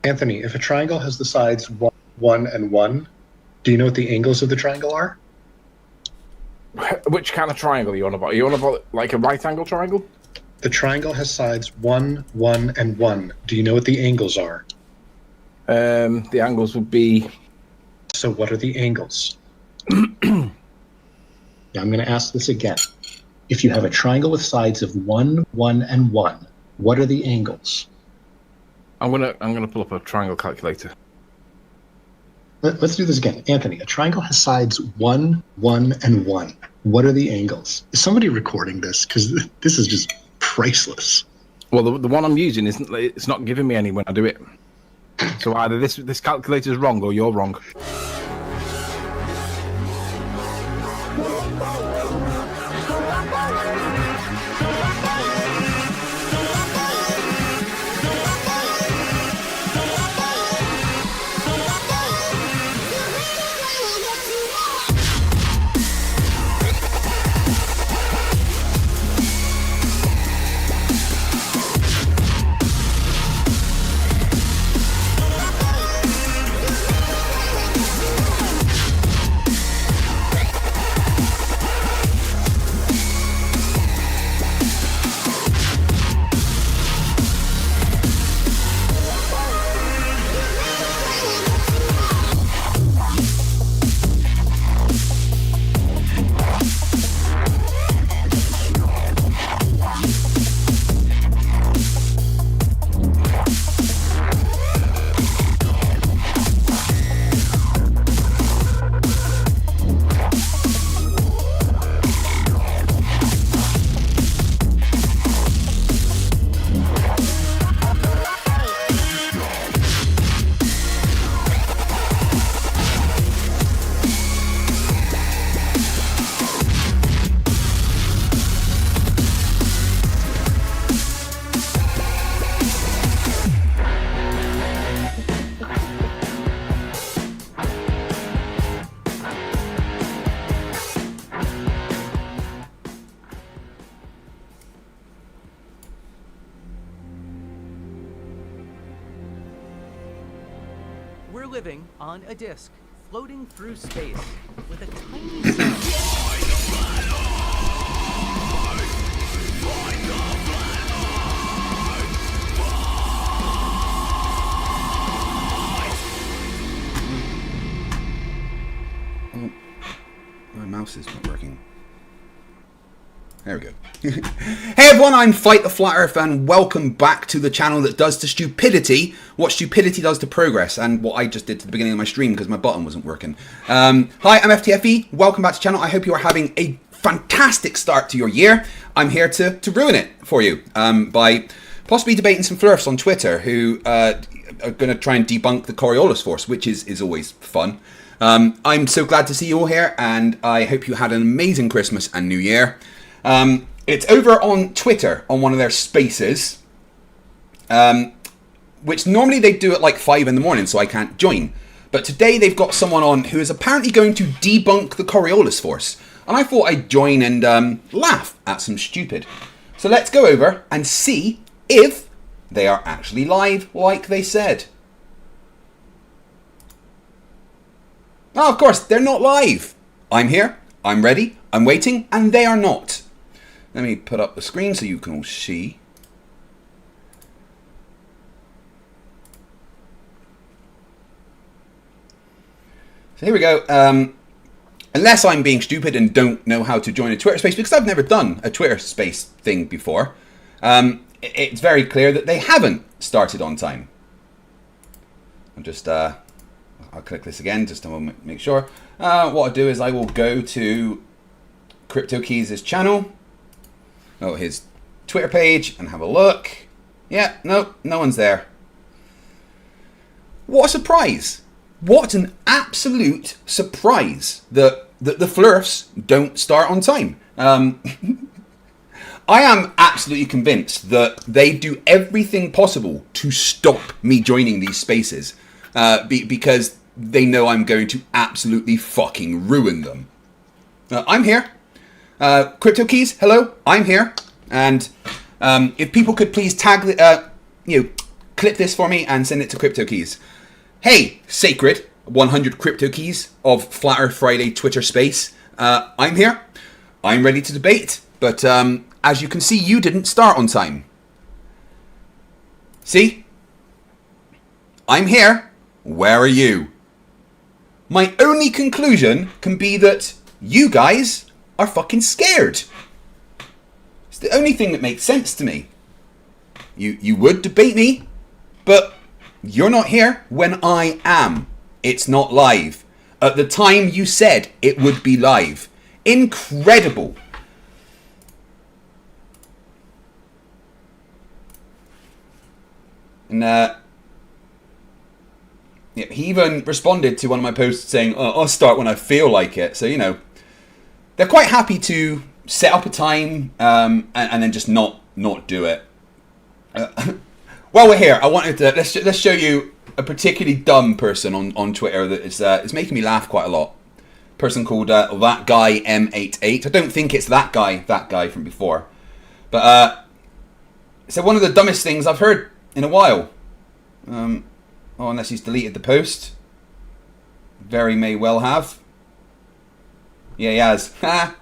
Anthony, if a triangle has the sides 1, 1, and 1, do you know what the angles of the triangle are? Which kind of triangle are you on about? Are you on about like a right angle triangle? The triangle has sides 1, 1, and 1. Do you know what the angles are? The angles would be... So what are the angles? Now I'm going to ask this again. If you have a triangle with sides of 1, 1, and 1, what are the angles? I'm gonna pull up a triangle calculator. Let's do this again. Anthony, a triangle has sides 1, 1, and 1. What are the angles? Is somebody recording this? Because this is just priceless. Well, the one I'm using it's not giving me any when I do it. So either this calculator is wrong or you're wrong. We're living on a disk, floating through space, with a tiny sun. Oh, my mouse is not working. There we go. Hey everyone, I'm Fight the Flat Earth and welcome back to the channel that does to stupidity what stupidity does to progress, and what I just did to the beginning of my stream because my button wasn't working. Hi, I'm FTFE. Welcome back to the channel. I hope you are having a fantastic start to your year. I'm here to ruin it for you by possibly debating some Flerfs on Twitter who are going to try and debunk the Coriolis Force, which is always fun. I'm so glad to see you all here, and I hope you had an amazing Christmas and New Year. It's over on Twitter on one of their spaces, which normally they do at like 5 in the morning, so I can't join. But today they've got someone on who is apparently going to debunk the Coriolis Force. And I thought I'd join and laugh at some stupid. So let's go over and see if they are actually live like they said. Oh, of course, they're not live. I'm here, I'm ready, I'm waiting, and they are not. Let me put up the screen so you can all see. So here we go. Unless I'm being stupid and don't know how to join a Twitter space, because I've never done a Twitter space thing before, it's very clear that they haven't started on time. I'll just, I'll click this again just to make sure. What I'll do is I will go to CryptoKeys' channel. Oh, his Twitter page, and have a look. Yeah, no one's there. What a surprise. What an absolute surprise that the Flerfs don't start on time. I am absolutely convinced that they do everything possible to stop me joining these spaces because they know I'm going to absolutely fucking ruin them. I'm here. CryptoKeys, hello, I'm here. And if people could please tag, clip this for me and send it to CryptoKeys. Hey, sacred 100 CryptoKeys of Flat Earth Friday Twitter space. I'm here. I'm ready to debate. But as you can see, you didn't start on time. See? I'm here. Where are you? My only conclusion can be that you guys are fucking scared. It's the only thing that makes sense to me. You would debate me, but you're not here when I am. It's not live. At the time you said it would be live. Incredible. And yeah, he even responded to one of my posts saying, oh, I'll start when I feel like it. So, you know, they're quite happy to set up a time and then just not do it. While we're here, I wanted to let's show you a particularly dumb person on Twitter that is making me laugh quite a lot. A person called that guy M88. I don't think it's that guy from before, but so one of the dumbest things I've heard in a while. Oh, unless he's deleted the post. Very may well have. Yeah, he has. Ha.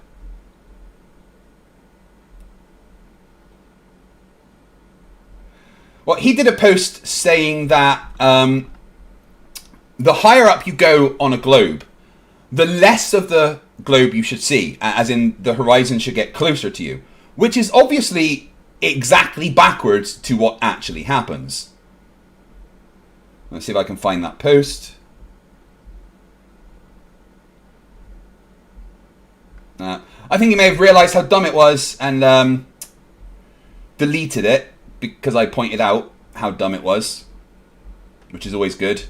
Well, he did a post saying that the higher up you go on a globe, the less of the globe you should see, as in the horizon should get closer to you, which is obviously exactly backwards to what actually happens. Let's see if I can find that post. I think he may have realised how dumb it was and deleted it because I pointed out how dumb it was, which is always good.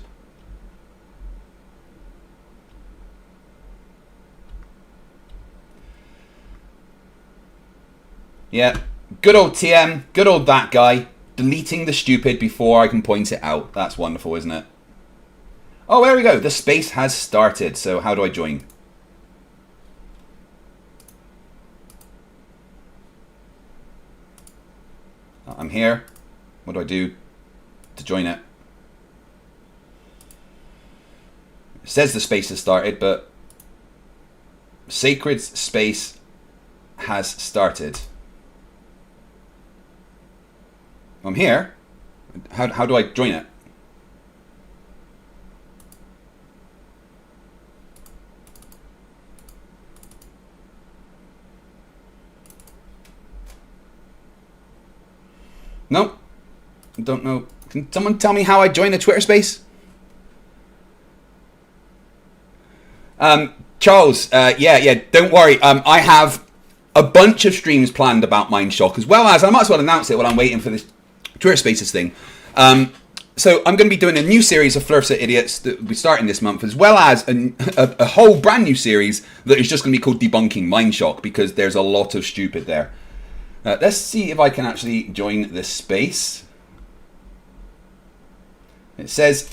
Yeah, good old TM, good old that guy. Deleting the stupid before I can point it out. That's wonderful, isn't it? Oh, there we go. The space has started. So how do I join? I'm here. What do I do to join it? It says the space has started, but Sacred's space has started. I'm here. How do I join it? Nope. Don't know. Can someone tell me how I join the Twitter space? Charles, yeah, don't worry. I have a bunch of streams planned about Mindshock, as well as, I might as well announce it while I'm waiting for this Twitter Spaces thing. So I'm going to be doing a new series of Flerfs Idiots that will be starting this month, as well as a whole brand new series that is just going to be called Debunking Mindshock, because there's a lot of stupid there. Let's see if I can actually join this space. It says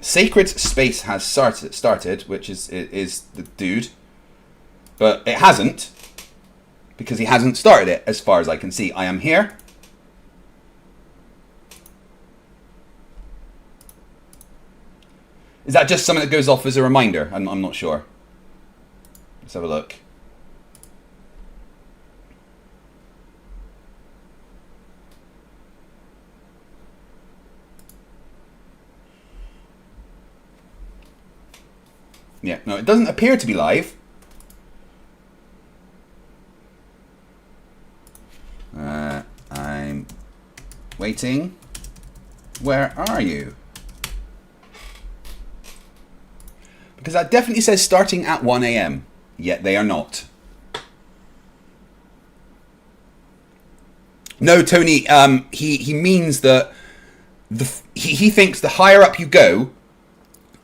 Sacred Space has started, which is the dude, but it hasn't, because he hasn't started it as far as I can see. I am here. Is that just something that goes off as a reminder? I'm not sure. Let's have a look. Yeah, no, it doesn't appear to be live. I'm waiting. Where are you? Because that definitely says starting at 1 a.m. Yet they are not. No, Tony, he means that he thinks the higher up you go,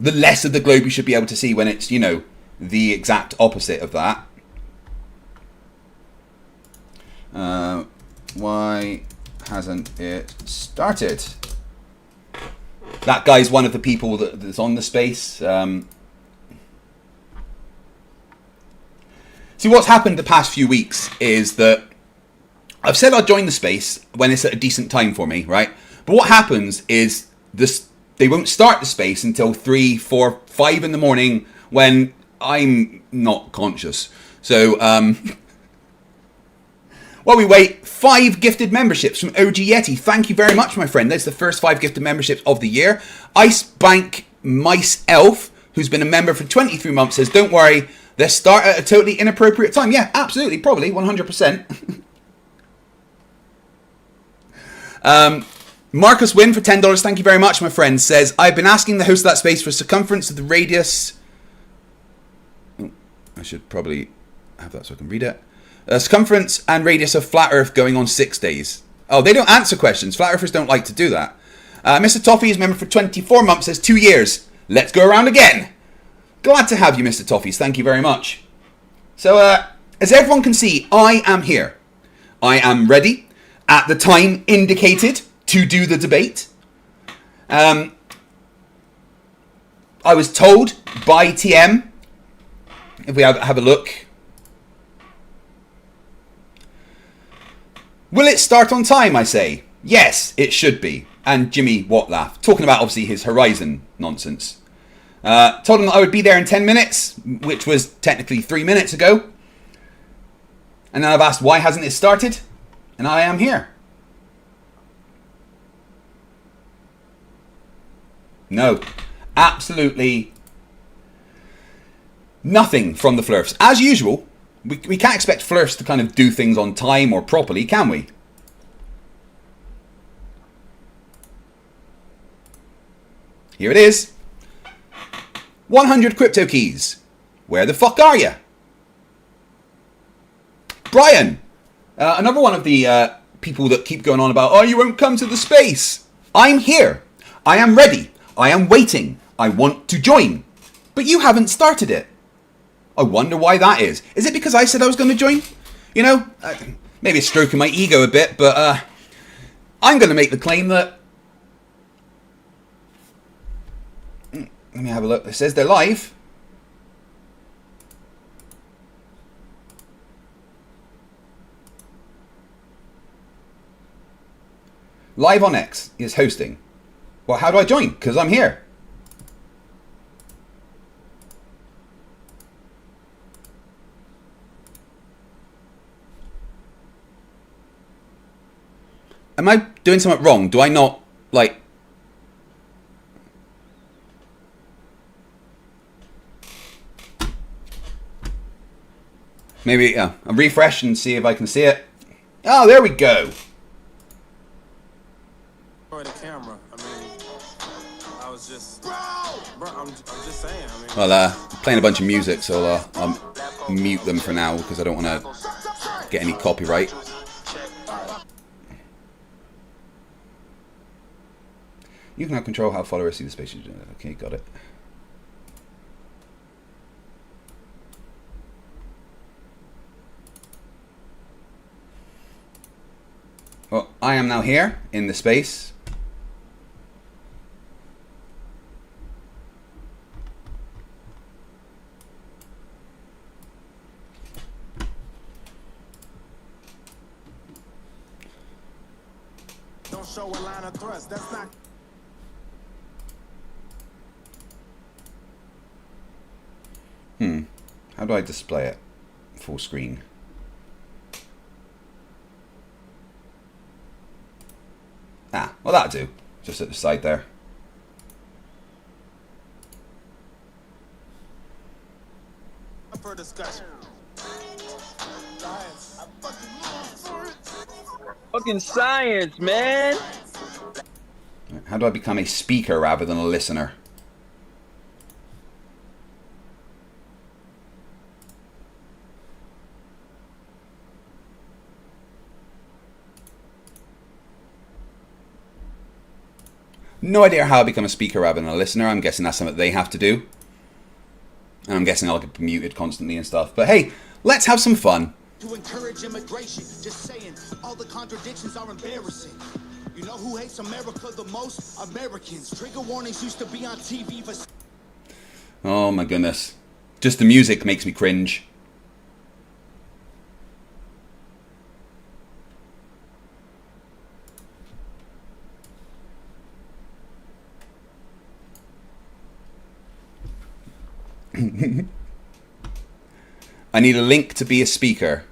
the less of the globe you should be able to see, when it's, you know, the exact opposite of that. Why hasn't it started? That guy's one of the people that's on the space. See, what's happened the past few weeks is that I've said I'll join the space when it's at a decent time for me, right? But what happens is this: they won't start the space until 3, 4, 5 in the morning when I'm not conscious. So, while we wait, 5 gifted memberships from OG Yeti. Thank you very much, my friend. That's the first 5 gifted memberships of the year. Ice Bank Mice Elf, who's been a member for 23 months, says, don't worry, they start at a totally inappropriate time. Yeah, absolutely, probably, 100%. Marcus Wynn for $10, thank you very much, my friend, says, I've been asking the host of that space for circumference of the radius. Oh, I should probably have that so I can read it. Circumference and radius of flat Earth going on 6 days. Oh, they don't answer questions. Flat Earthers don't like to do that. Mr. Toffee is a member for 24 months, says 2 years. Let's go around again. Glad to have you, Mr. Toffees. Thank you very much. So, as everyone can see, I am here. I am ready at the time indicated to do the debate. I was told by TM, if we have a look, will it start on time, I say? Yes, it should be. And Jimmy Watlaff, talking about obviously his Horizon nonsense. Told him that I would be there in 10 minutes, which was technically 3 minutes ago. And then I've asked, why hasn't it started? And I am here. No, absolutely nothing from the Flerfs. As usual, we can't expect Flerfs to kind of do things on time or properly, can we? Here it is. 100 crypto keys. Where the fuck are you? Brian, another one of the people that keep going on about, oh, you won't come to the space. I'm here. I am ready. I am waiting. I want to join. But you haven't started it. I wonder why that is. Is it because I said I was going to join? You know, maybe it's stroking my ego a bit, but I'm going to make the claim that... Let me have a look. It says they're live. Live on X is hosting. Well, how do I join? Because I'm here. Am I doing something wrong? Do I not, like... Maybe, I'll refresh and see if I can see it. Oh, there we go. The camera. I mean, I was just, bro, I'm just saying. I mean, Well, playing a bunch of music, so I'll mute them for now because I don't want to get any copyright. You can now control how followers see the space. Okay, got it. Well, I am now here in the space. don't show a line of thrust. That's not. How do I display it? Full screen. Ah, well that'll do. Just at the side there. For discussion. Fucking science, man. How do I become a speaker rather than a listener? No idea how I become a speaker rather than a listener. I'm guessing that's something they have to do. And I'm guessing I'll get muted constantly and stuff. But hey, let's have some fun. To encourage immigration, just saying, all the contradictions are embarrassing. You know who hates America the most? Americans. Trigger warnings used to be on TV for... Oh my goodness. Just the music makes me cringe. I need a link to be a speaker.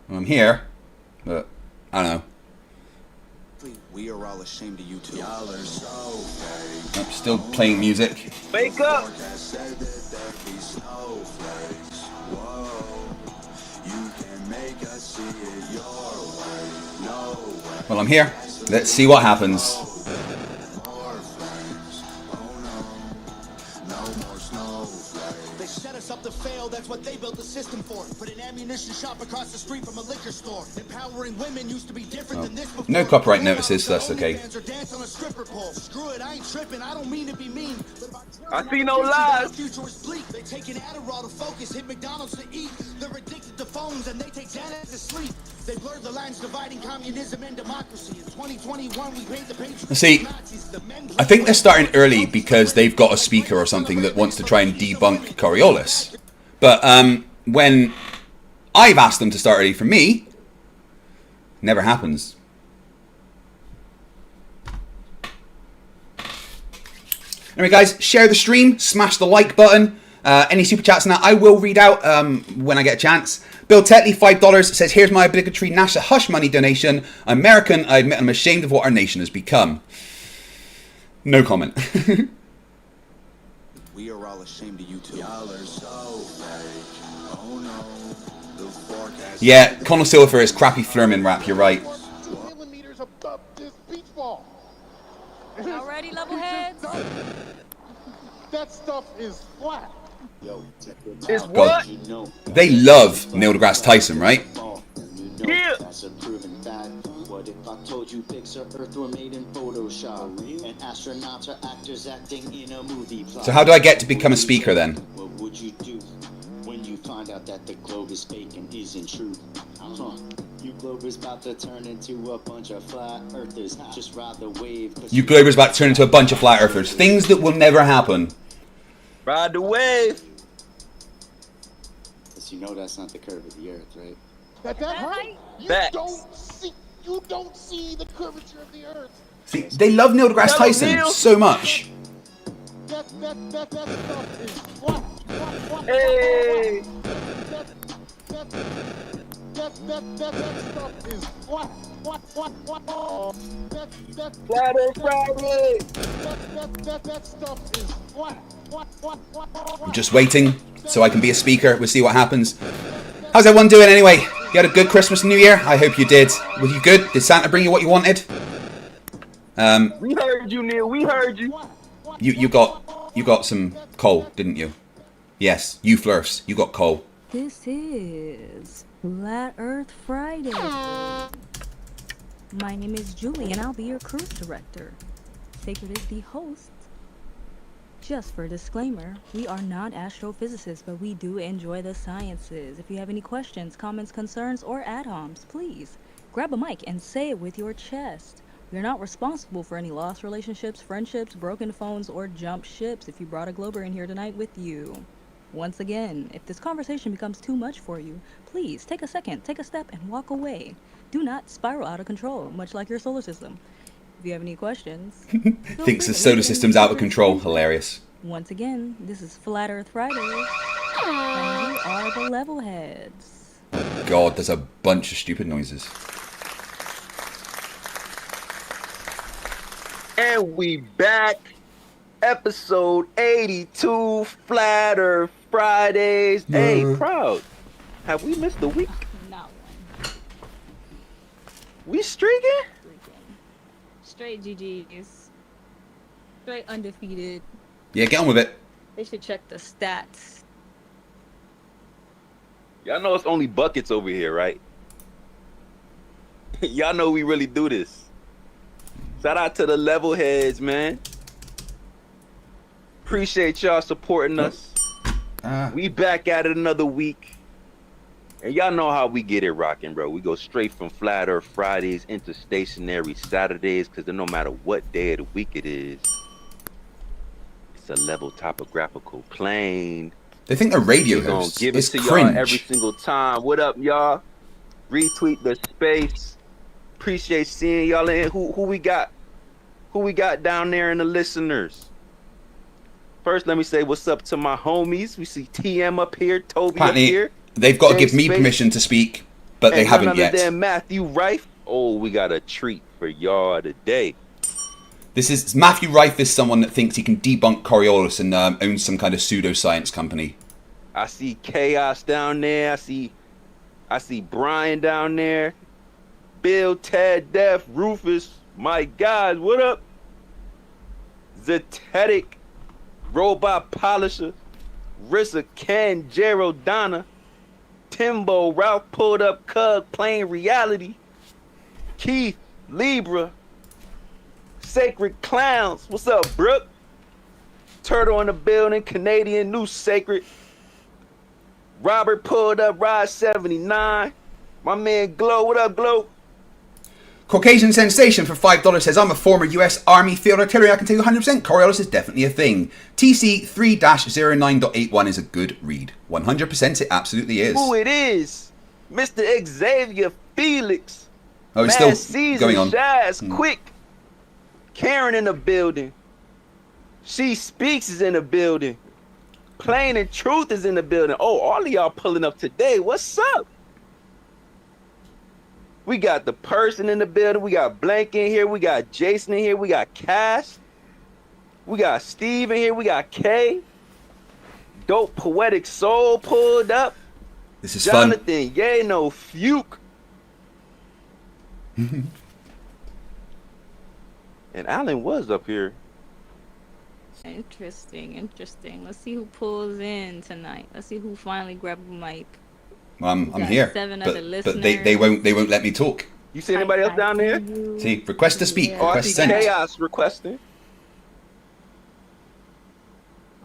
Well, I'm here, but I don't know. We are all ashamed of you two. Y'all are so fake. I'm still playing music. Wake up! Well, I'm here. Let's see what happens. They set us up to fail, that's what they built the system for. Put an ammunition shop across the street from a liquor store. Empowering women used to be different than this before. No copyright notices, so that's okay. Screw it, I ain't tripping, I don't mean to be mean. I see no lies. Future is bleak. They take an Adderall to focus, hit McDonald's to eat. They're addicted to phones and they take Xanax to sleep. They blurred the lines dividing communism and democracy. In 2021, we paint the picture. See, I think they're starting early because they've got a speaker or something that wants to try and debunk Coriolis. But when I've asked them to start early for me, never happens. Anyway, guys, share the stream, smash the like button. Any super chats now, I will read out when I get a chance. Bill Tetley, $5, says, here's my obligatory NASA hush money donation. I'm American. I admit I'm ashamed of what our nation has become. No comment. We are all ashamed of you two. Y'all are so fake. Oh no. The forecast. Yeah, Connell Silver for his crappy Flerman rap, you're right. 2 millimeters above this beach ball. Y'all ready, level heads? That stuff is flat. Yo, It's what? They love Neil deGrasse Tyson, right? Yeah. That's a proven fact. What if I told you Pixar Earth were made in Photoshop? And astronauts are actors acting in a movie plot. So how do I get to become a speaker then? What would you do when you find out that the globe is fake and isn't true? You globers about to turn into a bunch of flat earthers. Just ride the wave. You globers about to turn into a bunch of flat earthers. Things that will never happen. Ride the wave. You know that's not the curve of the earth, right? That height? Facts. You don't see the curvature of the earth. See, they love Neil deGrasse Tyson so much. That stuff is flat. Hey. That stuff is flat. Flatter Friday. That stuff is flat. I'm just waiting so I can be a speaker. We'll see what happens. How's everyone doing anyway? You had a good Christmas and New Year? I hope you did. Were you good? Did Santa bring you what you wanted? We heard you, Neil. We heard you. You got some coal, didn't you? Yes, you Flerfs. You got coal. This is Flat Earth Friday. My name is Julie and I'll be your cruise director. Sacred is the host. Just for a disclaimer, we are not astrophysicists, but we do enjoy the sciences. If you have any questions, comments, concerns, or add-ons, please grab a mic and say it with your chest. We are not responsible for any lost relationships, friendships, broken phones, or jumped ships if you brought a Glober in here tonight with you. Once again, if this conversation becomes too much for you, please take a second, take a step, and walk away. Do not spiral out of control, much like your solar system. If you have any questions, Thinks the solar system's out of control. Hilarious. Once again, this is Flat Earth Friday, and we are the level heads. God, there's a bunch of stupid noises. And we back. Episode 82, Flat Earth Fridays. Hey, proud. Have we missed a week? Not one. We streaking? Straight GGs. Straight undefeated. Yeah, get on with it. They should check the stats. Y'all know it's only buckets over here, right? Y'all know we really do this. Shout out to the level heads, man. Appreciate y'all supporting us. We back at it another week. And y'all know how we get it rocking, bro. We go straight from Flat Earth Fridays into stationary Saturdays, because no matter what day of the week it is, it's a level topographical plane. They think they're radio We gonna hosts. give it It's to cringe. y'all every single time. What up, y'all? Retweet the space. Appreciate seeing y'all in. Who we got? Who we got down there in the listeners? First, let me say what's up to my homies. We see TM up here, Toby Apparently, up here. they've got to give me Space. permission to speak, but they And haven't none other yet. than Matthew Rife. Oh, we got a treat for y'all today. This is Matthew Rife is someone that thinks he can debunk Coriolis and owns some kind of pseudoscience company. I see Chaos down there. I see Brian down there. Bill, Ted, Def, Rufus. My guys, what up? Zetetic, Robot Polisher, Rissa, Ken, Gerald, Donna, Timbo, Ralph pulled up, Cub, playing reality, Keith, Libra, Sacred Clowns. What's up, Brooke? Turtle in the building, Canadian New Sacred. Robert pulled up, Ride 79. My man Glow, what up, Glow? Caucasian Sensation for $5 says, I'm a former US Army field artillery. I can tell you 100% Coriolis is definitely a thing. TC 3-09.81 is a good read. 100% it absolutely is. Who it is? Mr. Xavier Felix. Oh, it's Mad still Caesar, going on. Shaz, Quick. Karen in the building. She Speaks is in the building. Plain and Truth is in the building. Oh, all of y'all pulling up today. What's up? We got the person in the building. We got Blank in here. We got Jason in here. We got Cash. We got Steve in here. We got Kay. Dope Poetic Soul pulled up. This is Jonathan, fun. yay, no Fuke. And Alan was up here. Interesting. Let's see who pulls in tonight. Let's see who finally grabs a mic. I'm got here, 7 but, other but they won't let me talk. You see anybody else down there? See, request to speak. Yeah. Oh, I Request see sent. Chaos requesting.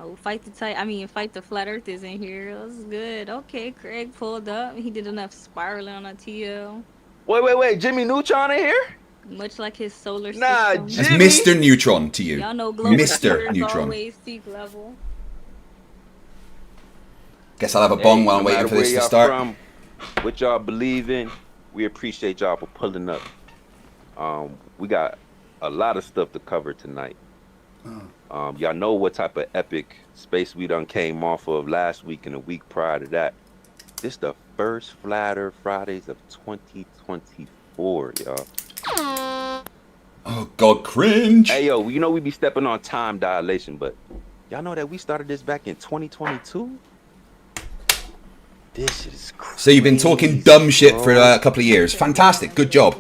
Oh, fight the flat earthers in here. That's good. Okay, Craig pulled up. He did enough spiraling on a TL. Wait. Jimmy Neutron in here? Much like his solar Nah, system. It's Jimmy. Mr. Neutron to you. Y'all know global Mr. shooters Neutron. always seek level. Guess I'll have a bong Hey, while I'm no waiting matter for this where to y'all start. From, what y'all believe in, we appreciate y'all for pulling up. We got a lot of stuff to cover tonight. Y'all know what type of epic space we done came off of last week and the week prior to that. This the first Flat Earth Fridays of 2024, y'all. Oh God, cringe. Hey yo, you know we be stepping on time dilation, but y'all know that we started this back in 2022? This shit is crazy. So you've been talking dumb shit for a couple of years. Fantastic, good job.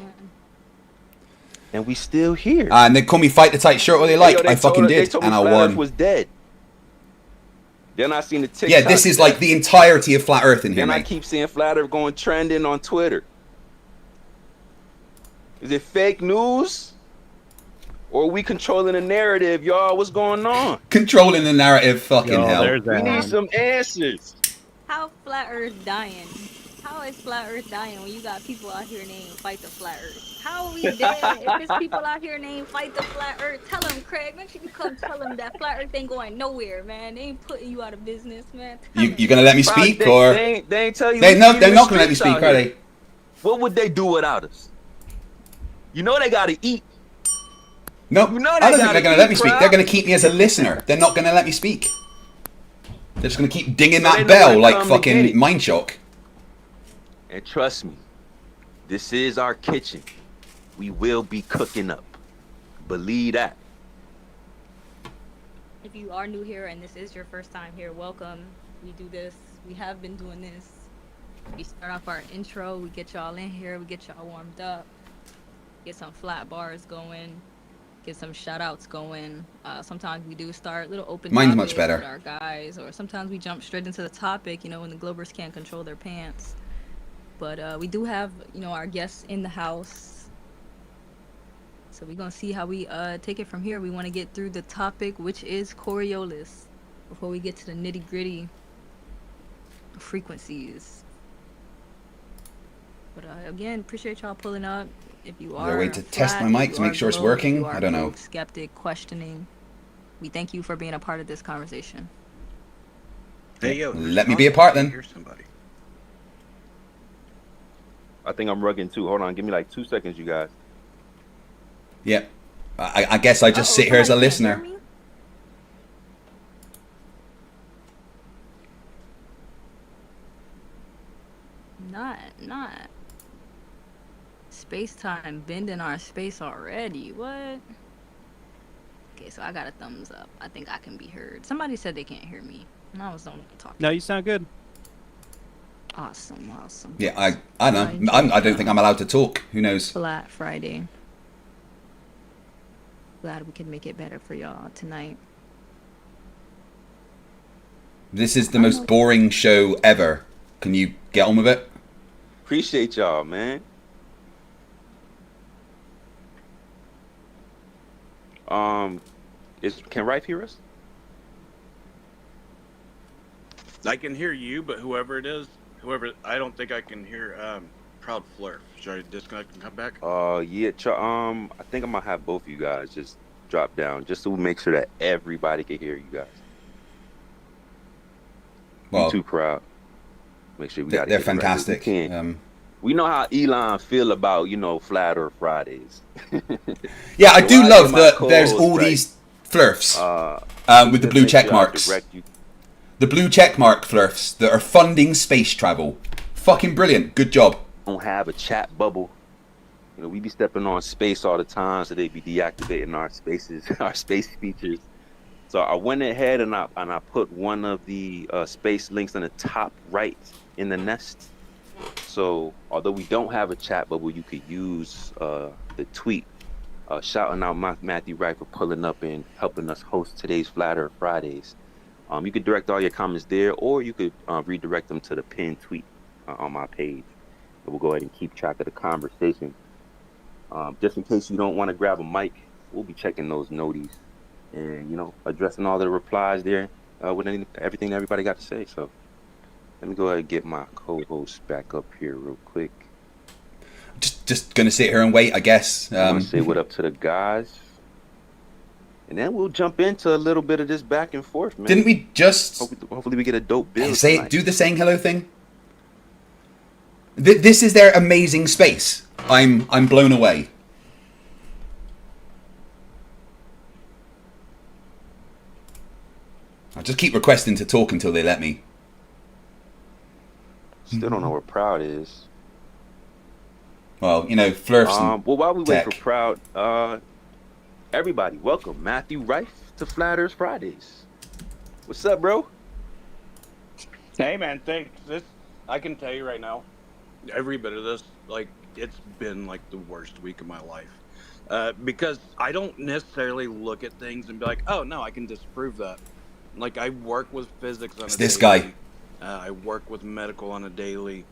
And we still here. And they call me fight the tight shirt all they like. Hey, yo, I fucking they did, told and me I Flat Earth won. was dead. Then I seen the TikTok. Yeah, this is like the entirety of Flat Earth in here, Then I mate. keep seeing Flat Earth going trending on Twitter. Is it fake news? Or are we controlling the narrative, y'all? What's going on? Controlling the narrative, fucking hell. We need some answers. How flat Earth dying? How is flat Earth dying when you got people out here named Fight the Flat Earth? How are we dead if it's people out here named Fight the Flat Earth? Tell them, Craig. Make sure you come tell them that Flat Earth ain't going nowhere, man. They ain't putting you out of business, man. You gonna let me speak, or They ain't tell you. they're we not feeding the gonna let me streets speak, out are here. they? What would they do without us? You know they gotta eat. No, You know I they don't think gotta they're gonna let me eat, speak. bruh. They're gonna keep me as a listener. They're not gonna let me speak. They're just gonna keep dinging So they that know bell when like come to get fucking it. Mind Shock. And trust me, this is our kitchen. We will be cooking up. Believe that. If you are new here and this is your first time here, welcome. We do this. We have been doing this. We start off our intro. We get y'all in here. We get y'all warmed up. Get some flat bars going. Get some shout outs going. Sometimes we do start little open Mine's topics much better. with our guys, or sometimes we jump straight into the topic, you know, when the Globers can't control their pants. But we do have, you know, our guests in the house. So we're going to see how we take it from here. We want to get through the topic, which is Coriolis, before we get to the nitty gritty frequencies. But again, appreciate y'all pulling up. If you there are a way to flat, test my if mic you to make are sure it's glow, if working? you are I don't know. glow, skeptic, questioning, we thank you for being a part of this conversation. Hey, yo, Let me be a part then. Here's somebody. I think I'm rugging too. Hold on, give me like 2 seconds, you guys. Yep. I guess I just sit here as a listener. Not space time bending our space already. What? Okay, so I got a thumbs up. I think I can be heard. Somebody said they can't hear me. And I was don't talk. No, you sound good. Awesome. Yeah, I know. I don't think I'm allowed to talk. Who knows? Flat Friday. Glad we can make it better for y'all tonight. This is the most boring show ever. Can you get on with it? Appreciate y'all, man. Can Rife hear us? I can hear you, but whoever it is, I don't think I can hear Proud Flerf. Should I disconnect and come back? Yeah, I think I'm gonna have both of you guys just drop down, just to make sure that everybody can hear you guys. Well, too proud. Make sure we got. They're fantastic. We know how Elon feel about Flat Earth Fridays. Yeah, I do love that. There's all these Flerfs with the blue check marks. The blue check mark Flerfs that are funding space travel. Fucking brilliant. Good job. Don't have a chat bubble. We be stepping on space all the time, so they be deactivating our spaces, our space features. So I went ahead and I put one of the space links on the top right in the nest. So although we don't have a chat bubble, you could use the tweet shouting out Matthew Wright for pulling up and helping us host today's Flat Earth Fridays. You could direct all your comments there, or you could redirect them to the pinned tweet on my page. And we'll go ahead and keep track of the conversation. Just in case you don't want to grab a mic, we'll be checking those noties and, addressing all the replies there with everything everybody got to say. So let me go ahead and get my co-host back up here real quick. Just going to sit here and wait, I guess. I'm going to say what up to the guys. And then we'll jump into a little bit of this back and forth, man. Didn't we just... Hopefully we get a dope build do the saying hello thing? This is their amazing space. I'm blown away. I'll just keep requesting to talk until they let me. Still don't know where Proud is. Well, Flerfs. Well, while we wait for Proud, everybody, welcome Matthew Rife to Flat Earth Fridays. What's up, bro? Hey, man, thanks. I can tell you right now, every bit of this, it's been the worst week of my life. Because I don't necessarily look at things and be like, oh, no, I can disprove that. I work with physics on a daily. This guy. I work with medical on a daily.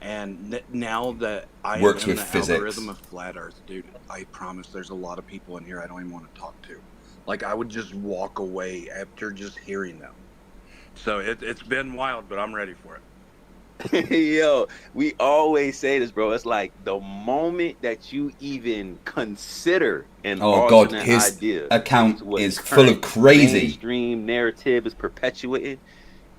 And now that I works am in with the physics. Algorithm of Flat Earth, dude, I promise there's a lot of people in here I don't even want to talk to. I would just walk away after just hearing them. So it's been wild, but I'm ready for it. Yo, we always say this, bro. It's the moment that you even consider an alternate idea. His account is full of crazy. Mainstream narrative is perpetuated.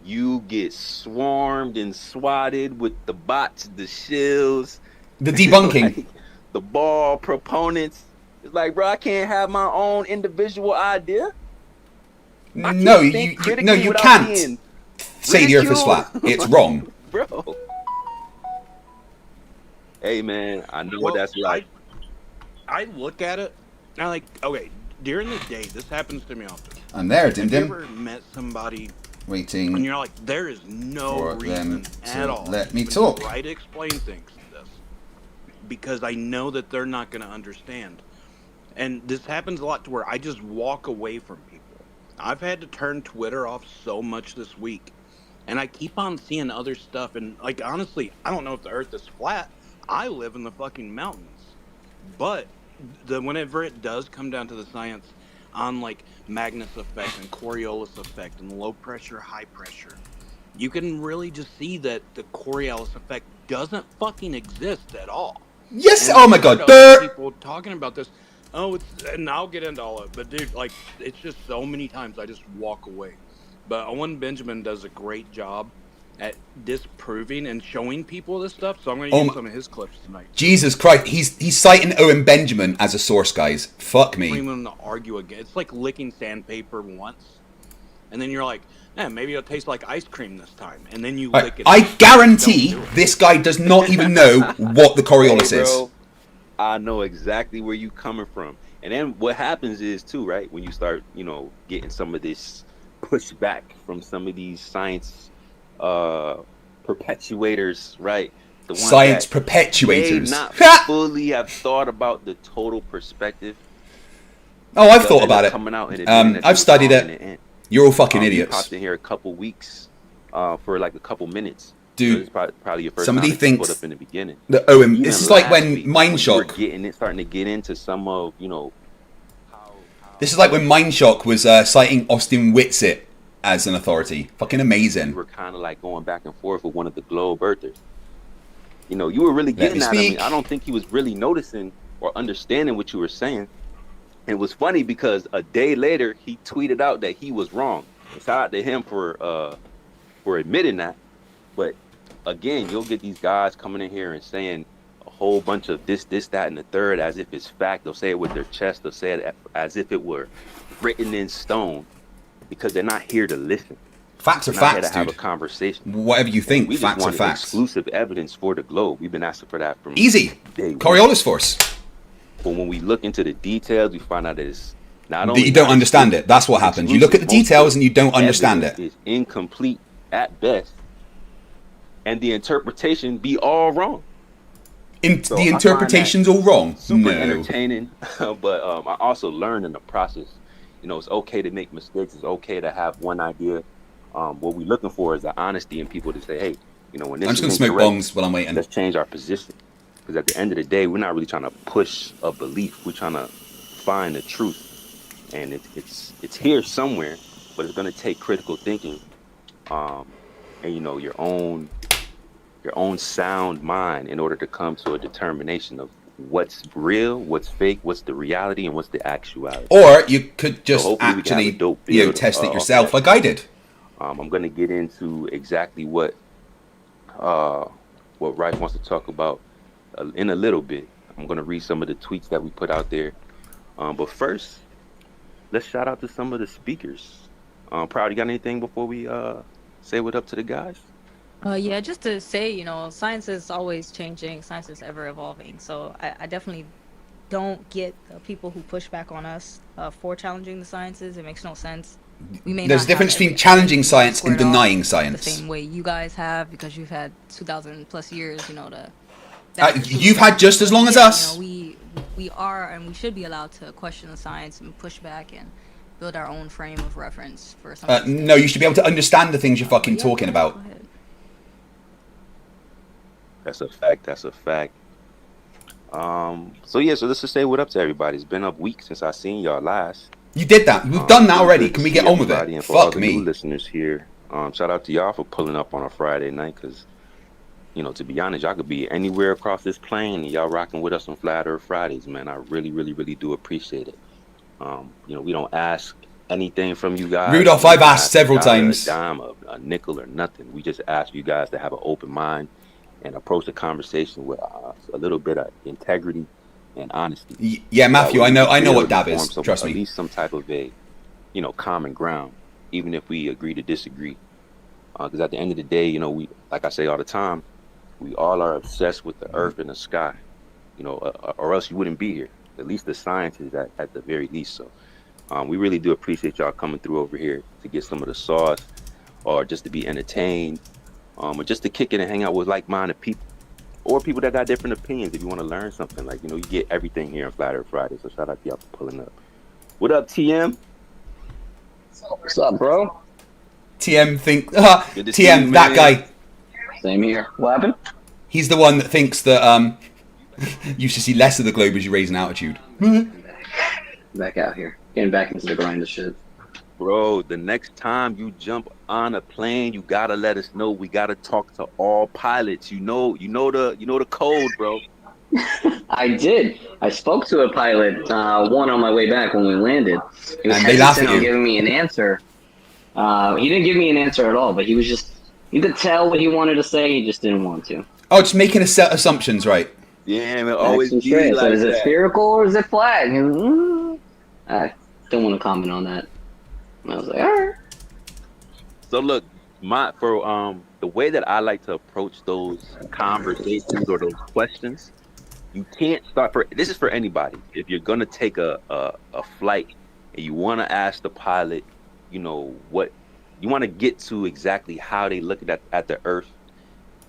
You get swarmed and swatted with the bots, the shills, the debunking, the ball proponents. It's bro, I can't have my own individual idea. No, you can't say the Earth is flat. It's wrong, bro. Hey, man, I know what that's like. I look at it, and I'm okay. During the day, this happens to me often. I'm there, Dim Dim. Have you ever met somebody? Waiting. And you're there is no reason at all. Let me talk. Try to explain things to this because I know that they're not going to understand. And this happens a lot to where I just walk away from people. I've had to turn Twitter off so much this week, and I keep on seeing other stuff. And honestly, I don't know if the Earth is flat. I live in the fucking mountains, but whenever it does come down to the science on Magnus effect and Coriolis effect and low pressure, high pressure, you can really just see that the Coriolis effect doesn't fucking exist at all. Yes, and oh my god, people talking about this. And I'll get into all of it, but dude, it's just so many times I just walk away. But Owen Benjamin does a great job at disproving and showing people this stuff. So I'm going to use some of his clips tonight. Jesus Christ, he's citing Owen Benjamin as a source, guys. Fuck me. I'm even going to argue again. It's like licking sandpaper once, and then you're like, maybe it'll taste like ice cream this time, and then you lick it. I guarantee this guy does not even know what the Coriolis is. Bro, I know exactly where you coming from. And then what happens is too, right? When you start, getting some of this pushback from some of these science perpetuators, right? The ones science that perpetuators. may not fully have thought about the total perspective. Oh, I've thought about it. Coming out and I've studied it. You're all fucking idiots. You popped in here a couple weeks for like a couple minutes. Dude, so probably your first somebody time thinks up in the beginning. That Owen, this is like when Mindshock. Starting to get into some of This is like when Mindshock was citing Austin Whitsitt as an authority. Fucking amazing. You were kind of like going back and forth with one of the Globe Earthers. You were really getting at him. I don't think he was really noticing or understanding what you were saying. And it was funny because a day later he tweeted out that he was wrong. Shout out to him for admitting that. But again, you'll get these guys coming in here and saying a whole bunch of this, that, and the third as if it's fact. They'll say it with their chest. They'll say it as if it were written in stone because they're not here to listen. Facts are they're facts, here to have dude. a conversation. Whatever you think, we facts just are facts. Exclusive evidence for the Globe. We've been asking for that from easy. Coriolis Force. But when we look into the details, we find out that it's not that only you don't understand it. That's what happens. You look at the details and you don't understand it. It's incomplete at best. And the interpretation be all wrong. The interpretation's all wrong? Super entertaining, but I also learned in the process, it's okay to make mistakes. It's okay to have one idea. What we're looking for is the honesty in people to say, hey, when this I'm just going to smoke bongs while I'm waiting. Let's change our position. Because at the end of the day, we're not really trying to push a belief. We're trying to find the truth. And it's here somewhere, but it's going to take critical thinking and, your own sound mind in order to come to a determination of what's real, what's fake, what's the reality, and what's the actuality. Or you could just actually, test it yourself like I did. I'm going to get into exactly what Rife wants to talk about in a little bit. I'm going to read some of the tweets that we put out there. But first, let's shout out to some of the speakers. Proud, you got anything before we say what up to the guys? Yeah, just to say, science is always changing. Science is ever evolving. So I definitely don't get the people who push back on us for challenging the sciences. It makes no sense. There's a difference between challenging science and denying science. The same way you guys have, because you've had 2,000 plus years, you've had just as long as us. We are and we should be allowed to question the science and push back and build our own frame of reference for something. No, you should be able to understand the things you're fucking talking about. That's a fact. So let's just say what up to everybody. It's been a week since I seen y'all last. You did that. We've done that already. Can we get on with it? And for Fuck all the me. new listeners here, shout out to y'all for pulling up on a Friday night because, to be honest, y'all could be anywhere across this plane and y'all rocking with us on Flat Earth Fridays, man. I really, really, really do appreciate it. We don't ask anything from you guys. Rudolph, I've asked several times. A dime, a nickel, or nothing. We just ask you guys to have an open mind and approach the conversation with a little bit of integrity and honesty. Yeah, Matthew, I know what dab is. Trust me. At least some type of a, common ground, even if we agree to disagree. Because at the end of the day, we, like I say all the time, we all are obsessed with the earth and the sky, or else you wouldn't be here. At least the science is at the very least. So we really do appreciate y'all coming through over here to get some of the sauce, or just to be entertained, or just to kick it and hang out with like-minded people, or people that got different opinions. If you want to learn something, you get everything here on Flat Earth Friday. So shout out to y'all for pulling up. What up, TM? What's up, bro? TM TM, that guy. Same here. What happened? He's the one that thinks that you should see less of the globe as you raise an altitude. Back out here, getting back into the grind of shit. Bro, the next time you jump on a plane, you gotta let us know. We gotta talk to all pilots. You know the code, bro. I did. I spoke to a pilot, one on my way back when we landed. He was hesitant on giving me an answer. He didn't give me an answer at all, but he was just You could tell what he wanted to say, he just didn't want to. Oh, just making assumptions, right? Yeah, man, always be So like is it that. spherical or is it flat? I don't want to comment on that. And I was like, all right. So look, the way that I like to approach those conversations or those questions, you can't start this is for anybody. If you're gonna take a flight and you want to ask the pilot, what you want to get to exactly how they look at the Earth,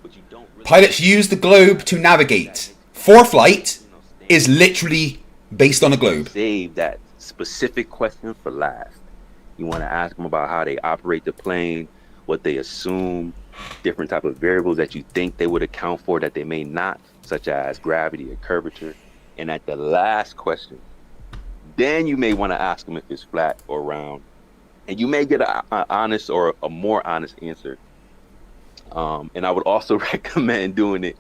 but you don't. Really Pilots use the globe to navigate. ForeFlight is literally based on a globe. Save that specific question for last. You want to ask them about how they operate the plane, what they assume, different type of variables that you think they would account for that they may not, such as gravity or curvature. And at the last question, then you may want to ask them if it's flat or round. And you may get an honest or a more honest answer. And I would also recommend doing it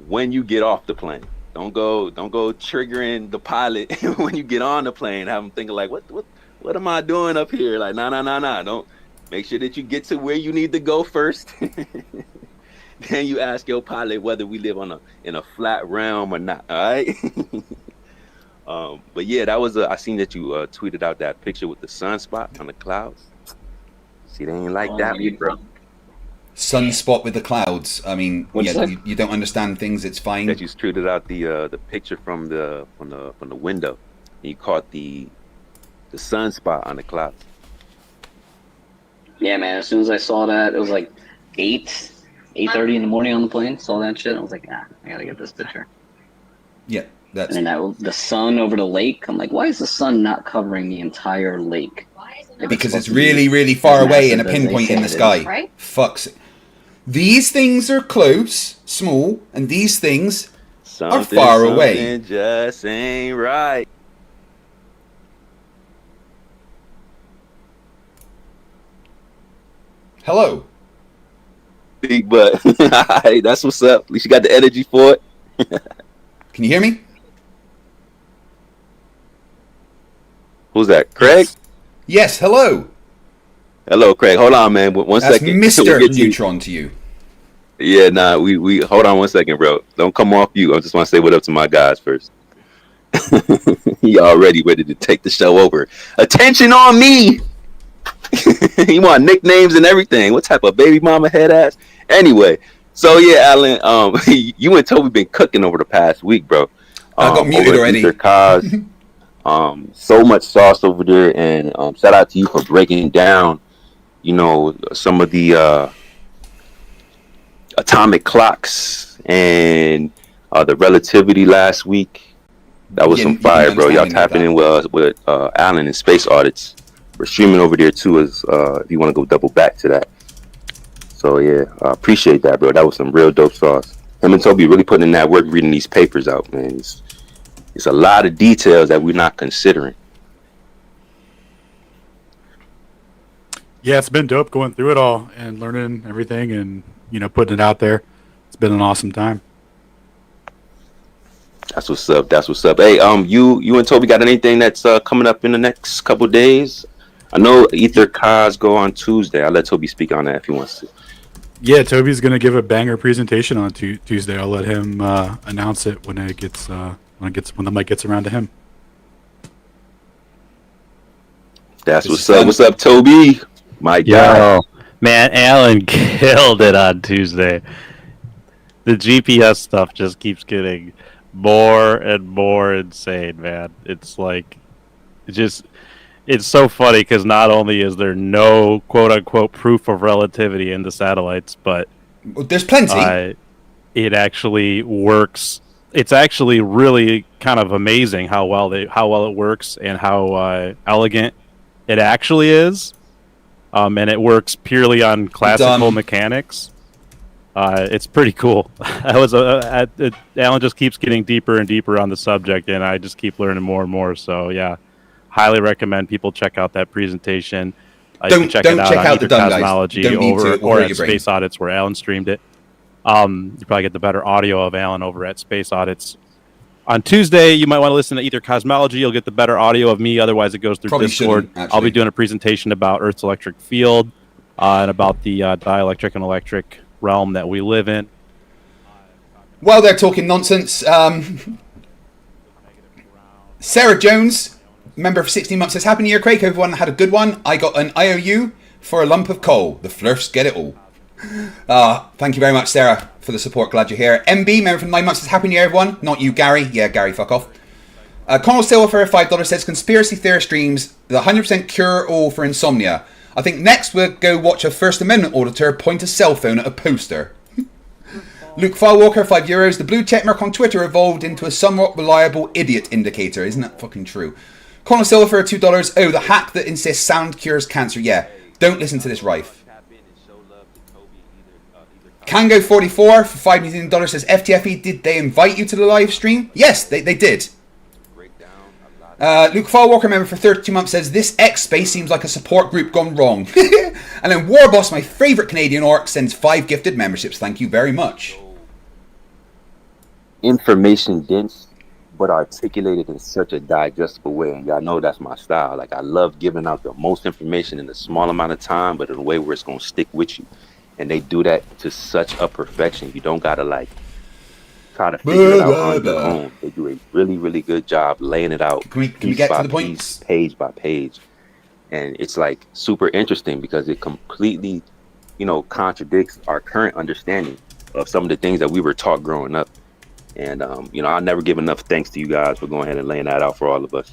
when you get off the plane. Don't go triggering the pilot when you get on the plane. Have them thinking like, what am I doing up here? Like, nah. Don't make sure that you get to where you need to go first. Then you ask your pilot whether we live in a flat realm or not. All right. But yeah, that was I seen that you tweeted out that picture with the sunspot on the clouds. See, they ain't like that, bro. Sunspot with the clouds. I mean, you don't understand things. It's fine. That you tweeted out the picture from the window. And you caught the sunspot on the clouds. Yeah, man. As soon as I saw that, it was like 8:30 in the morning on the plane. Saw that shit. I was like, I gotta get this picture. Yeah, that's. And then the sun over the lake. I'm like, why is the sun not covering the entire lake? Because it's really, really far away and a pinpoint in the sky. Right? Fucks it. These things are close, small, and these things are far away. Something just ain't right. Hello. Big butt. Hey, that's what's up. At least you got the energy for it. Can you hear me? Who's that? Craig? Yes, hello. Hello, Craig. Hold on, man. One second. Mr. Neutron to you. Yeah, nah, we hold on 1 second, bro. Don't come off you. I just want to say what up to my guys first. He already ready to take the show over. Attention on me. He want nicknames and everything. What type of baby mama head ass? Anyway, so yeah, Alan, you and Toby been cooking over the past week, bro. I got muted already. So much sauce over there, and shout out to you for breaking down, some of the atomic clocks and the relativity last week. That was some fire, bro. Y'all tapping in with Alan and Space Audits. We're streaming over there too, as if you want to go double back to that. So yeah, I appreciate that, bro. That was some real dope sauce. Him and Toby really putting in that work, reading these papers out, man. It's a lot of details that we're not considering. Yeah, it's been dope going through it all and learning everything and, putting it out there. It's been an awesome time. That's what's up. Hey, you and Toby got anything that's coming up in the next couple days? I know Ether Cos go on Tuesday. I'll let Toby speak on that if he wants to. Yeah, Toby's gonna give a banger presentation on Tuesday. I'll let him announce it when it gets when the mic gets around to him. That's what's up. What's up, Toby? My guy. Man, Alan killed it on Tuesday. The GPS stuff just keeps getting more and more insane, man. It's like, it's so funny because not only is there no quote-unquote proof of relativity in the satellites, but there's plenty. It actually works. It's actually really kind of amazing how well it works and how elegant it actually is. And it works purely on classical mechanics. It's pretty cool. Alan just keeps getting deeper and deeper on the subject, and I just keep learning more and more. So yeah, highly recommend people check out that presentation. You can check it out on either Cosmology or at Space Audits, where Alan streamed it. You probably get the better audio of Alan over at Space Audits. On Tuesday, you might want to listen to either Cosmology. You'll get the better audio of me. Otherwise, it goes through Discord. I'll be doing a presentation about Earth's electric field. and about the dielectric and electric realm that we live in. While they're talking nonsense, Sarah Jones, member for 16 months, says, Happy New Year, Craig. Hope everyone had a good one. I got an IOU for a lump of coal. The Flerfs get it all. Thank you very much, Sarah, for the support. Glad you're here. MB, member for 9 months, says, Happy New Year, everyone. Not you, Gary. Yeah, Gary, fuck off. Connell Silver for $5 says, Conspiracy theory streams, the 100% cure-all for insomnia. I think next we'll go watch a First Amendment auditor point a cell phone at a poster. Luke Firewalker, €5. The blue checkmark on Twitter evolved into a somewhat reliable idiot indicator. Isn't that fucking true? Connor Silver, $2. Oh, the hack that insists sound cures cancer. Yeah, don't listen to this Rife. Kango44 for $5 million says, FTFE, did they invite you to the live stream? Yes, they did. Luke Firewalker, member for 32 months, says, this X space seems like a support group gone wrong. And then Warboss, my favourite Canadian orc, sends 5 gifted memberships. Thank you very much. Information dense, but articulated in such a digestible way. And y'all know that's my style. Like, I love giving out the most information in a small amount of time, but in a way where it's going to stick with you. And they do that to such a perfection. You don't got to, like, try to figure it out on your own. They do a really, really good job laying it out. Can we get to the points? Page by page. And it's, like, super interesting because it completely, you know, contradicts our current understanding of some of the things that we were taught growing up. And, you know, I'll never give enough thanks to you guys for going ahead and laying that out for all of us.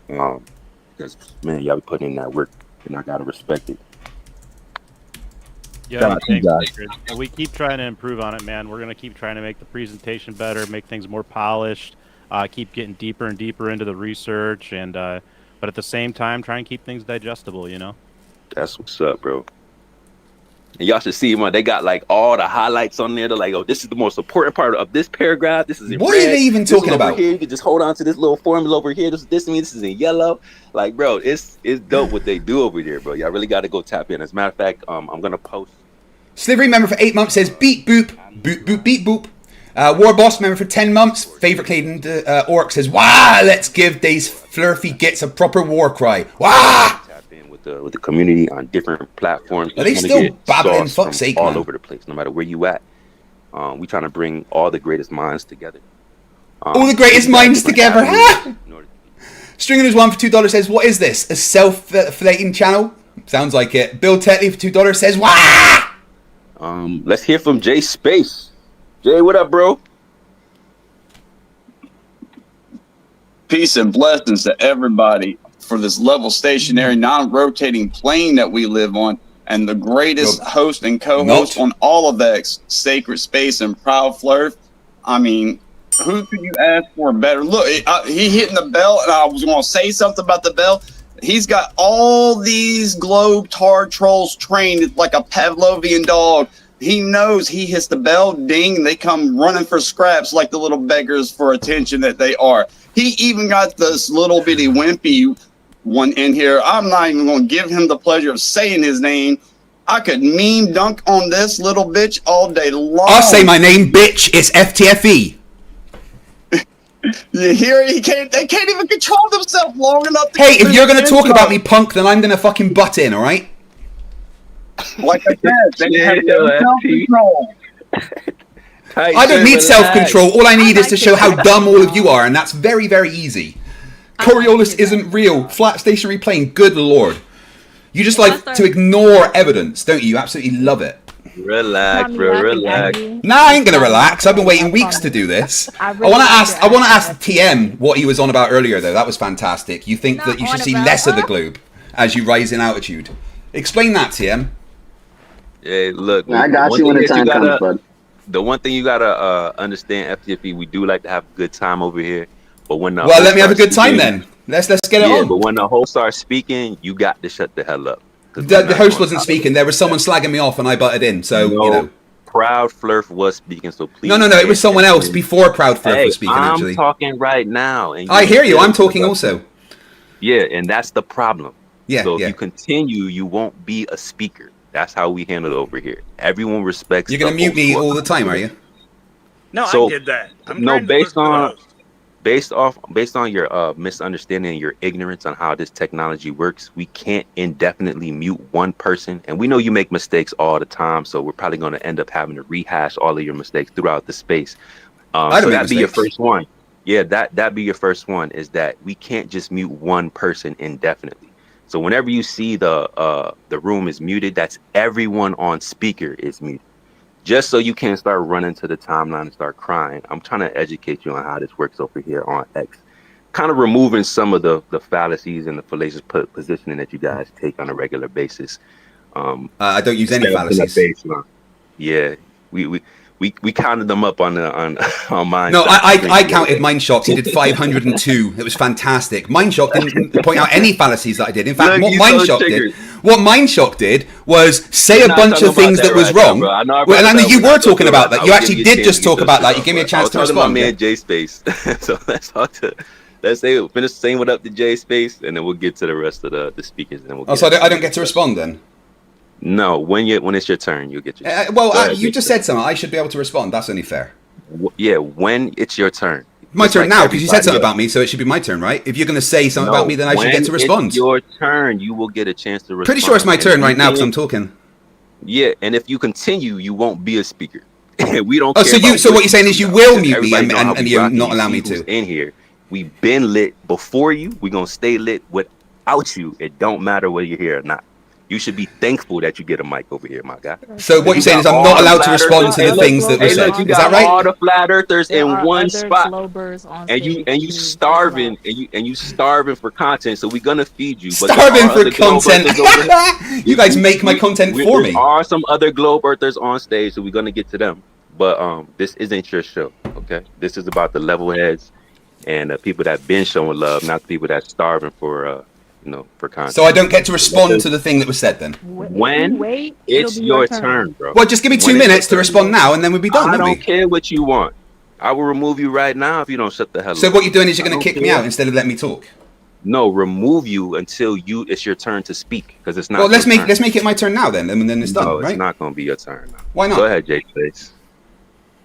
Because, man, y'all be putting in that work, and I got to respect it. Yeah, thanks, Sacred. We keep trying to improve on it, man. We're going to keep trying to make the presentation better, make things more polished, keep getting deeper and deeper into the research, and but at the same time, try and keep things digestible, you know? That's what's up, bro. And y'all should see, man, they got like all the highlights on there. They're like, oh, this is the most important part of this paragraph. This is in what red. are they even talking about? Here. You can just hold on to this little formula over here. This means this is in yellow. Like, bro, it's dope what they do over there, bro. Y'all really got to go tap in. As a matter of fact, I'm going to post. Slivery member for 8 months says, beat boop, boop, boop, beat boop. Warboss member for 10 months, favorite Canadian orc, says, wah, let's give these Flerfy gets a proper war cry. Wah! With the community on different platforms. Are they still babbling? Fuck's sake, all man. over the place, no matter where you at. We trying to bring all the greatest minds together. All the greatest minds together, huh? Stringers one for $2 says, what is this? A self-flating channel? Sounds like it. Bill Tetley for $2 says, wah! Let's hear from Jay Space. Jay, what up, bro? Peace and blessings to everybody for this level stationary non-rotating plane that we live on, and the greatest host and co-host on all of X, Sacred Space and Proud Flerf. I mean, who could you ask for better? Look, he hitting the bell, and I was going to say something about the bell. He's got all these globe tar trolls trained like a Pavlovian dog. He knows he hits the bell, ding, and they come running for scraps like the little beggars for attention that they are. He even got this little bitty wimpy one in here. I'm not even going to give him the pleasure of saying his name. I could meme dunk on this little bitch all day long. I'll say my name, bitch. It's FTFE. You hear it? They can't even control themselves long enough to... Hey, if you're going to talk about me, punk, then I'm going to fucking butt in, all right? Like I said, they have no self-control. I don't need self-control. All I need is to show how dumb all of you are, and that's very, very easy. Coriolis isn't real. Flat stationary plane. Good lord. You just like to ignore evidence, don't you? You absolutely love it. Relax, bro. Relax. Nah, I ain't gonna relax. I've been waiting weeks to do this. I want to ask TM what he was on about earlier, though. That was fantastic. You think that you should see less of the globe as you rise in altitude. Explain that, TM. Hey, look. I got you when the time comes, bud. The one thing you gotta understand, FTFE, we do like to have a good time over here. But when the let me have a good time then. Let's get it on. But when the host starts speaking, you got to shut the hell up. The host wasn't speaking. There was someone slagging me off, and I butted in. So you know, Proud Flerf was speaking. So please. No. It was someone else before Proud Flerf was speaking. Actually, I'm talking right now. And I hear you. I'm talking also. Yeah, and that's the problem. Yeah. So if you continue, you won't be a speaker. That's how we handle it over here. Everyone respects. You're gonna mute me all the time, are you? No, I did that. Based on based on your misunderstanding and your ignorance on how this technology works, we can't indefinitely mute one person. And we know you make mistakes all the time, so we're probably going to end up having to rehash all of your mistakes throughout the space. I don't So make that'd be your mistakes. first one. Yeah, that'd be your first one, is that we can't just mute one person indefinitely. So whenever you see the room is muted, that's everyone on speaker is muted. Just so you can't start running to the timeline and start crying. I'm trying to educate you on how this works over here on X. Kind of removing some of the fallacies and the fallacious positioning that you guys take on a regular basis. I don't use any fallacies. Yeah, we counted them up on mine. No, I counted Mindshock's. He did 502. It was fantastic. Mindshock didn't point out any fallacies that I did. In fact, Look, what Mindshock did was say a bunch of things that was wrong. Well, and you were talking about that. You actually did just talk about that. You gave me a chance to respond. I was talking about me and J Space. So let's finish saying what up to J Space, and then we'll get to the rest of the speakers. And then we'll. So I don't get to respond then. No, when it's your turn, you'll get your. You just said something. I should be able to respond. That's only fair. Yeah, when it's your turn. My turn now, because you said something about me, so it should be my turn, right? If you're going to say something about me, then I should get to respond. It's your turn, you will get a chance to respond. Pretty sure it's my turn right now because I'm talking. Yeah, and if you continue, you won't be a speaker. We don't. Oh, so what you're saying is you will mute me and you're not allow me to. In here, we've been lit before you. We're gonna stay lit without you. It don't matter whether you're here or not. You should be thankful that you get a mic over here, my guy. So what you're saying is I'm not allowed to respond to the things that were said. Is that right? All the flat earthers in one spot, and you starving for content. So we're gonna feed you. Starving for content. You guys make my content for me. There are some other globe earthers on stage, so we're gonna get to them. But this isn't your show, okay? This is about the level heads and people that been showing love, not the people that's starving for for content. So I don't get to respond to the thing that was said then? When it's your turn, bro. Well, just give me 2 minutes to respond now and then we'll be done, I don't care what you want. I will remove you right now if you don't shut the hell up. So what you're doing is you're going to kick me out instead of letting me talk? No, remove you until it's your turn to speak, because it's not. Well, let's make it my turn now then, and then it's done, right? It's not going to be your turn now. Why not? Go ahead, Jay Space.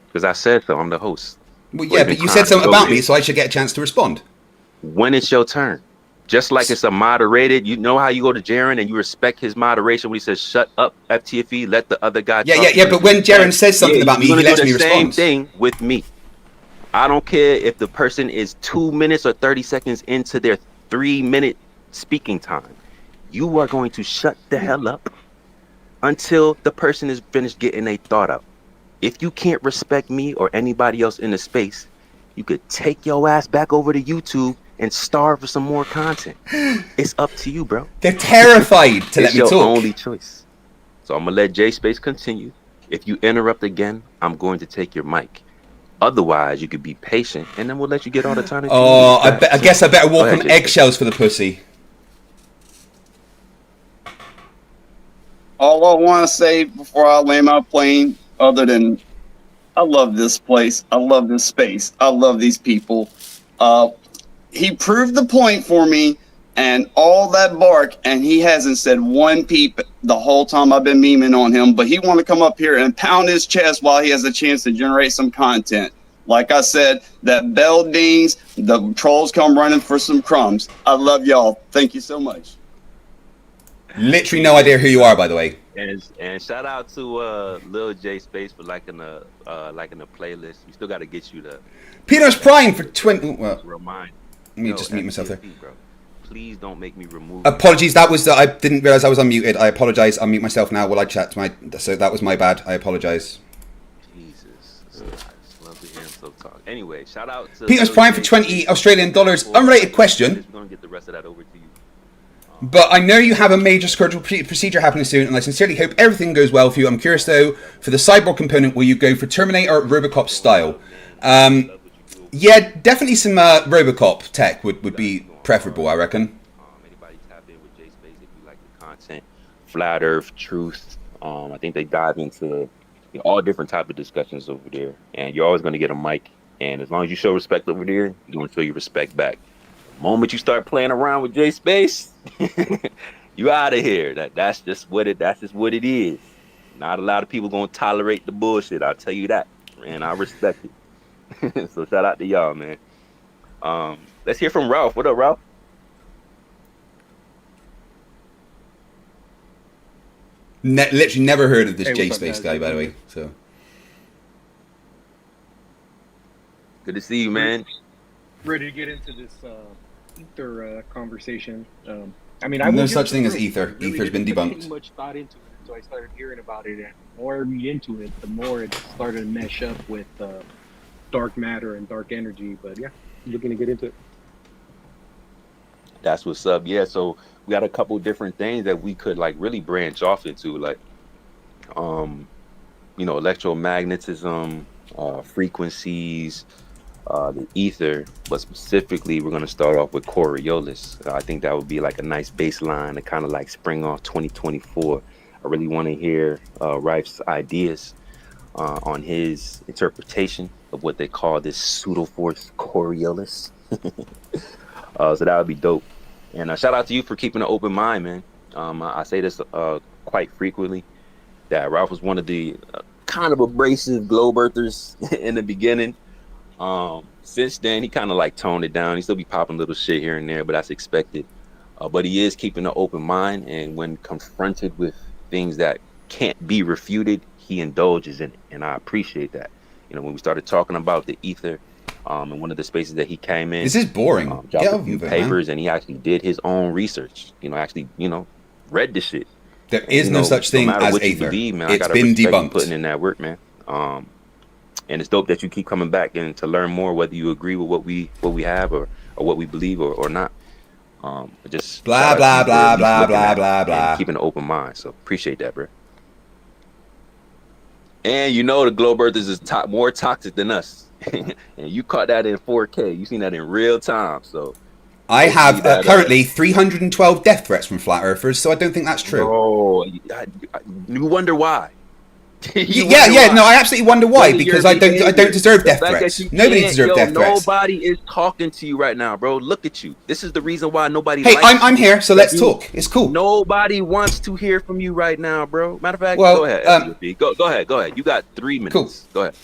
Because I said so. I'm the host. Well, yeah, but you said something about me, so I should get a chance to respond. When it's your turn. Just like it's a moderated, you know how you go to Jaren and you respect his moderation when he says, shut up, FTFE, let the other guy talk. Yeah, but when Jaren says something about me, he lets me respond. Same thing with me. I don't care if the person is 2 minutes or 30 seconds into their 3-minute speaking time. You are going to shut the hell up until the person is finished getting their thought out. If you can't respect me or anybody else in the space, you could take your ass back over to YouTube and starve for some more content. It's up to you, bro. They're terrified to let me talk. It's your only choice. So I'm gonna let J Space continue. If you interrupt again, I'm going to take your mic. Otherwise, you could be patient, and then we'll let you get all the time. I guess I better walk on eggshells for the pussy. All I want to say before I land my plane, other than I love this place, I love this space, I love these people. He proved the point for me, and all that bark, and he hasn't said one peep the whole time I've been memeing on him, but he want to come up here and pound his chest while he has a chance to generate some content. Like I said, that bell dings, the trolls come running for some crumbs. I love y'all. Thank you so much. Literally no idea who you are, by the way. And shout out to Lil J Space for liking the playlist. We still got to get you the Peter's Prime for 20. Well, remind. Let me just mute myself there. Bro. Please don't make me remove. Apologies, I didn't realize I was unmuted. I apologize. I'll mute myself now while I chat to so that was my bad. I apologize. Jesus. I love to hear him so talk. Anyway, shout out to Peter's Prime for 20 Australian dollars. Unrelated question. We're going to get the rest of that over to you. But I know you have a major surgical procedure happening soon, and I sincerely hope everything goes well for you. I'm curious though, for the cyborg component, will you go for Terminator or Robocop style? Yeah, definitely some Robocop tech would be preferable, I reckon. Anybody tap in with J Space if you like the content, Flat Earth, Truth. I think they dive into all different type of discussions over there, and you're always going to get a mic. And as long as you show respect over there, you're going to show your respect back. The moment you start playing around with J Space, you out of here. That's just what it is. Not a lot of people going to tolerate the bullshit. I'll tell you that, and I respect it. So shout out to y'all, man. Let's hear from Ralph. What up, Ralph? Literally never heard of this Hey, what's up, J-Space guys? guy, by the way. So Good to see you, man. Ready to get into this ether conversation. I mean, I no will such give it thing a as go. ether. I really Ether's been didn't put debunked. too much thought into it until I started hearing about it, and the more I read into it, the more it started to mesh up with dark matter and dark energy. But yeah, I'm looking to get into it. That's what's up. Yeah, so we got a couple different things that we could like really branch off into, like electromagnetism, frequencies, the ether, but specifically we're going to start off with Coriolis. I think that would be like a nice baseline to kind of like spring off 2024. I really want to hear Rife's ideas on his interpretation of what they call this pseudo force Coriolis. So that would be dope. And shout out to you for keeping an open mind, man. I say this quite frequently, that Ralph was one of the kind of abrasive globe earthers in the beginning. Since then, he kind of like toned it down. He still be popping little shit here and there, but that's expected. But he is keeping an open mind, and when confronted with things that can't be refuted, he indulges in it, and I appreciate that. When we started talking about the ether, in one of the spaces that he came in, This is boring. dropped Get a over few it, man. papers, and he actually did his own research. Read the shit. There is no such thing no matter as what you ether. believe, man, I It's gotta been respect you debunked. putting in that work, man. And it's dope that you keep coming back and to learn more, whether you agree with what we have or what we believe or not. Just Blah, shout out to blah, you for blah, at least blah, looking blah, at it blah, and blah. keeping an open mind. So appreciate that, bro. And the globe earthers is more toxic than us. And you caught that in 4K. You seen that in real time. So I have hopefully that, currently 312 death threats from flat earthers, so I don't think that's true. Oh, you wonder why. No, I absolutely wonder why, because I don't deserve death threats. Nobody deserves death threats. Nobody is talking to you right now, bro. Look at you. This is the reason why nobody. Hey, likes I'm you. here, so let's talk. It's cool. Nobody wants to hear from you right now, bro. Matter of fact, Well, go ahead. Go ahead. You got 3 minutes. Cool. Go ahead.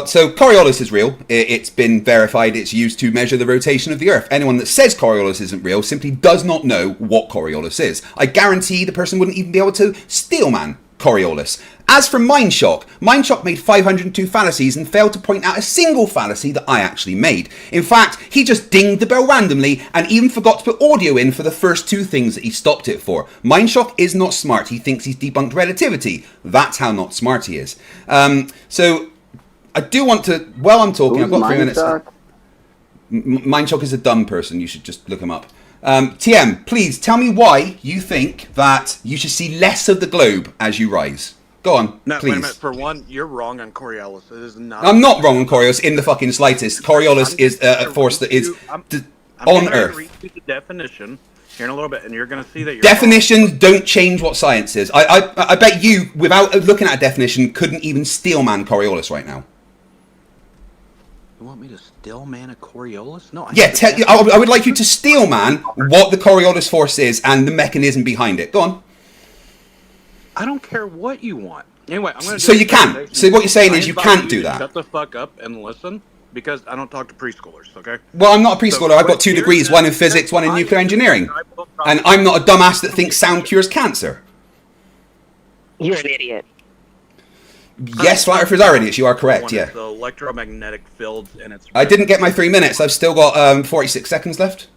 So Coriolis is real. It's been verified. It's used to measure the rotation of the Earth. Anyone that says Coriolis isn't real simply does not know what Coriolis is. I guarantee the person wouldn't even be able to steelman Coriolis. As for Mindshock made 502 fallacies and failed to point out a single fallacy that I actually made. In fact, he just dinged the bell randomly and even forgot to put audio in for the first 2 things that he stopped it for. Mindshock is not smart. He thinks he's debunked relativity. That's how not smart he is. So I do want to, while I'm talking, I've got 3 minutes. Mindshock is a dumb person. You should just look him up. TM, please tell me why you think that you should see less of the globe as you rise. Go on, No, please. wait a minute. For one, you're wrong on Coriolis. It is not. I'm not wrong on Coriolis in the fucking slightest. Coriolis is a force that is I'm on gonna Earth. read you the definition here in a little bit, and you're going to see that you're Definitions don't change what science is. I bet you, without looking at a definition, couldn't even steelman Coriolis right now. You want me to still man a Coriolis? No. I would like you to steelman what the Coriolis force is and the mechanism behind it. Go on. I don't care what you want. Anyway, I'm going to. So you can. So what you're saying is you can't do that. Shut the fuck up and listen, because I don't talk to preschoolers. Okay. Well, I'm not a preschooler. I've got 2 degrees, one in physics, one in nuclear engineering, and I'm not a dumbass that thinks sound cures cancer. You're an idiot. Yes, flat earthers are idiots. You are correct. Yeah. The electromagnetic fields, and it's. I didn't get my 3 minutes. I've still got 46 seconds left.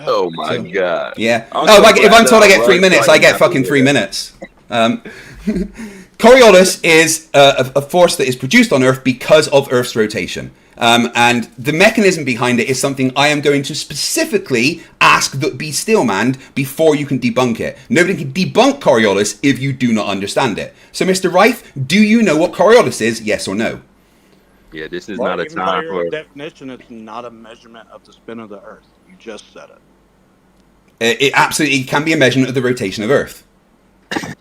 Oh my god. Yeah. If I'm told I get 3 minutes, I get fucking 3 minutes. Coriolis is a force that is produced on Earth because of Earth's rotation. And the mechanism behind it is something I am going to specifically ask that be steelmanned before you can debunk it. Nobody can debunk Coriolis if you do not understand it. So, Mr. Rife, do you know what Coriolis is, yes or no? Yeah, this is not a Even time by for. your definition, it's not a measurement of the spin of the Earth. You just said it. It absolutely can be a measurement of the rotation of Earth.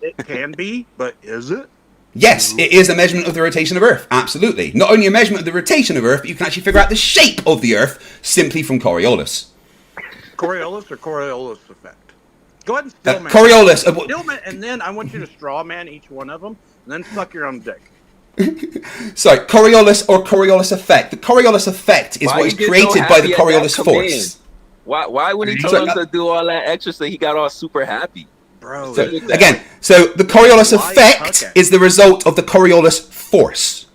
It can be, but is it? Yes, it is a measurement of the rotation of Earth. Absolutely. Not only a measurement of the rotation of Earth, but you can actually figure out the shape of the Earth simply from Coriolis. Coriolis or Coriolis effect? Go ahead and stillman. Coriolis. Stillman, and then I want you to straw man each one of them, and then suck your own dick. Sorry, Coriolis or Coriolis effect. The Coriolis effect is Why what is you get so created by the happy at that Coriolis command? force. Why when he told us to do all that extra stuff, he got all super happy? Bro, So, again, so the Coriolis effect is the result of the Coriolis force.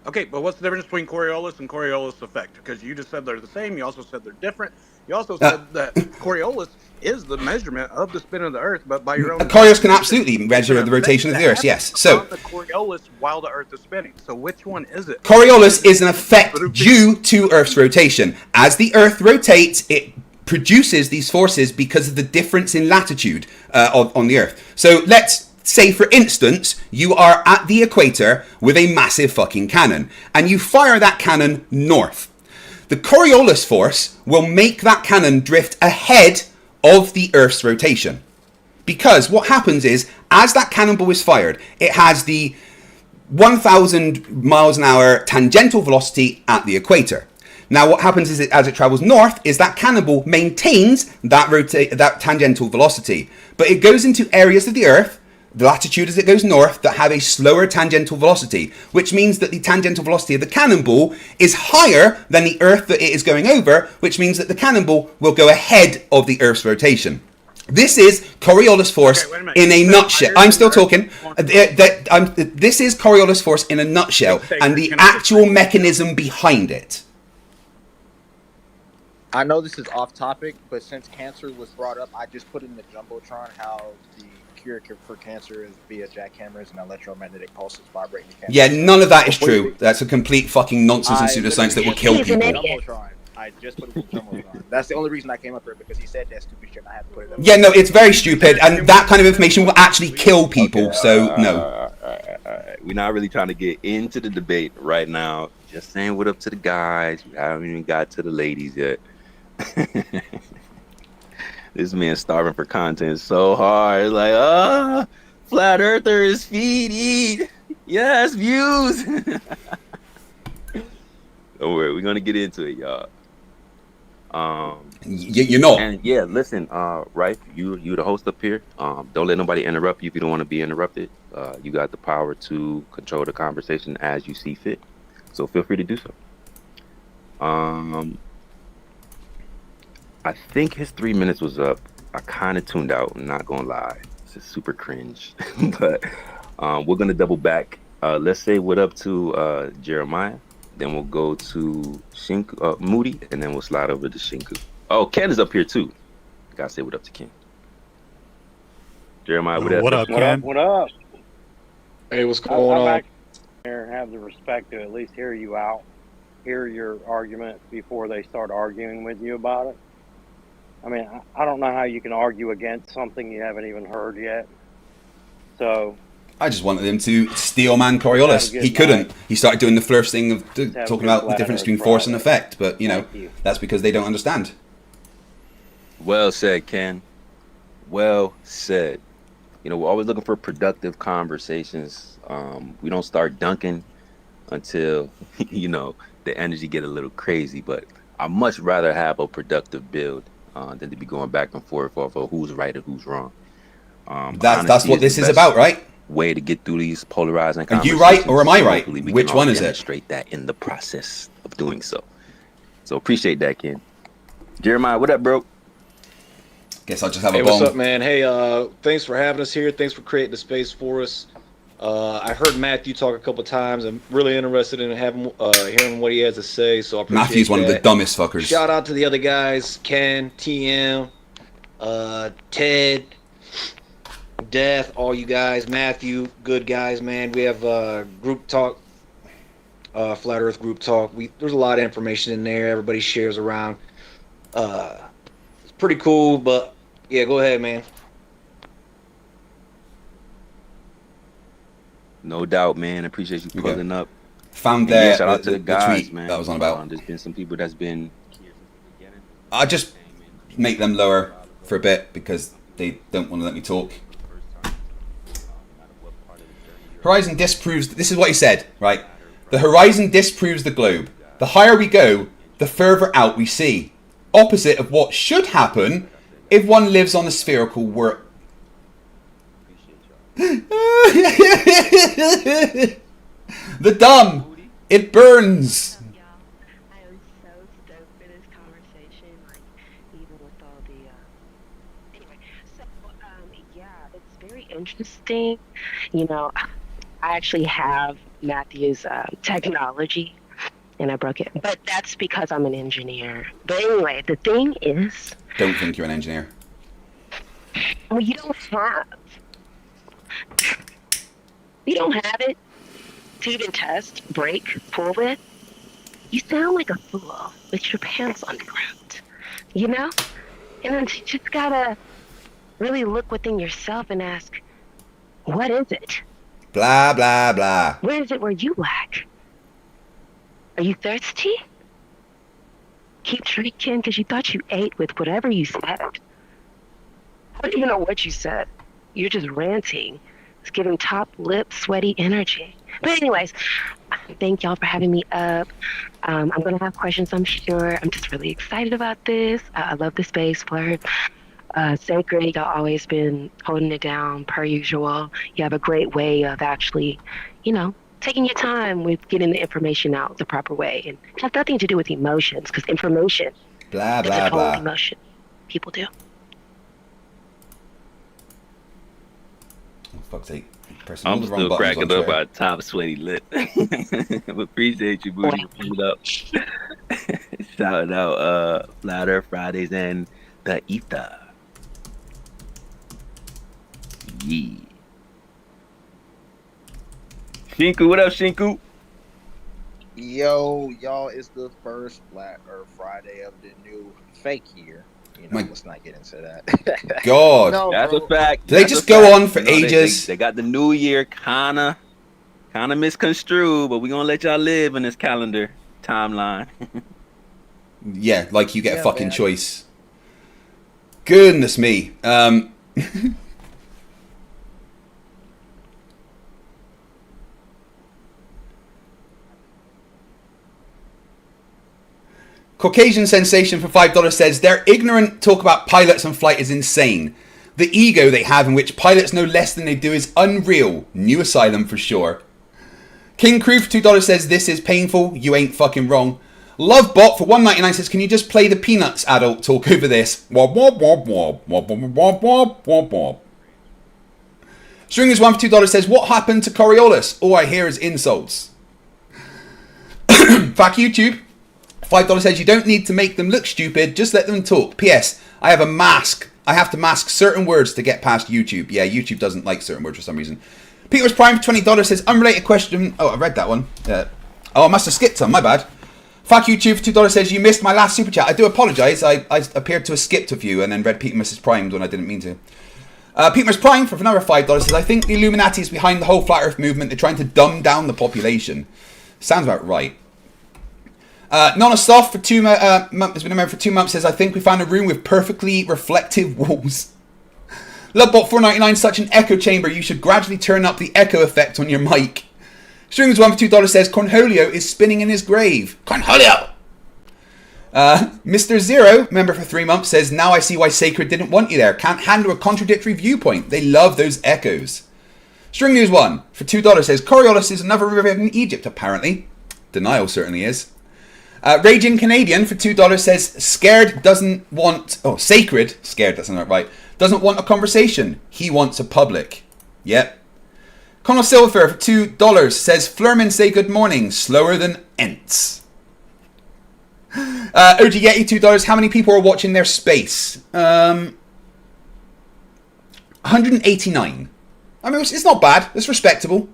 Okay, but what's the difference between Coriolis and Coriolis effect? Because you just said they're the same. You also said they're different. You also said that Coriolis is the measurement of the spin of the Earth, but by your own. Coriolis can absolutely measure the rotation of the Earth. Yes. So the Coriolis while the Earth is spinning. So which one is it? Coriolis is an effect due to Earth's rotation. As the Earth rotates, it produces these forces because of the difference in latitude on the Earth. So let's say, for instance, you are at the equator with a massive fucking cannon, and you fire that cannon north. The Coriolis force will make that cannon drift ahead of the Earth's rotation. Because what happens is, as that cannonball is fired, it has the 1,000 miles an hour tangential velocity at the equator. Now what happens is, as it travels north, is that cannonball maintains that tangential velocity. But it goes into areas of the Earth, the latitude as it goes north, that have a slower tangential velocity, which means that the tangential velocity of the cannonball is higher than the Earth that it is going over, which means that the cannonball will go ahead of the Earth's rotation. This is Coriolis force in a nutshell. I'm still talking. This is Coriolis force in a nutshell, and the actual mechanism behind it. I know this is off topic, but since cancer was brought up, I just put in the Jumbotron how the cure for cancer is via jackhammers and electromagnetic pulses vibrating the cancer. Yeah, none of that is true. That's a complete fucking nonsense and pseudoscience that will kill people. I just put it in Jumbotron. That's the only reason I came up here, because he said that stupid shit and I had to put it up. Yeah, no, it's very stupid, and that kind of information will actually kill people, so no. We're not really trying to get into the debate right now. Just saying what up to the guys. We haven't even got to the ladies yet. This man's starving for content so hard. Like, flat earthers feed eat. Yes, views. Don't worry, we're gonna get into it, y'all. You know. And yeah, listen, right? You the host up here. Don't let nobody interrupt you if you don't want to be interrupted. You got the power to control the conversation as you see fit. So feel free to do so. I think his 3 minutes was up. I kind of tuned out, I'm not gonna lie. This is super cringe. But we're gonna double back. Let's say what up to Jeremiah. Then we'll go to Moody, and then we'll slide over to Shinku. Oh, Ken is up here too. Gotta say what up to Ken. Jeremiah, what up? Ken? What up? Hey, what's going on? I'm here and have the respect to at least hear you out, hear your argument before they start arguing with you about it. I mean, I don't know how you can argue against something you haven't even heard yet. So I just wanted him to steel man Coriolis. He couldn't. He started doing the Flerfs thing of talking about the difference between force and effect, but you know, that's because they don't understand. Well said, Ken. Well said. You know, we're always looking for productive conversations. We don't start dunking until, you know, the energy get a little crazy, but I'd much rather have a productive build than to be going back and forth off of who's right and who's wrong. That's what this is about, right? Way to get through these polarizing Are conversations. you right or am I right? Hopefully we Which can all one is it? demonstrate that in the process of doing so. So appreciate that, Ken. Jeremiah, what up, bro? Guess I'll just have Hey, a bomb. what's up, man? Hey, thanks for having us here. Thanks for creating the space for us. I heard Matthew talk a couple times. I'm really interested in hearing what he has to say. So I appreciate Matthew's one of the dumbest fuckers. Shout out to the other guys: Ken, TM, Ted, Death, all you guys. Matthew, good guys, man. We have group talk, Flat Earth group talk. There's a lot of information in there. Everybody shares around. It's pretty cool, but yeah, go ahead, man. No doubt, man. Appreciate you pulling up. Found there. Shout out to the guys, tweet man. that was on about. There's been some people that's been. I just make them lower for a bit because they don't want to let me talk. Horizon disproves. This is what he said, right? The horizon disproves the globe. The higher we go, the further out we see. Opposite of what should happen if one lives on a spherical world. The dumb. It burns. I am so stoked for this conversation, like, even with all the, anyway, so, yeah, it's very interesting. You know, I actually have Matthew's technology, and I broke it, but that's because I'm an engineer. But anyway, the thing is... Don't think you're an engineer. Well, you don't have it to even test, break, pull with. You sound like a fool with your pants on the ground, you know? And then you just gotta really look within yourself and ask, what is it? Blah, blah, blah. Where is it where you lack? Are you thirsty? Keep drinking because you thought you ate with whatever you said. I don't even know what you said. You're just ranting. It's giving top lip, sweaty energy. But anyways, thank y'all for having me up. I'm going to have questions, I'm sure. I'm just really excited about this. I love the space, Flirt. Sacred, y'all always been holding it down per usual. You have a great way of actually, you know, taking your time with getting the information out the proper way. And it has nothing to do with emotions, because information blah, blah, doesn't hold blah. emotion. People do. Oh, fuck's sake. Pressing all I'm the wrong still buttons cracking on up Twitter. by top sweaty lip. Appreciate you, booty. Keep it up. Shout out Flatter Fridays and the Ether. Yeah. Shinku, what up, Shinku? Yo, y'all, it's the first Flat Earth Friday of the new fake year. You know, let's not get into that. God. No, That's bro. a fact. Do they That's just a go fact. on for You know, ages? They got the new year kind of misconstrued, but we're going to let y'all live in this calendar timeline. Yeah, like you get Yeah, a fucking man. choice. Goodness me. Caucasian Sensation for $5 says, their ignorant talk about pilots and flight is insane. The ego they have in which pilots know less than they do is unreal. New Asylum for sure. King Crew for $2 says, this is painful. You ain't fucking wrong. Lovebot for $1.99 says, can you just play the Peanuts adult talk over this? Wob wob wob wob wob wob wob wob wob wob. Stringers 1 for $2 says, what happened to Coriolis? All I hear is insults. Fuck YouTube. $5 says, you don't need to make them look stupid, just let them talk. P.S. I have a mask. I have to mask certain words to get past YouTube. Yeah, YouTube doesn't like certain words for some reason. Peter's Prime for $20 says, unrelated question. Oh, I read that one. Oh, I must have skipped some. My bad. Fuck YouTube for $2 says, you missed my last super chat. I do apologise. I appeared to have skipped a few and then read Peter Mrs. Prime's when I didn't mean to. Peter's Prime for another $5 says, I think the Illuminati is behind the whole Flat Earth movement. They're trying to dumb down the population. Sounds about right. Nonastoff for has been a member for 2 months says, I think we found a room with perfectly reflective walls. Lovebot 499, such an echo chamber. You should gradually turn up the echo effect on your mic. Strings 1 for $2 says, Cornholio is spinning in his grave. Cornholio! Mr. Zero, member for 3 months, says, now I see why Sacred didn't want you there. Can't handle a contradictory viewpoint. They love those echoes. String News 1 for $2 says, Coriolis is another river in Egypt, apparently. Denial certainly is. Raging Canadian for $2 says, Scared doesn't want... Oh, Sacred. Scared, that's not right. Doesn't want a conversation. He wants a public. Yep. Connell Silver for $2 says, Flurman say good morning. Slower than Ents. OG Yeti $2. How many people are watching their space? 189. I mean, it's not bad. It's respectable.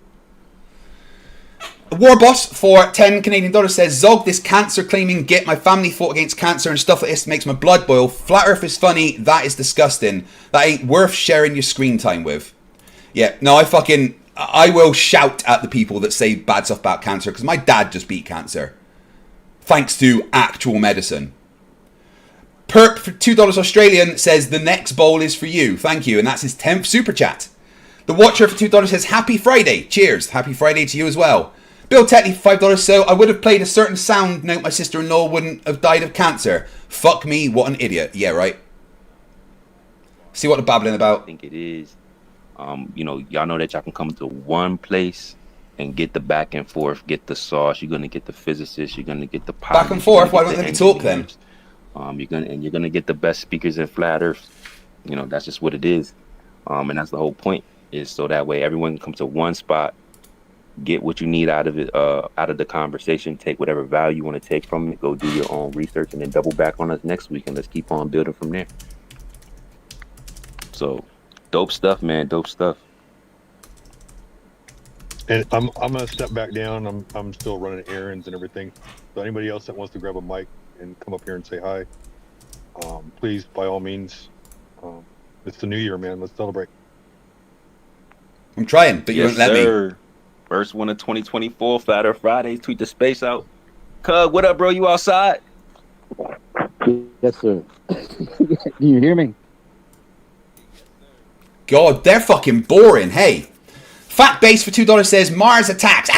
Warboss for 10 Canadian dollars says, Zog, this cancer claiming git. My family fought against cancer and stuff like this makes my blood boil. Flat Earth is funny. That is disgusting. That ain't worth sharing your screen time with. Yeah, no, I will shout at the people that say bad stuff about cancer because my dad just beat cancer. Thanks to actual medicine. Perp for $2 Australian says, the next bowl is for you. Thank you. And that's his 10th super chat. The Watcher for $2 says, happy Friday. Cheers. Happy Friday to you as well. Bill Tetley for $5 so I would have played a certain sound note my sister-in-law wouldn't have died of cancer. Fuck me, what an idiot. Yeah, right. See what they're babbling about. I think it is. Y'all know that y'all can come to one place and get the back and forth, get the sauce. You're gonna get the physicists. You're gonna get the back and forth. Why don't let me talk then? You're gonna get the best speakers in flat Earth. You know, that's just what it is. And that's the whole point, is so that way everyone can come to one spot, get what you need out of it, out of the conversation, take whatever value you want to take from it, go do your own research, and then double back on us next week, and let's keep on building from there. So, dope stuff, man. Dope stuff. And I'm gonna step back down. I'm still running errands and everything. So anybody else that wants to grab a mic and come up here and say hi, please, by all means. It's the new year, man. Let's celebrate. I'm trying, but you won't let me. First one of 2024, Flat Earth Fridays. Tweet the space out. Cug, what up, bro? You outside? Yes, sir. Do you hear me? God, they're fucking boring. Hey, Fat Base for $2 says Mars attacks.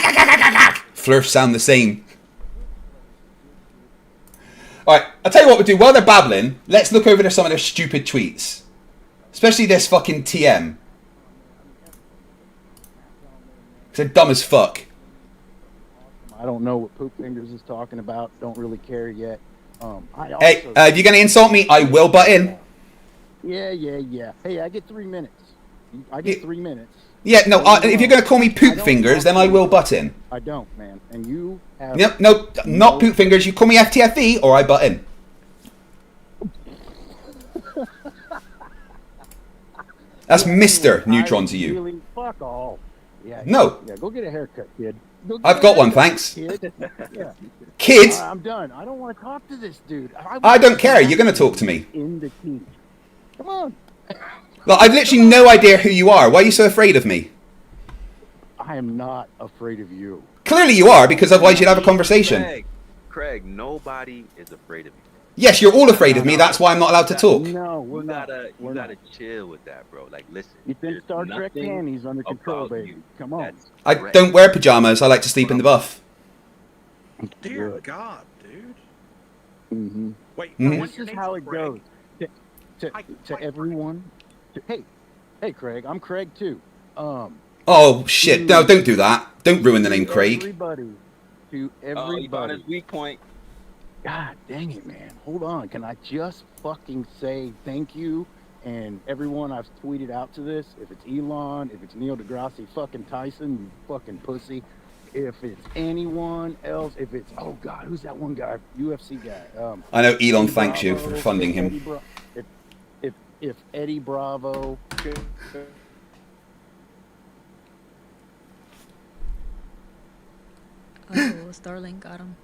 Flerfs sound the same. All right, I'll tell you what we'll do. While they're babbling, let's look over some of their stupid tweets. Especially this fucking TM. They're dumb as fuck. I don't know what Poop Fingers is talking about. Don't really care yet. Hey, if you're going to insult me, I will butt in. Yeah. Hey, I get 3 minutes. I get 3 minutes. Yeah, no, if you're going to call me Poop Fingers, then I will butt in. I don't, man. And you have... Yep, no, not Poop Fingers. You call me FTFE or I butt in. That's Mr. Neutron to you. Really, fuck all. Yeah, no. Yeah, go get a haircut, kid. I've got one, thanks. Kid? Yeah. Kid? I'm done. I don't want to talk to this dude. I don't care. You're going to talk to me. In the teeth. Come on. Look, I've literally no idea who you are. Why are you so afraid of me? I am not afraid of you. Clearly you are, because otherwise you'd have a conversation. Craig, nobody is afraid of you. Yes, you're all afraid of me. That's why I'm not allowed to talk. No, we're not. You gotta chill with that, bro. Like, listen. You think Star Trek panties under control, baby? Come on. I don't wear pajamas. I like to sleep in the buff. Dear God, dude. Mm-hmm. Wait, this is how it goes. To everyone. Hey, Craig. I'm Craig too. Oh shit! No, don't do that. Don't ruin the name Craig. Everybody. To everybody. Oh, his weak point. God dang it, man. Hold on. Can I just fucking say thank you? And everyone I've tweeted out to this, if it's Elon, if it's Neil deGrasse fucking Tyson, you fucking pussy. If it's anyone else, if it's, oh God, who's that one guy? UFC guy. I know Elon thanks you for funding him. If Eddie Bravo. Oh, Starlink got him.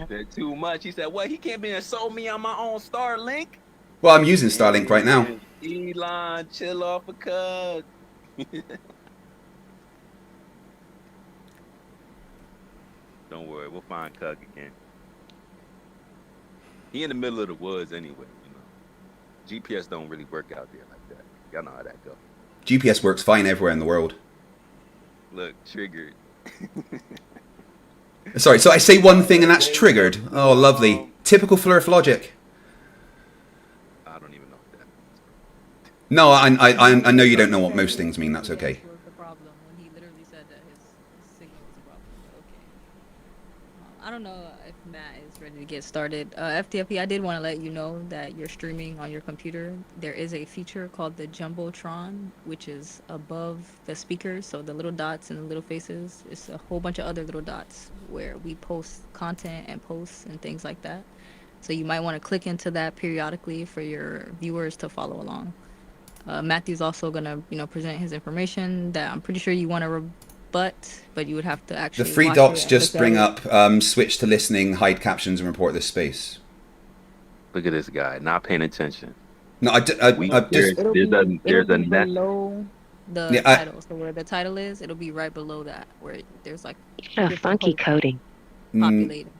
They're too much. He said, "What? He can't be insult me on my own Starlink." Well, I'm using Starlink right now. Elon, chill off a Cug. Don't worry, we'll find Cug again. He in the middle of the woods anyway. You know, GPS don't really work out there like that. Y'all know how that go. GPS works fine everywhere in the world. Look, triggered. Sorry, so I say one thing and that's triggered. Oh, lovely. Typical Flerf logic. I don't even know what that means. No, I know you don't know what most things mean. That's okay. I don't know if Matt is ready to get started. FTFE, I did want to let you know that you're streaming on your computer. There is a feature called the Jumbotron, which is above the speakers. So the little dots and the little faces. It's a whole bunch of other little dots where we post content and posts and things like that. So you might want to click into that periodically for your viewers to follow along. Matthew's also going to, present his information that I'm pretty sure you want to rebut, but you would have to actually. The three dots just bring up switch to listening, hide captions, and report this space. Look at this guy, not paying attention. No, there's a net below the title. So where the title is, it'll be right below that, where there's like funky coding populated.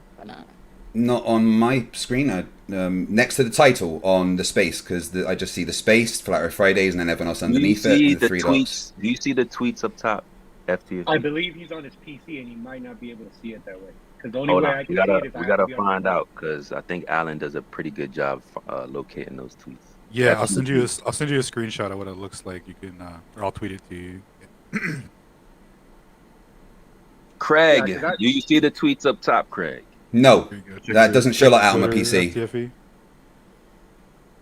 Not on my screen. Next to the title on the space, because I just see the space, Flat Earth Fridays, and then everyone else underneath it. And the three dots. Do you see the tweets up top? FTFE. I believe he's on his PC and he might not be able to see it that way. Because the only way I can see it is we gotta find out, because I think Alan does a pretty good job locating those tweets. Yeah, I'll send you a screenshot of what it looks like. You can, or I'll tweet it to you. Craig, Yeah, 'cause do you see the tweets up top, Craig? No, that doesn't show like that on my PC. FTFE.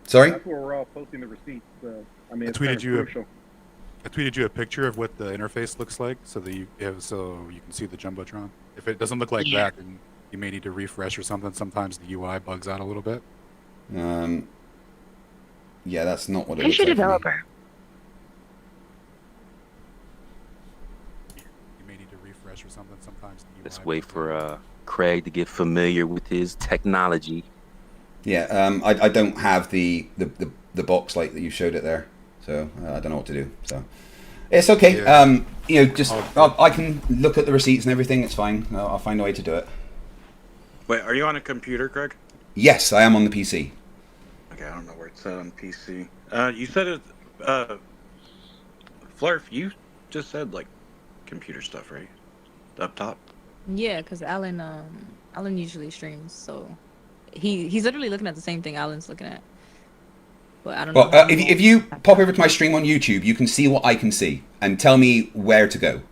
Sorry? That's where we're all posting the receipts. I mean, I it's kind tweeted of you. crucial. I tweeted you a picture of what the interface looks like, so that you can see the jumbotron. If it doesn't look like that, then you may need to refresh or something. Sometimes the UI bugs out a little bit. Yeah, that's not what it Who's looks your like. For me. developer? You may need to refresh or something. Sometimes the UI. Let's wait for Craig to get familiar with his technology. Yeah, I don't have the box like that you showed it there, so I don't know what to do. So it's okay. Yeah. You know, just I can look at the receipts and everything. It's fine. I'll find a way to do it. Wait, are you on a computer, Craig? Yes, I am on the PC. Okay, I don't know where it's at on PC. You said it, Flerf, you just said, like, computer stuff, right? Up top? Yeah, because Alan usually streams, so he's literally looking at the same thing Alan's looking at. But I don't know. Well, if you pop over to my stream on YouTube, you can see what I can see and tell me where to go.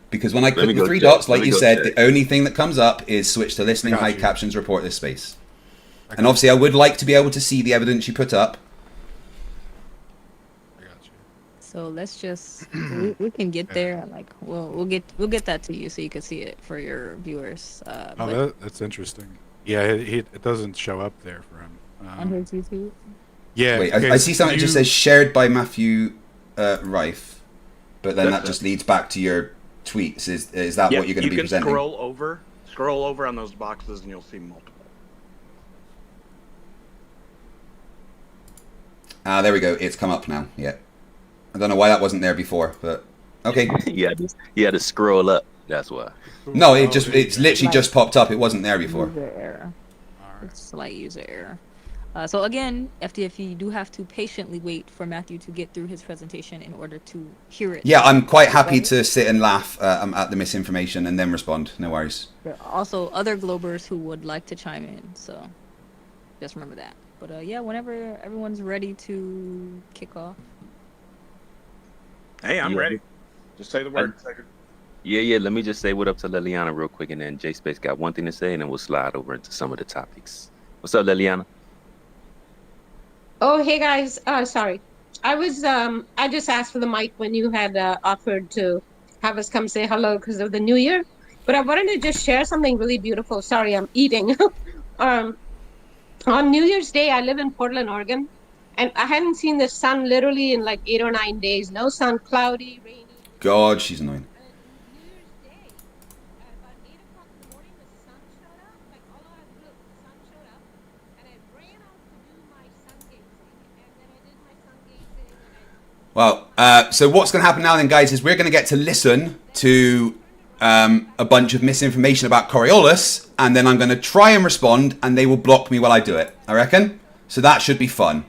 Because when I click the three dots, like you said, the only thing that comes up is switch to listening, hide captions, report this space. And obviously, I would like to be able to see the evidence you put up. So let's just we can get there. Like we'll get that to you so you can see it for your viewers. That's interesting. Yeah, it doesn't show up there for him. On his YouTube. Yeah. Wait, I see something that just says shared by Matthew Rife, but then that just leads back to your tweets. Is that what you're going to be presenting? You can scroll over on those boxes, and you'll see multiple. Ah, there we go. It's come up now. Yeah. I don't know why that wasn't there before, but okay. You had to scroll up. That's why. No, it's literally just popped up. It wasn't there before. User error. It's slight user error. So again, FTFE, you do have to patiently wait for Matthew to get through his presentation in order to hear it. Yeah, I'm quite happy to sit and laugh at the misinformation and then respond. No worries. There are also other Globers who would like to chime in, so just remember that. But yeah, whenever everyone's ready to kick off. Hey, I'm ready. Just say the word. Yeah. Let me just say what up to Liliana real quick, and then J Space got one thing to say, and then we'll slide over into some of the topics. What's up, Liliana? Oh, hey guys. Sorry. I just asked for the mic when you had offered to have us come say hello because of the new year. But I wanted to just share something really beautiful. Sorry, I'm eating. On New Year's Day, I live in Portland, Oregon, and I hadn't seen the sun literally in like 8 or 9 days. No sun, cloudy, rainy. God, she's annoying. Well, so what's going to happen now then, guys, is we're going to get to listen to a bunch of misinformation about Coriolis, and then I'm going to try and respond, and they will block me while I do it, I reckon. So that should be fun.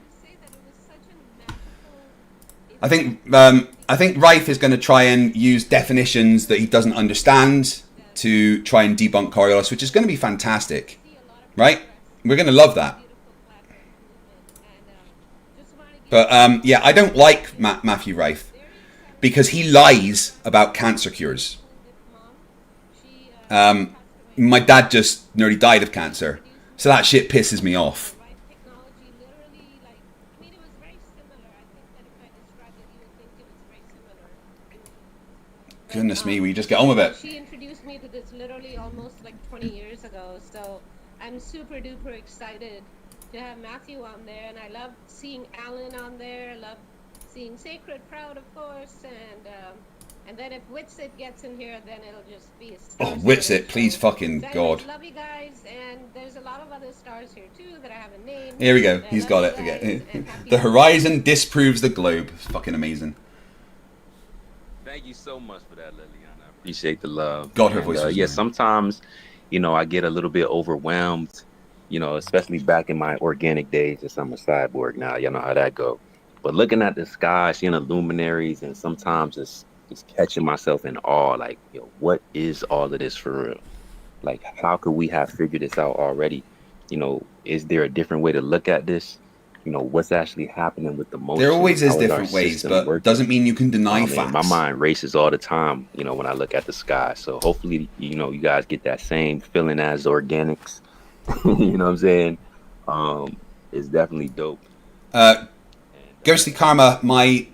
I think Rife is going to try and use definitions that he doesn't understand to try and debunk Coriolis, which is going to be fantastic, right? We're going to love that. But yeah, I don't like Matthew Rife because he lies about cancer cures. My dad just nearly died of cancer, so that shit pisses me off. Goodness me, we just get on with it. She introduced me to this literally almost like 20 years ago, so I'm super duper excited to have Matthew on there, and I love seeing Alan on there. I love seeing Sacred Proud, of course, and then if Witsit gets in here, then it'll just be a star. Oh, Witsit, please fucking God. Love you guys, and there's a lot of other stars here too that I haven't named. Here we go, he's got it again. The horizon disproves the globe. It's fucking amazing. Thank you so much for that, Liliana. I appreciate the love. God, her voice. Yeah, sometimes, I get a little bit overwhelmed, especially back in my organic days as I'm a cyborg now. You know how that go. But looking at the sky, seeing the luminaries, and sometimes just catching myself in awe, like, what is all of this for real? Like, how could we have figured this out already? Is there a different way to look at this? what's actually happening with the motion. There always is how different our ways, system but working. doesn't mean you can deny facts. My mind races all the time, when I look at the sky. So hopefully, you guys get that same feeling as organics. You know what I'm saying? It's definitely dope. Ghostly Karma, my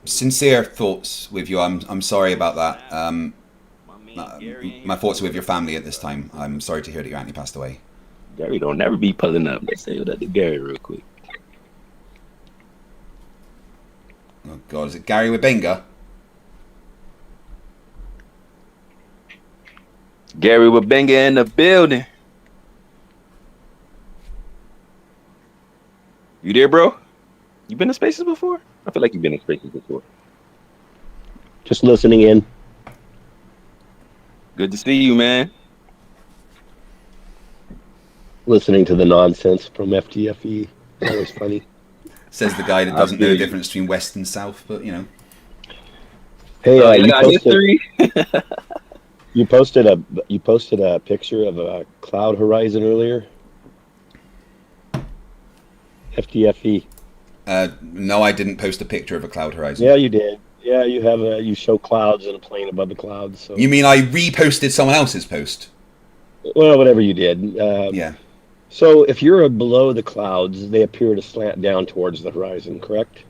sincere thoughts with you. I'm sorry about that. My thoughts are with your family at this time. I'm sorry to hear that your auntie passed away. Gary don't never be pulling up. Let's say that to Gary real quick. Oh God, is it Gary Wabenga? Gary Wabenga in the building. You there, bro? You been in spaces before? I feel like you've been in spaces before. Just listening in. Good to see you, man. Listening to the nonsense from FTFE. It's always funny. Says the guy that doesn't know the difference between West and South, but Hey, you posted a picture of a cloud horizon earlier. FTFE. No, I didn't post a picture of a cloud horizon. Yeah, you did. Yeah, you show clouds and a plane above the clouds. So. You mean I reposted someone else's post? Well, whatever you did. Yeah. So if you're below the clouds, they appear to slant down towards the horizon, correct?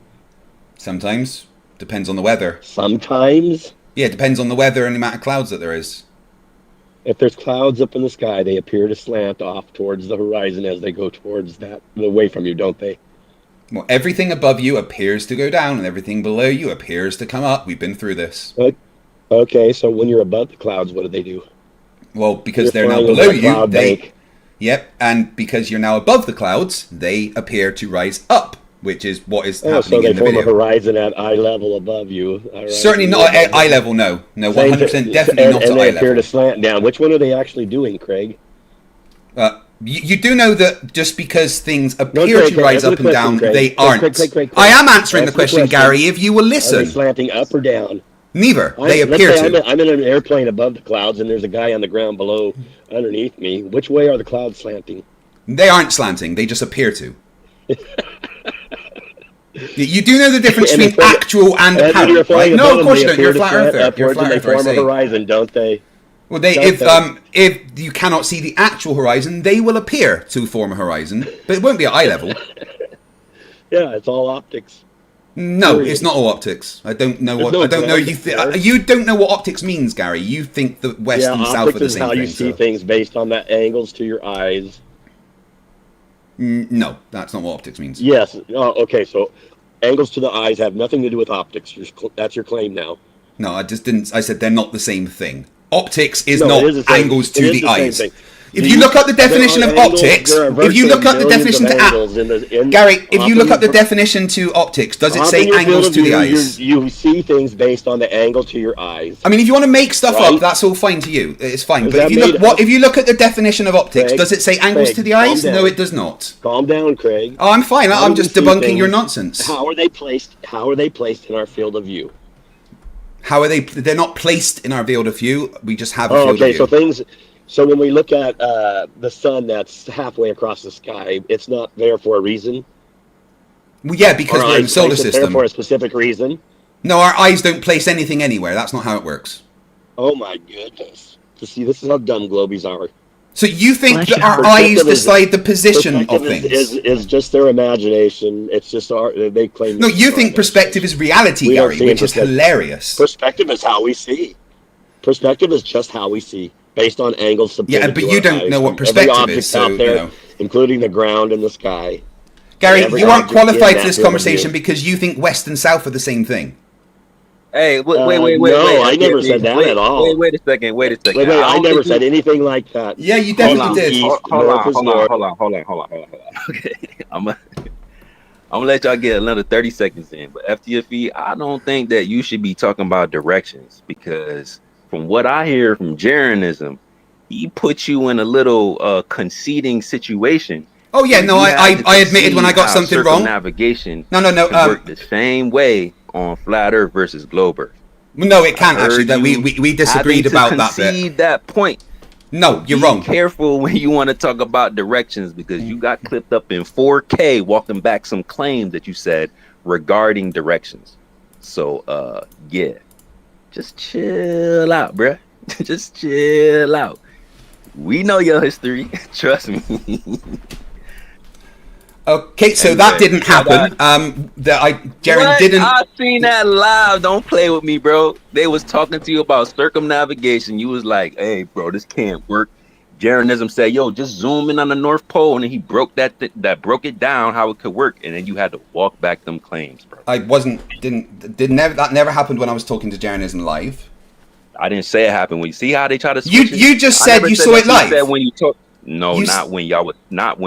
Sometimes. Depends on the weather. Sometimes? Yeah, it depends on the weather and the amount of clouds that there is. If there's clouds up in the sky, they appear to slant off towards the horizon as they go towards away from you, don't they? Well, everything above you appears to go down, and everything below you appears to come up. We've been through this. Okay, so when you're above the clouds, what do? Well, because You're they're now flying below over a you, cloud bank. Yep, and because you're now above the clouds, they appear to rise up, which is what is happening so they in the form video. a horizon at eye level above you. Certainly not at eye level, no. No, 100% definitely not at eye And they appear level. to slant down. Which one are they actually doing, Craig? You do know that just because things appear Craig, to rise answer up the and down, question, they Craig. aren't. Craig. I am answering the Answer question, Gary, if you will Are listen. they slanting up or down? Neither. They Let's appear say to. I'm in an airplane above the clouds, and there's a guy on the ground below, underneath me. Which way are the clouds slanting? They aren't slanting, they just appear to. You do know the difference between actual and apparent, right? No, of course you don't. You're a flat earther. You're a flat earther, I They form a say. horizon, don't they? Well, if you cannot see the actual horizon, they will appear to form a horizon, but it won't be at eye level. Yeah, it's all optics. No, it's not all optics. I don't know what. I don't know. You don't know what optics means, Gary. You think that west and south are the same thing. Optics is how you see things based on the angles to your eyes. No, that's not what optics means. Yes. Okay, so angles to the eyes have nothing to do with optics. That's your claim now. No, I just didn't. I said they're not the same thing. Optics is No, not it is the same- angles it to is the the same eyes. thing. If you look up the definition of optics, if you look up the definition to Gary, if you look up the definition to optics, does it say angles to the eyes? You see things based on the angle to your eyes. I mean, if you want to make stuff up, that's all fine to you. It's fine. But if you look at the definition of optics, does it say angles to the eyes? No, it does not. Calm down, Craig. Oh, I'm fine. I'm just debunking your nonsense. How are they placed? How are they placed in our field of view? How are they? They're not placed in our field of view. We just have a field of view. So when we look at the sun that's halfway across the sky, it's not there for a reason. Well, yeah, because we're in the solar system. There for a specific reason. No, our eyes don't place anything anywhere. That's not how it works. Oh my goodness! See, this is how dumb globies are. So you think that our eyes decide the position of things? Is just their imagination. It's just they claim. No, you think perspective is reality, Gary, which is hilarious. Perspective is how we see. Perspective is just how we see, based on angles. Yeah, but you don't know what perspective is, so out there, including the ground and the sky. Gary, you aren't qualified for this conversation because you think west and south are the same thing. Hey, wait. No, I never said that at all. Wait a second. Wait, I never said anything like that. Yeah, you definitely did. Hold on. Okay, I'm gonna let y'all get another 30 seconds in. But FTFE, I don't think that you should be talking about directions, because from what I hear from Jeranism, he put you in a little conceding situation. Oh yeah, no, I admitted when I got something wrong. Navigation. No. Work the same way on flat Earth versus globe Earth. No, it can't actually. We disagreed about that bit. Concede that point. No, you're wrong. Be careful when you want to talk about directions because you got clipped up in 4K walking back some claims that you said regarding directions. So, yeah, just chill out, bruh. Just chill out. We know your history. Trust me. Okay, so that didn't happen. Jaren didn't. I seen that live. Don't play with me, bro. They was talking to you about circumnavigation. You was like, "Hey, bro, this can't work." Jarenism said, "Yo, just zoom in on the North Pole," and then he broke that broke it down how it could work, and then you had to walk back them claims, bro. That never happened when I was talking to Jarenism live. I didn't say it happened. When you see how they try to switch you just said you saw it live. Said when you talk. No, not when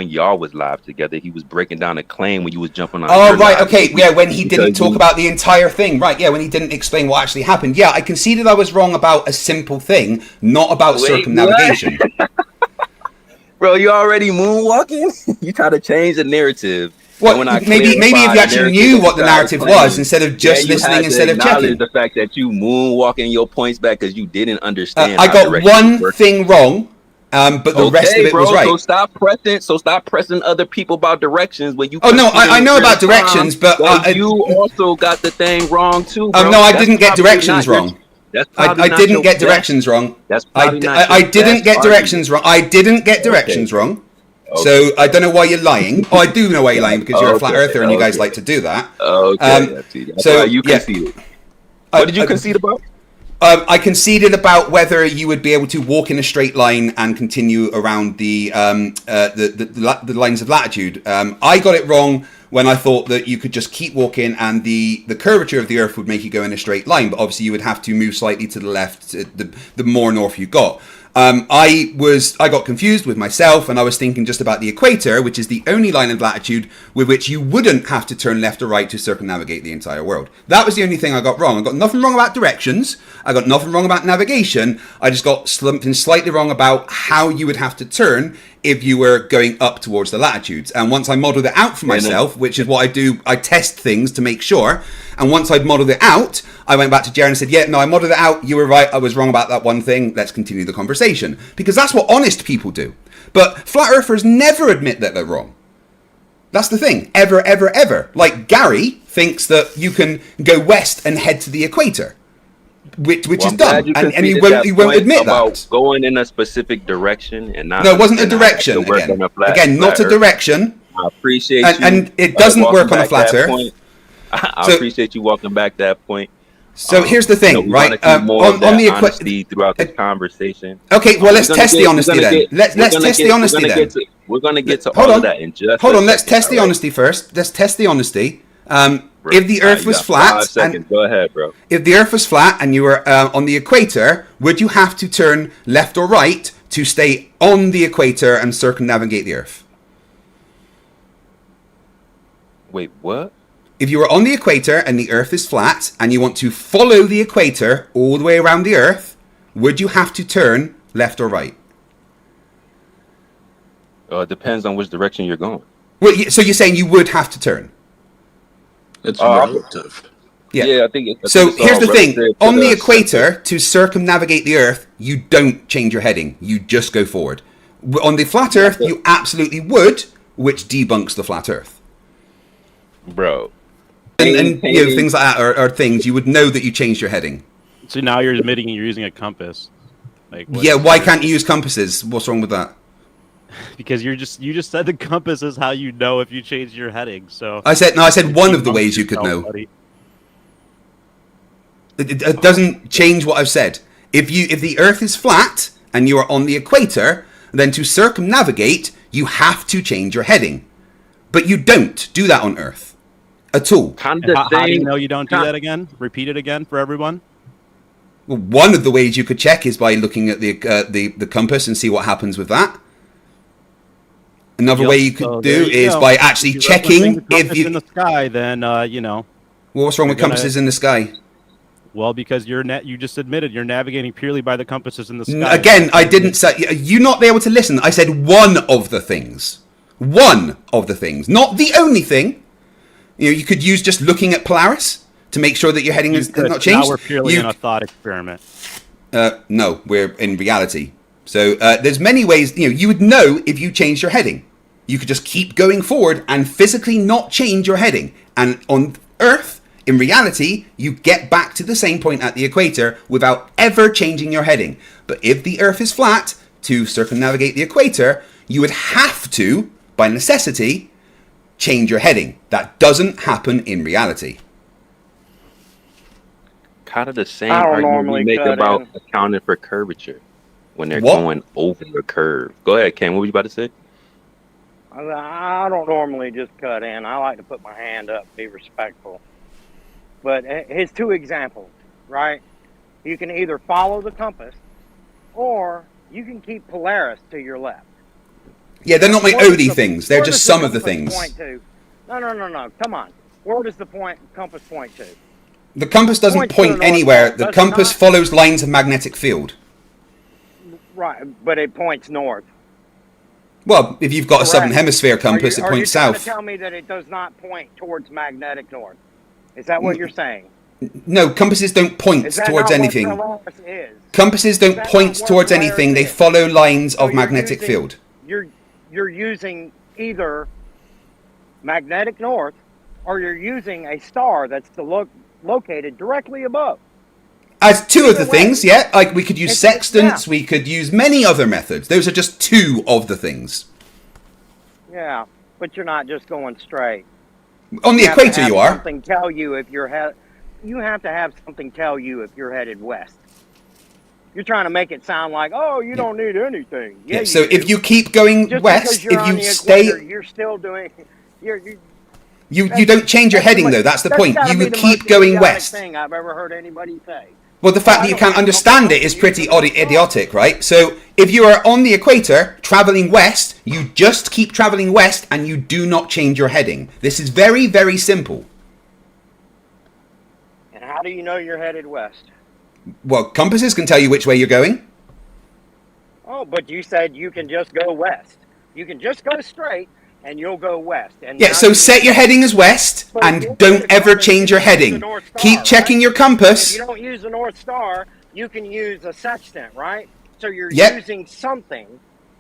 y'all was live together. He was breaking down a claim when you was jumping on. Oh right, okay, yeah. When he didn't talk about the entire thing, right? Yeah, when he didn't explain what actually happened. Yeah, I conceded I was wrong about a simple thing, not about circumnavigation. Bro, you already moonwalking. You try to change the narrative. Well, maybe if you actually knew what the narrative was instead of just listening instead of checking. The fact that you moonwalking your points back because you didn't understand. I got one thing wrong. But the rest of it was right. So stop pressing other people about directions when you. Oh no, I know about directions, but you also got the thing wrong too. Oh no, I didn't get directions wrong. I didn't get directions wrong. I didn't get directions wrong. I didn't get directions wrong. So I don't know why you're lying. Oh, I do know why you're lying because you're a flat earther and you guys like to do that. So you conceded. What did you concede about? I conceded about whether you would be able to walk in a straight line and continue around the lines of latitude. I got it wrong when I thought that you could just keep walking and the curvature of the Earth would make you go in a straight line, but obviously you would have to move slightly to the left the more north you got. I got confused with myself and I was thinking just about the equator, which is the only line of latitude with which you wouldn't have to turn left or right to circumnavigate the entire world. That was the only thing I got wrong. I got nothing wrong about directions. I got nothing wrong about navigation. I just got something slightly wrong about how you would have to turn if you were going up towards the latitudes. And once I modeled it out for myself, which is what I do, I test things to make sure. And once I'd modeled it out, I went back to Jaren and said, yeah, no, I modeled it out. You were right. I was wrong about that one thing. Let's continue the conversation. Because that's what honest people do. But flat earthers never admit that they're wrong. That's the thing. Ever, ever, ever. Like Gary thinks that you can go west and head to the equator. Which is dumb, and he won't admit that. Going in a specific direction and not. No, it wasn't a direction. Again, not a direction. I appreciate you. And it doesn't work on a flat Earth. I appreciate you walking back that point. So here's the thing, right? On the honesty throughout the conversation. Okay, well, let's test the honesty then. Let's test the honesty then. We're gonna get to all of that in just. Hold on, let's test the honesty first. Let's test the honesty. If the Earth was flat, go ahead, bro. If the Earth was flat and you were on the equator, would you have to turn left or right to stay on the equator and circumnavigate the Earth? Wait, what? If you were on the equator and the Earth is flat and you want to follow the equator all the way around the Earth, would you have to turn left or right? It depends on which direction you're going. Well, so you're saying you would have to turn? It's relative. Yeah, I think so here's the thing. On the equator, to circumnavigate the Earth, you don't change your heading. You just go forward. On the flat Earth, you absolutely would, which debunks the flat Earth. Bro. And you know, things like that are things you would know that you changed your heading. So now you're admitting you're using a compass. Yeah, why can't you use compasses? What's wrong with that? Because you just said the compass is how you know if you change your heading. So I said one of the ways you could know. It doesn't change what I've said. If the Earth is flat and you are on the equator, then to circumnavigate you have to change your heading, but you don't do that on Earth at all. How do you know you don't do that again? Repeat it again for everyone. Well, one of the ways you could check is by looking at the compass and see what happens with that. Another way you could do is by actually checking if you in the sky. Then you know. Well, what's wrong with compasses in the sky? Well, because you just admitted you're navigating purely by the compasses in the sky. Again, I didn't say you not be able to listen. I said one of the things. One of the things, not the only thing. You know, you could use just looking at Polaris to make sure that your heading is not changed. Now we're purely in a thought experiment. No, we're in reality. So there's many ways, you would know if you changed your heading. You could just keep going forward and physically not change your heading. And on Earth, in reality, you get back to the same point at the equator without ever changing your heading. But if the Earth is flat, to circumnavigate the equator, you would have to, by necessity, change your heading. That doesn't happen in reality. Kind of the same argument we make about accounting for curvature when they're going over a curve. Go ahead, Ken. What were you about to say? I don't normally just cut in. I like to put my hand up, be respectful. But here's two examples, right? You can either follow the compass, or you can keep Polaris to your left. Yeah, they're not my only things. They're just some of the things. No. Come on. Where does the compass point to? The compass doesn't point anywhere. The compass follows lines of magnetic field. Right, but it points north. Well, if you've got a southern hemisphere compass, it points south. Are you trying to tell me that it does not point towards magnetic north? Is that what you're saying? No, compasses don't point towards anything. Compasses don't point towards anything. They follow lines of magnetic field. You're using either magnetic north, or you're using a star that's located directly above. As two of the things, yeah. Like we could use sextants, we could use many other methods. Those are just two of the things. Yeah, but you're not just going straight. On the equator, you are. Something tell you if you're you have to have something tell you if you're headed west. You're trying to make it sound like, oh, you don't need anything. Yeah. So if you keep going just west, if you stay, you're still doing. You don't change your heading though. That's the point. You would keep going west. Thing I've ever heard anybody say. Well, the fact that you can't understand it is pretty idiotic, right? So if you are on the equator traveling west, you just keep traveling west and you do not change your heading. This is very, very simple. And how do you know you're headed west? Well, compasses can tell you which way you're going. Oh, but you said you can just go west. You can just go straight and you'll go west. And yeah, so set your heading as west and don't ever change your heading. Keep checking your compass. If you don't use the North Star, you can use a sextant, right? So you're using something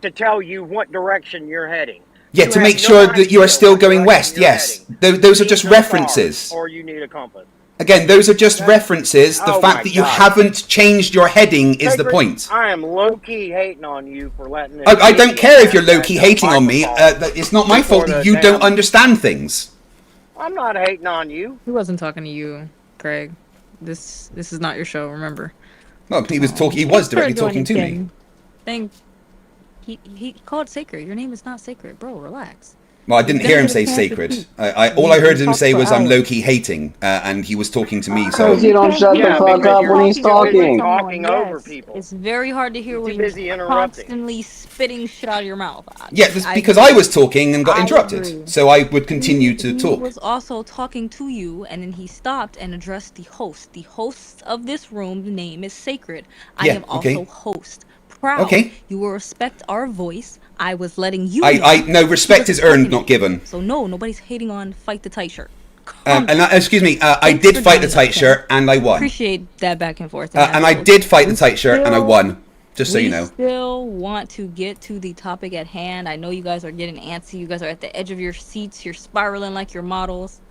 to tell you what direction you're heading. Yeah, to make sure that you are still going west, yes. Those are just references. Or you need a compass. Again, those are just references. The fact that you haven't changed your heading is the point. I am low-key hating on you for letting... I don't care if you're low-key hating on me. It's not my fault that you don't understand things. I'm not hating on you. He wasn't talking to you, Craig. This is not your show, remember? Well, he was directly talking to me. He called sacred. Your name is not sacred, bro. Relax. Well, I didn't hear him say sacred. All I heard him say was I'm low-key hating, and he was talking to me. So you don't shut the fuck up when he's talking. Talking over people. It's very hard to hear when you're constantly spitting shit out of your mouth. Yeah, because I was talking and got interrupted, so I would continue to talk. He was also talking to you, and then he stopped and addressed the host. The host of this room's name is Sacred. I am also host. Proud. Okay. You will respect our voice. I was letting you. No, respect is earned, not given. So no, nobody's hating on fight the tight shirt. Excuse me, I did fight the tight shirt and I won. Appreciate that back and forth. And I did fight the tight shirt and I won. Just so you know. We still want to get to the topic at hand. I know you guys are getting antsy. You guys are at the edge of your seats. You're spiraling like your models.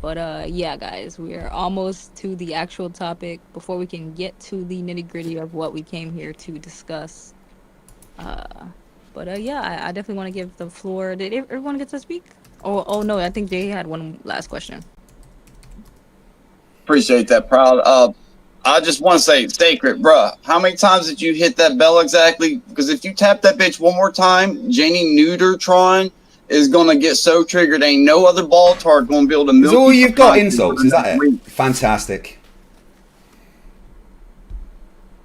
But yeah, guys, we are almost to the actual topic before we can get to the nitty-gritty of what we came here to discuss. But yeah, I definitely want to give the floor. Did everyone get to speak? Oh no, I think they had one last question. Appreciate that, Proud. I just want to say, Sacred, bruh, how many times did you hit that bell exactly? Because if you tap that bitch one more time, Janie Neutertron is gonna get so triggered. Ain't no other ball tart gonna be able to milk. Is all you've got insults? Is that it? Fantastic.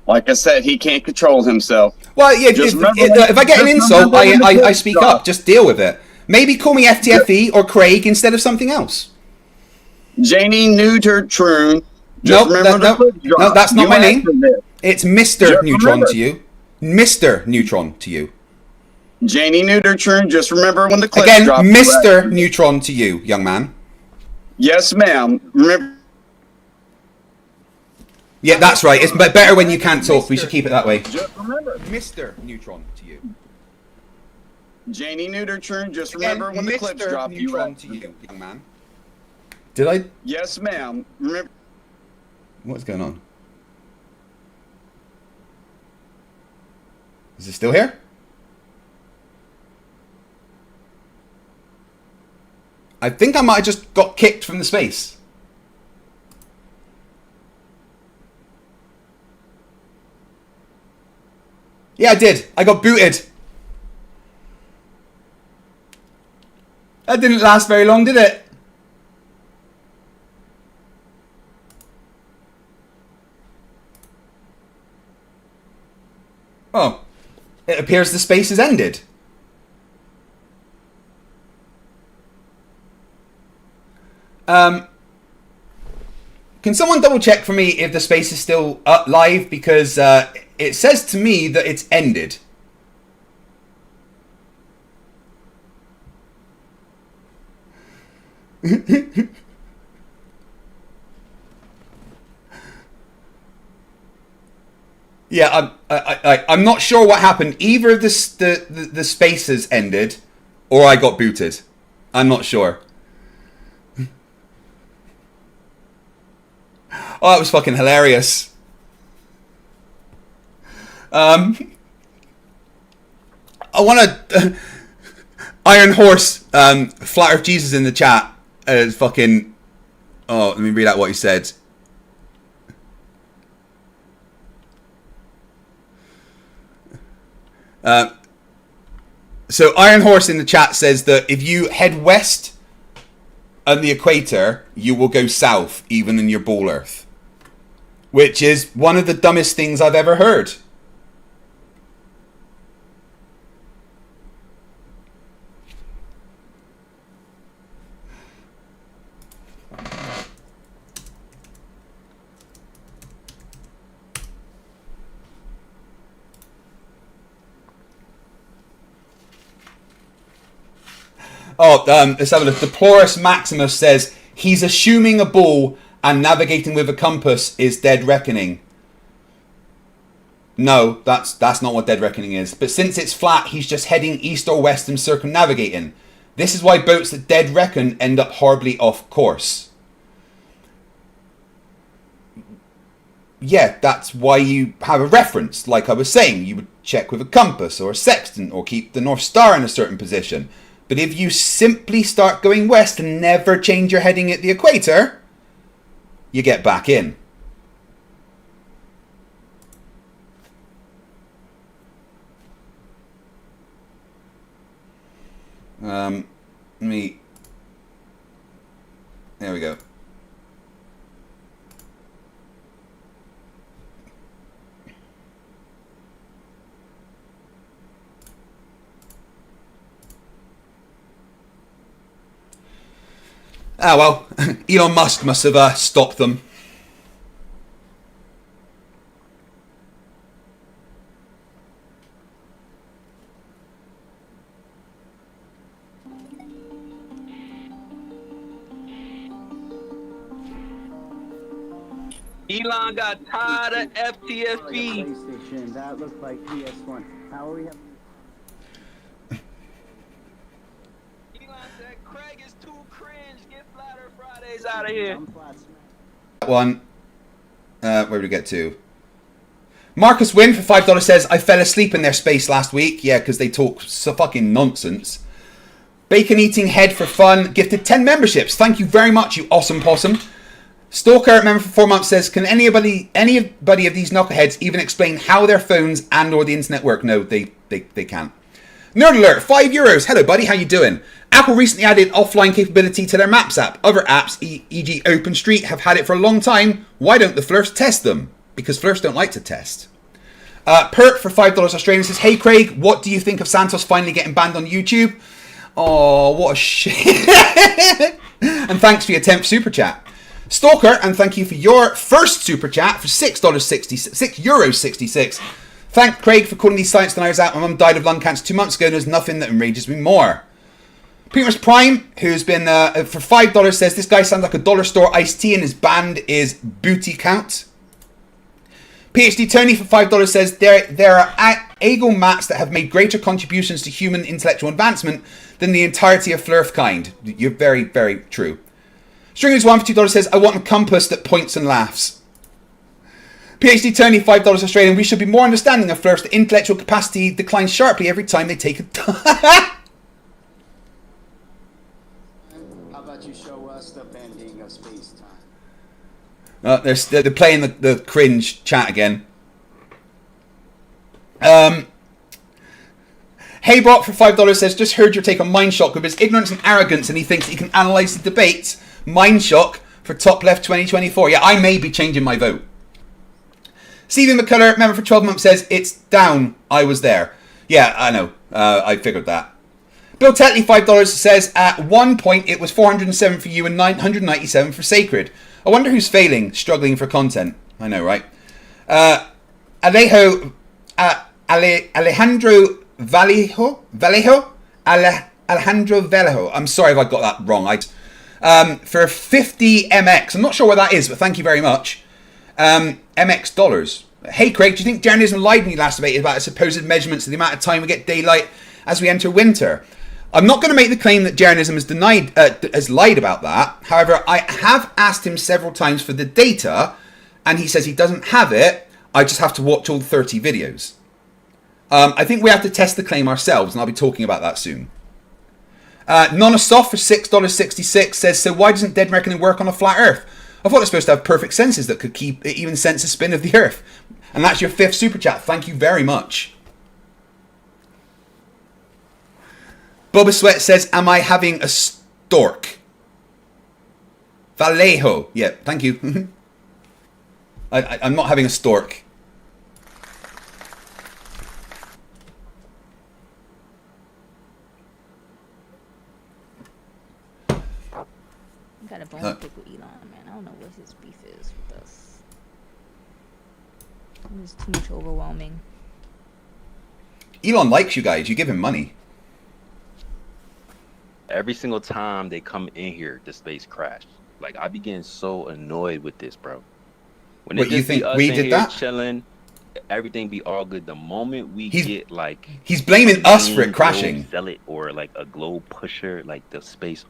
Like I said, he can't control himself. Well, yeah. If I get an insult, I speak up. Just deal with it. Maybe call me FTFE or Craig instead of something else. Janie Neutertron. No, that's not my name. It's Mr. Neutron to you. Mr. Neutron to you. Janie Neutertron, just remember when the clip again, dropped. Mr. Neutron to you, young man. Yes, ma'am. Remember. Yeah, that's right. It's better when you can't talk. We should keep it that way. Just remember, Mr. Neutron to you. Janie Neutron, just remember when the clips drop, Neutron to you, young man. Did I? Yes, ma'am. Remember. What's going on? Is it still here? I think I might have just got kicked from the space. Yeah, I did. I got booted. That didn't last very long, did it? Oh. It appears the space has ended. Can someone double check for me if the space is still up live? Because it says to me that it's ended. Yeah, I'm not sure what happened. Either the spaces ended, or I got booted. I'm not sure. Oh, that was fucking hilarious. I want to Iron Horse, Flat Earth Jesus in the chat is fucking. Oh, let me read out what he said. So Iron Horse in the chat says that if you head west on the equator, you will go south even in your ball Earth, which is one of the dumbest things I've ever heard. Oh, let's have a look. Deplorus Maximus says he's assuming a ball and navigating with a compass is dead reckoning. No, that's not what dead reckoning is. But since it's flat, he's just heading east or west and circumnavigating. This is why boats that dead reckon end up horribly off course. Yeah, that's why you have a reference. Like I was saying, you would check with a compass or a sextant or keep the North Star in a certain position. But if you simply start going west and never change your heading at the equator, you get back in. There we go. Ah, well, Elon Musk must have stopped them. Elon got tired of FTFE. PlayStation, that looks like PS1. How are we? Elon said Craig is too cringe. Get Flatter Fridays out of here. That one. Where did we get to? Marcus Wynn for $5 says, I fell asleep in their space last week. Yeah, because they talk so fucking nonsense. Bacon Eating Head for Fun gifted 10 memberships. Thank you very much, you awesome possum. Stalker, member for 4 months, says, can anybody of these knuckleheads even explain how their phones and or the internet work? No, they can't. Nerd Alert, €5. Hello, buddy. How you doing? Apple recently added offline capability to their Maps app. Other apps, e.g. OpenStreet, have had it for a long time. Why don't the Flerfs test them? Because Flerfs don't like to test. Pert for $5 Australian says, hey, Craig, what do you think of Santos finally getting banned on YouTube? Oh, what a shit. And thanks for your 10th super chat. Stalker, and thank you for your first super chat for €6.66. Thank Craig for calling these science deniers out. My mum died of lung cancer 2 months ago, and there's nothing that enrages me more. Primus Prime, who's been for $5, says this guy sounds like a dollar store iced tea, and his band is Booty Count. PhD Tony for $5 says there are Eagle mats that have made greater contributions to human intellectual advancement than the entirety of Flerf kind. You're very, very true. Stringers1 for $2 says, I want a compass that points and laughs. PhD Tony, $5 Australian. We should be more understanding of Flerfs. The intellectual capacity declines sharply every time they take a... How about you show us the bending of space-time? They're playing the cringe chat again. Haybot for $5 says, just heard your take on Mindshock with his ignorance and arrogance, and he thinks he can analyse the debates. Mindshock for top left 2024. Yeah, I may be changing my vote. Stephen McCullough, member for 12 months, says, it's down. I was there. Yeah, I know. I figured that. Bill Tetley, $5 says, at one point it was 407 for you and 997 for Sacred. I wonder who's failing, struggling for content. I know, right? Alejandro Vallejo? Alejandro Vallejo. I'm sorry if I got that wrong. For 50 MX. I'm not sure what that is, but thank you very much. MX dollars. Hey Craig, do you think journalism lied when you last debated about its supposed measurements of the amount of time we get daylight as we enter winter? I'm not going to make the claim that journalism has lied about that. However, I have asked him several times for the data, and he says he doesn't have it. I just have to watch all 30 videos. I think we have to test the claim ourselves, and I'll be talking about that soon. Nonosoft for $6.66 says, so why doesn't Dead Reckoning work on a flat Earth? I thought it's supposed to have perfect sensors that could keep even sense the spin of the Earth. And that's your 5th super chat. Thank you very much. Boba Sweat says, am I having a stork? Vallejo. Yeah, thank you. I'm not having a stork. Got a bone pick with Elon, man. I don't know what his beef is with us. It's too much overwhelming. Elon likes you guys. You give him money. Every single time they come in here, the space crashed. Like, I be getting so annoyed with this, bro. When What, you think we did that? Chilling, everything be all good. The moment we get like he's blaming us for it crashing. Zealot or like a globe pusher, like the space.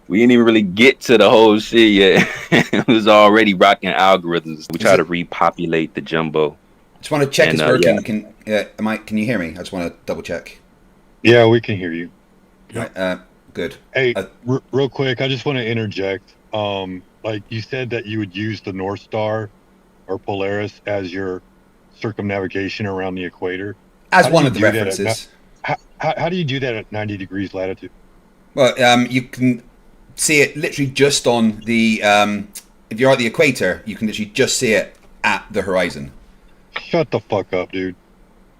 We didn't even really get to the whole shit yet. It was already rocking algorithms. We try to repopulate the jumbo. Just want to check it's working. Yeah. Can you hear me? I just want to double check. Yeah, we can hear you. Right, good. Hey, real quick, I just want to interject. Like you said that you would use the North Star or Polaris as your circumnavigation around the equator. As one of the references. How do you do that at 90 degrees latitude? Well, you can see it literally just on the if you're at the equator, you can literally just see it at the horizon. Shut the fuck up, dude.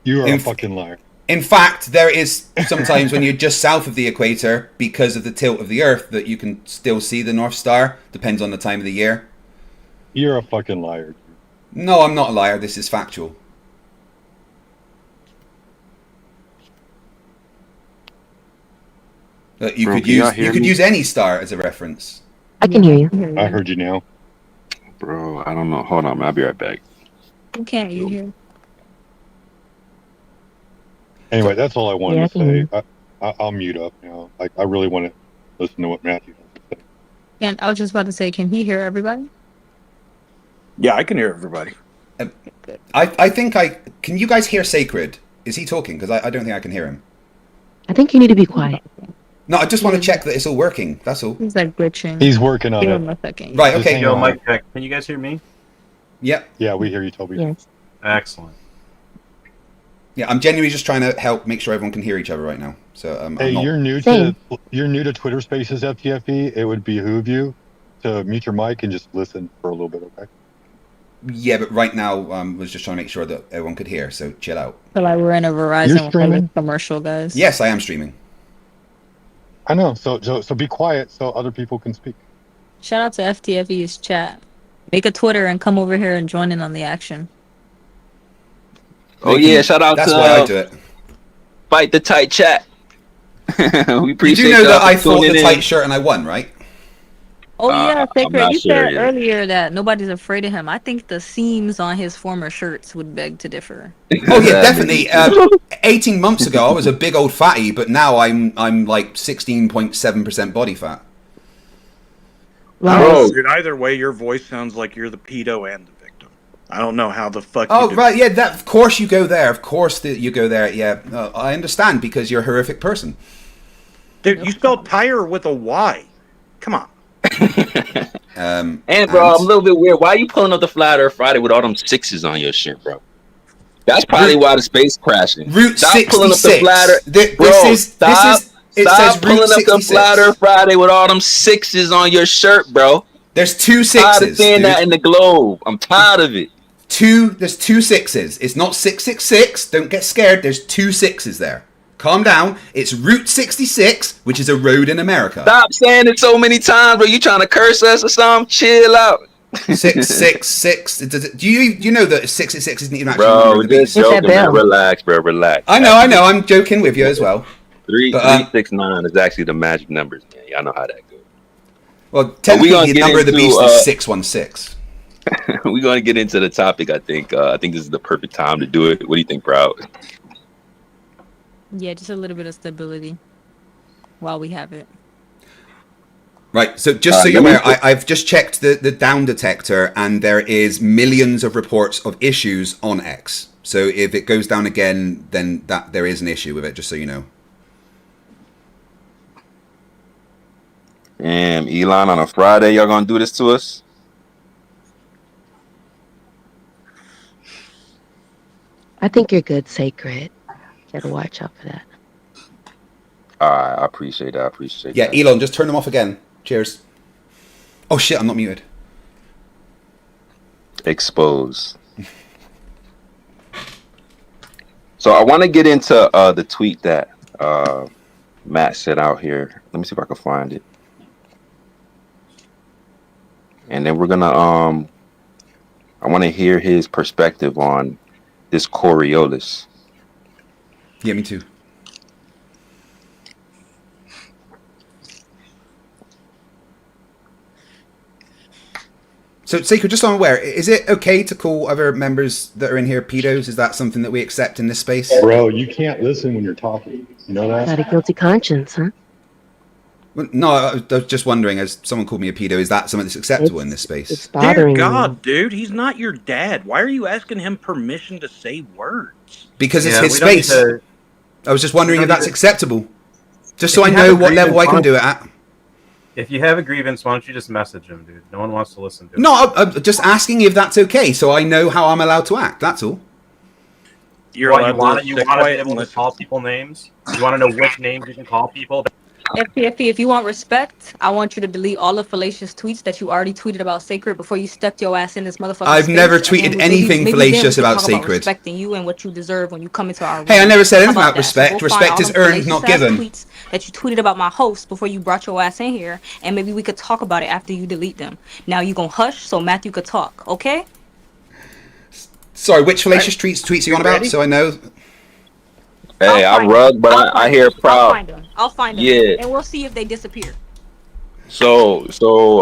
You are a fucking liar. In fact, there is sometimes when you're just south of the equator, because of the tilt of the Earth, that you can still see the North Star. Depends on the time of the year. You're a fucking liar. No, I'm not a liar. This is factual. You could use any star as a reference. I can hear you. I heard you now. Bro, I don't know. Hold on, I'll be right back. Who can't you hear? Anyway, that's all I wanted to say. I'll mute up now. Like, I really want to listen to what Matthew has to say. And I was just about to say, can he hear everybody? Yeah, I can hear everybody. I think can you guys hear Sacred? Is he talking? Because I don't think I can hear him. I think you need to be quiet. No, I just want to check that it's all working. That's all. He's like glitching. He's working on Give it. him a second. Right, okay. Yo, mic check. Can you guys hear me? Yep. Yeah, we hear you, Toby. Yes. Excellent. Yeah, I'm genuinely just trying to help make sure everyone can hear each other right now. So hey, you're new to Twitter Spaces FTFE. It would behoove you to mute your mic and just listen for a little bit, okay? Yeah, but right now was just trying to make sure that everyone could hear. So chill out. Feel like we're in a Verizon commercial, guys. Yes, I am streaming. I know. So be quiet so other people can speak. Shout out to FTFE's chat. Make a Twitter and come over here and join in on the action. Oh yeah, shout out That's to why I do it. Fight the Tight chat. We You appreciate do know y'all that for I fought tuning the in. tight shirt and I won, right? Oh yeah, I'm Sacred, not you sure said yet. earlier that nobody's afraid of him. I think the seams on his former shirts would beg to differ. Oh yeah, definitely. 18 months ago, I was a big old fatty, but now I'm like 16.7% body fat. Bro, dude, either way, your voice sounds like you're the pedo and the victim. I don't know how the fuck you Oh do right, yeah. That of course you go there. Of course you go there. Yeah, I understand because you're a horrific person. Dude, you spelled tire with a Y. Come on. And bro, I'm a little bit weird. Why are you pulling up the Flat Earth Friday with all them sixes on your shirt, bro? That's probably why the space crashing. Route Stop pulling up the 66. Flat Earth, It says Route pulling up the 66. Flat Earth Friday with all them sixes on your shirt, bro. There's two I'm tired of sixes. seeing Dude. that in the globe. I'm tired of it. There's two sixes. It's not 666. Don't get scared. There's two sixes there. Calm down. It's Route 66, which is a road in America. Stop saying it so many times, bro. You trying to curse us or something? Chill out. 666. Do you know that 666 isn't even actually Bro, number we're of the just beast? joking, man. Relax, bro. Relax. I know. I'm joking with you as well. 369 is actually the magic numbers, man. Y'all know how that goes. Well, technically, the number of the beast is 616. We're going to get into the topic, I think. I think this is the perfect time to do it. What do you think, Proud? Yeah, just a little bit of stability while we have it. Right, so just so you're aware, I've just checked the down detector, and there is millions of reports of issues on X. So if it goes down again, then there is an issue with it, just so you know. Damn, Elon, on a Friday, y'all going to do this to us? I think you're good, Sacred. Gotta watch out for that. All right, I appreciate that. Yeah, Elon, just turn them off again. Cheers. Oh shit, I'm not muted. Expose. So I want to get into the tweet that Matt sent out here. Let me see if I can find it. And then we're gonna I want to hear his perspective on this Coriolis. Yeah, me too. So, Sacred, just so I'm aware, is it okay to call other members that are in here pedos? Is that something that we accept in this space? Bro, you can't listen when you're talking. You know that? Got a guilty conscience, huh? Well, no, I was just wondering, as someone called me a pedo, is that something that's acceptable in this space? It's bothering Dear me. God, dude, he's not your dad. Why are you asking him permission to say words? Because it's his space. I was just wondering if that's acceptable. Just so I know what level I can do it at. If you have a grievance, why don't you just message him, dude? No one wants to listen to it. No, I'm just asking if that's okay, so I know how I'm allowed to act. That's all. You're you want allowed to to be able to call people names? You want to know which names you can call people? FTFE, if you want respect, I want you to delete all the fallacious tweets that you already tweeted about Sacred before you stepped your ass in this motherfucker. I've never tweeted anything fallacious about Sacred. Respecting you and what you deserve when you come into our room. Hey, I never said anything How about that? respect. So Respect is earned, not given. Tweets that you tweeted about my host before you brought your ass in here, and maybe we could talk about it after you delete them. Now you gonna hush so Matthew could talk, okay? Sorry, which fallacious tweets are you on about? So I know. Hey, I rug, but I hear Proud. I'll find them. Yeah. And we'll see if they disappear. So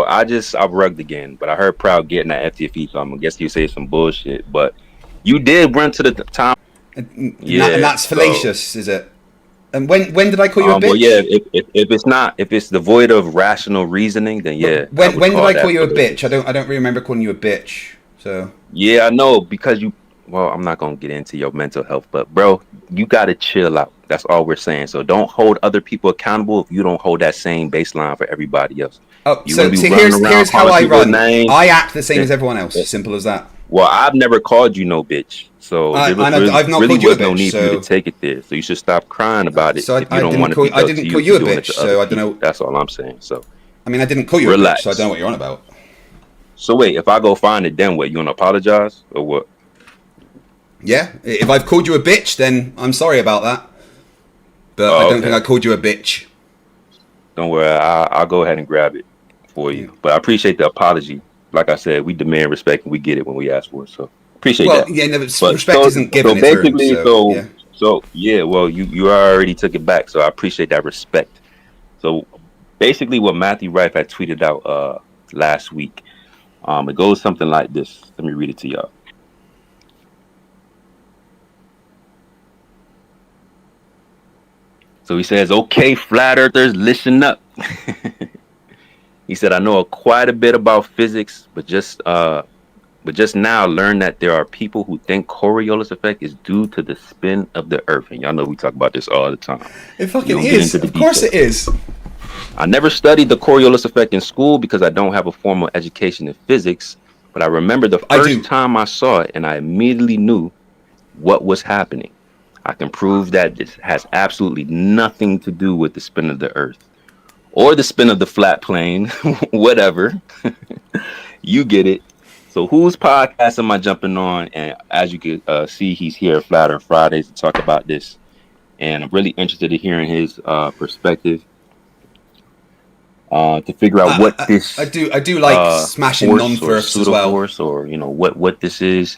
I rugged again, but I heard Proud getting that FTFE, so I'm gonna guess you say some bullshit. But you did run to the time. Yeah, and that's fallacious, is it? And when did I call you a bitch? Well, yeah, if it's devoid of rational reasoning, then yeah. When did I call you a bitch? I don't really remember calling you a bitch. So yeah, I know because you. Well, I'm not gonna get into your mental health, but bro, you gotta chill out. That's all we're saying. So don't hold other people accountable if you don't hold that same baseline for everybody else. Oh, you so here's how I run. I act the same as everyone else. Simple as that. Well, I've never called you no bitch, so I've not really called you a was no bitch, need for you to take it there. So you should stop crying about it. So if you don't want to be I didn't call you a bitch, so I don't know. That's all I'm saying. So I mean, I didn't call you a bitch, so I don't know what you're on about. So wait, if I go find it, then what? You want to apologize or what? Yeah, if I've called you a bitch, then I'm sorry about that. But I don't think I called you a bitch. Don't worry, I'll go ahead and grab it for you. But I appreciate the apology. Like I said, we demand respect and we get it when we ask for it. So appreciate that. Yeah, no, but respect isn't given. So basically, So yeah, well, you already took it back, so I appreciate that respect. So basically, what Matthew Rife had tweeted out last week, it goes something like this. Let me read it to y'all. So he says, "Okay, flat earthers, listen up." He said, "I know quite a bit about physics, but just now learned that there are people who think Coriolis effect is due to the spin of the Earth, and y'all know we talk about this all the time. It fucking is. Of course it is. I never studied the Coriolis effect in school because I don't have a formal education in physics, but I remember the first time I saw it, and I immediately knew what was happening. I can prove that this has absolutely nothing to do with the spin of the Earth or the spin of the flat plane, whatever. You get it. So whose podcast am I jumping on? And as you can see, he's here at Flat Earth Fridays to talk about this. And I'm really interested in hearing his perspective to figure out what this I do like smashing non-Flerfs as well. Force, or what this is.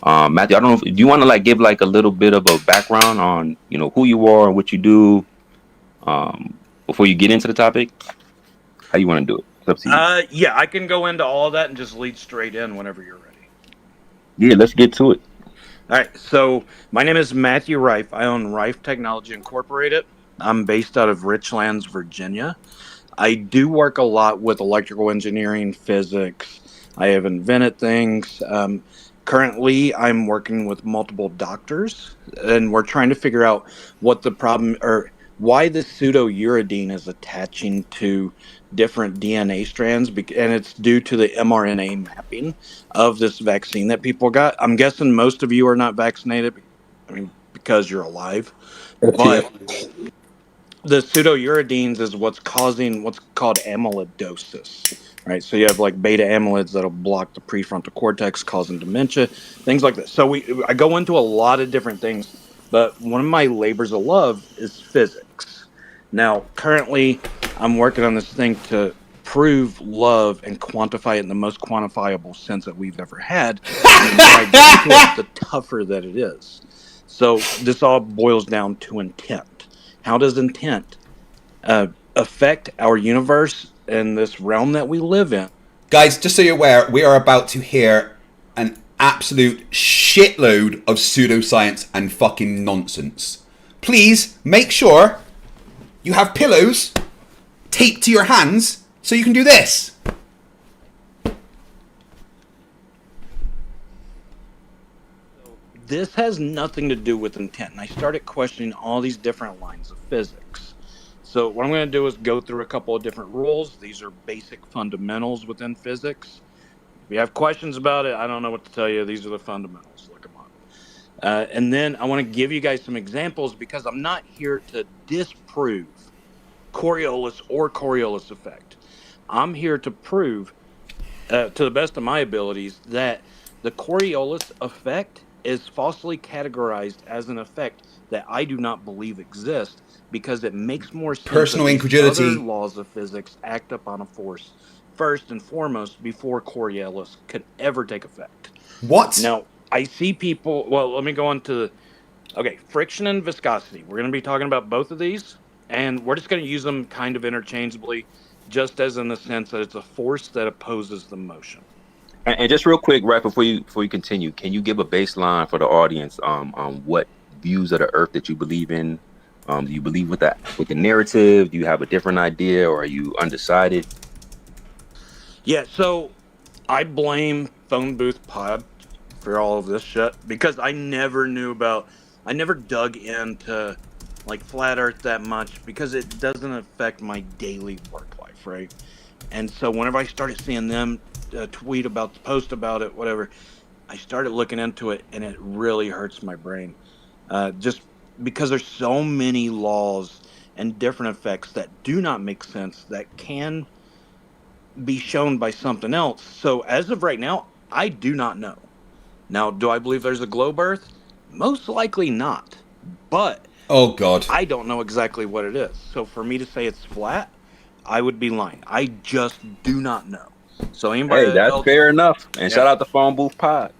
Matthew, I don't know if, do you want to like give like a little bit of a background on who you are and what you do before you get into the topic? How you want to do it? It's up to you. Yeah, I can go into all of that and just lead straight in whenever you're ready. Yeah, let's get to it. All right, so my name is Matthew Rife. I own Rife Technology Incorporated. I'm based out of Richlands, Virginia. I do work a lot with electrical engineering, physics. I have invented things. Currently, I'm working with multiple doctors, and we're trying to figure out what the problem or why the pseudouridine is attaching to different DNA strands, and it's due to the mRNA mapping of this vaccine that people got. I'm guessing most of you are not vaccinated, because you're alive, but the pseudouridines is what's causing what's called amyloidosis, right? So you have like beta amyloids that'll block the prefrontal cortex, causing dementia, things like that. So I go into a lot of different things, but one of my labors of love is physics. Now, currently, I'm working on this thing to prove love and quantify it in the most quantifiable sense that we've ever had. And the more I get into it, the tougher that it is. So this all boils down to intent. How does intent affect our universe and this realm that we live in? Guys, just so you're aware, we are about to hear an absolute shitload of pseudoscience and fucking nonsense. Please make sure you have pillows taped to your hands so you can do this. This has nothing to do with intent, and I started questioning all these different lines of physics. So what I'm going to do is go through a couple of different rules. These are basic fundamentals within physics. If you have questions about it, I don't know what to tell you. These are the fundamentals. Look them up. And then I want to give you guys some examples because I'm not here to disprove Coriolis or Coriolis effect. I'm here to prove, to the best of my abilities, that the Coriolis effect is falsely categorized as an effect that I do not believe exists because it makes more sense Personal that incredulity. other laws of physics act upon a force first and foremost before Coriolis could ever take effect. What? Now, I see people... Well, let me go on to... Okay, friction and viscosity. We're going to be talking about both of these, and we're just going to use them kind of interchangeably, just as in the sense that it's a force that opposes the motion. And just real quick, right before you continue, can you give a baseline for the audience on what views of the Earth that you believe in? Do you believe with the narrative? Do you have a different idea, or are you undecided? Yeah, so I blame Phone Booth Pod for all of this shit because I never dug into like flat Earth that much because it doesn't affect my daily work life, right? And so whenever I started seeing them tweet about the post about it, whatever, I started looking into it, and it really hurts my brain. Just because there's so many laws and different effects that do not make sense that can be shown by something else. So as of right now, I do not know. Now, do I believe there's a globe Earth? Most likely not. But oh god, I don't know exactly what it is. So for me to say it's flat, I would be lying. I just do not know. So anybody that's fair enough. And shout out to Phone Booth Pod.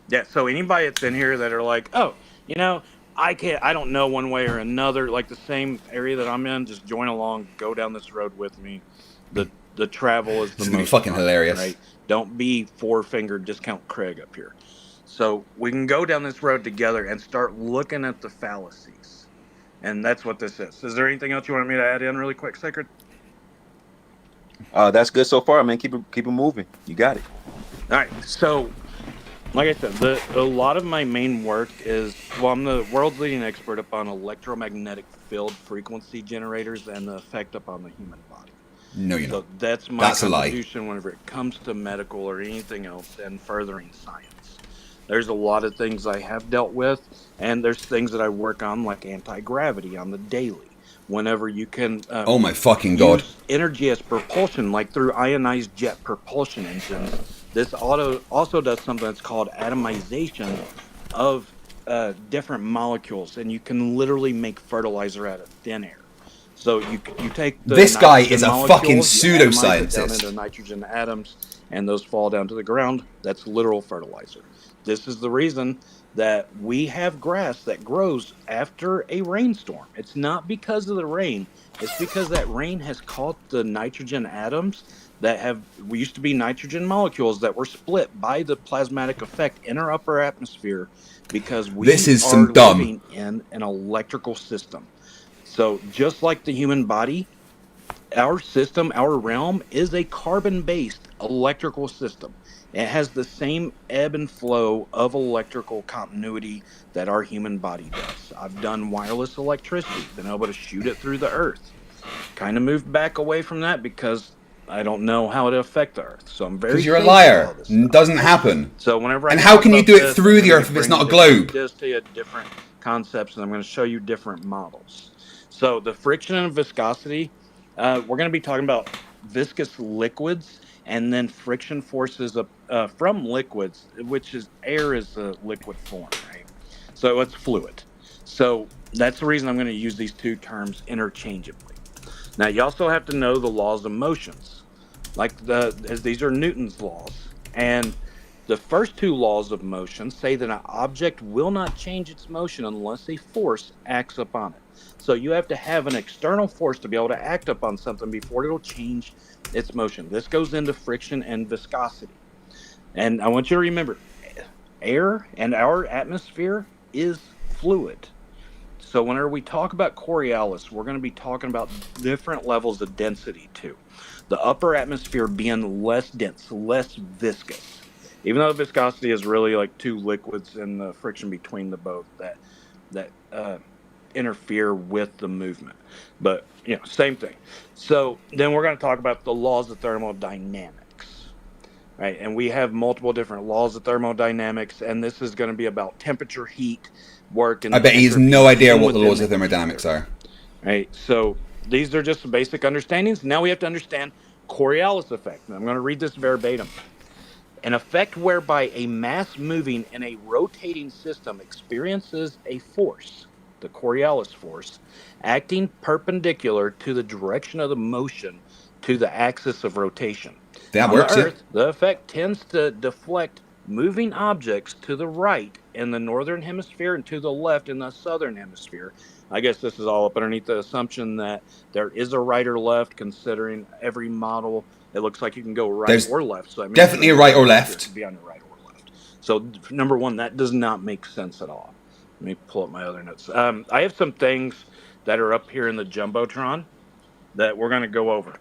Yeah, so anybody that's in here that are like, oh, You know, I don't know one way or another. Like the same area that I'm in, just join along, go down this road with me. The travel is the This is gonna be most fucking fun, hilarious. right? Don't be four-finger discount Craig up here. So we can go down this road together and start looking at the fallacies. And that's what this is. Is there anything else you want me to add in really quick, Sacred? That's good so far, man. Keep it moving. You got it. All right. So, like I said, a lot of my main work is, well, I'm the world's leading expert upon electromagnetic field frequency generators and the effect upon the human body. No, you're So not. that's my That's a lie. contribution whenever it comes to medical or anything else and furthering science. There's a lot of things I have dealt with, and there's things that I work on, like anti-gravity on the daily. Whenever you can Oh my fucking god. use energy as propulsion, like through ionized jet propulsion engines, this also does something that's called atomization of different molecules, and you can literally make fertilizer out of thin air. So you take the This guy nitrogen is a fucking molecules, you atomize it down pseudoscientist. into nitrogen atoms, and those fall down to the ground. That's literal fertilizer. This is the reason that we have grass that grows after a rainstorm. It's not because of the rain. It's because that rain has caught the nitrogen atoms that we used to be nitrogen molecules that were split by the plasmatic effect in our upper atmosphere, because we This is are some dumb. living in an electrical system. So just like the human body, our system, our realm, is a carbon-based electrical system. It has the same ebb and flow of electrical continuity that our human body does. I've done wireless electricity, been able to shoot it through the earth. Kind of moved back away from that because I don't know how it affect the earth. So I'm very Because you're a safe with all liar. this It doesn't happen. So whenever And I how talk can you about do it this, through I'm the gonna earth be if it's not a bringing globe? this to you different concepts, and I'm going to show you different models. So the friction and viscosity, we're going to be talking about viscous liquids and then friction forces from liquids, which is air is a liquid form, right? So it's fluid. So that's the reason I'm going to use these two terms interchangeably. Now you also have to know the laws of motions, as these are Newton's laws, and the first two laws of motion say that an object will not change its motion unless a force acts upon it. So you have to have an external force to be able to act upon something before it'll change its motion. This goes into friction and viscosity. And I want you to remember, air and our atmosphere is fluid. So whenever we talk about Coriolis, we're going to be talking about different levels of density too. The upper atmosphere being less dense, less viscous. Even though viscosity is really like two liquids and the friction between the both that interfere with the movement. But same thing. So then we're going to talk about the laws of thermodynamics. Right, and we have multiple different laws of thermodynamics, and this is going to be about temperature, heat, work, and I the bet he has entropy no idea seen what the within laws the of thermodynamics are. right. So these are just basic understandings. Now we have to understand Coriolis effect. And I'm going to read this verbatim. An effect whereby a mass moving in a rotating system experiences a force, the Coriolis force, acting perpendicular to the direction of the motion to the axis of rotation. That On works, the yeah. Earth, the effect tends to deflect moving objects to the right in the northern hemisphere and to the left in the southern hemisphere. I guess this is all up underneath the assumption that there is a right or left, considering every model, it looks like you can go right There's or left. So that means definitely a right or left. could be on your right or left. So number one, that does not make sense at all. Let me pull up my other notes. I have some things that are up here in the Jumbotron that we're going to go over.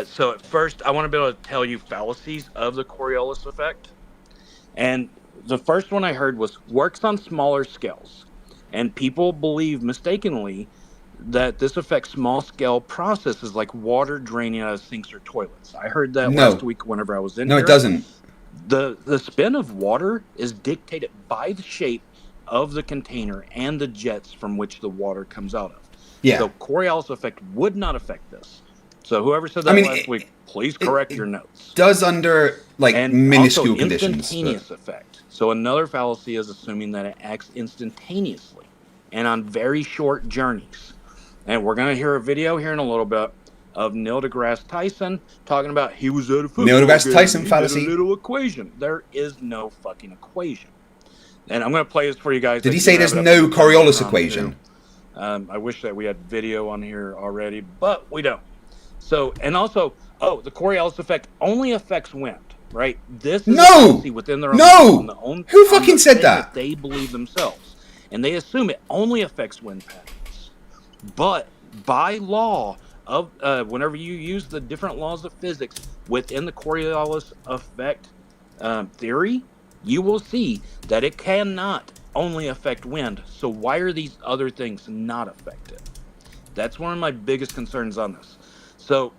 So at first, I want to be able to tell you fallacies of the Coriolis effect. And the first one I heard was works on smaller scales. And people believe mistakenly that this affects small scale processes like water draining out of sinks or toilets. I heard that No. last week whenever I was in No, here. it doesn't. The spin of water is dictated by the shape of the container and the jets from which the water comes out of. Yeah. So Coriolis effect would not affect this. So whoever said that I mean, last week, please correct your notes. Does under like And minuscule also conditions. instantaneous effect. So another fallacy is assuming that it acts instantaneously and on very short journeys. And we're going to hear a video here in a little bit of Neil deGrasse Tyson talking about he was at a football Neil deGrasse game, Tyson he fallacy. did a little equation. There is no fucking equation. And I'm going to play this for you guys. Did he say there's no Coriolis equation? I wish that we had video on here already, but we don't. So, and also, the Coriolis effect only affects wind, right? This is a policy within their own. Who fucking said that? They believe themselves, and they assume it only affects wind patterns. But by law of whenever you use the different laws of physics within the Coriolis effect theory, you will see that it cannot only affect wind. So why are these other things not affected? That's one of my biggest concerns on this. So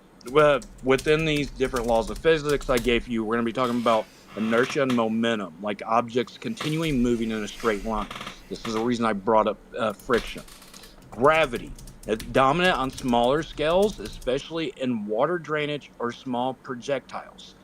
within these different laws of physics I gave you, we're going to be talking about inertia and momentum, like objects continually moving in a straight line. This is the reason I brought up friction. Gravity. It's dominant on smaller scales, especially in water drainage or small projectiles.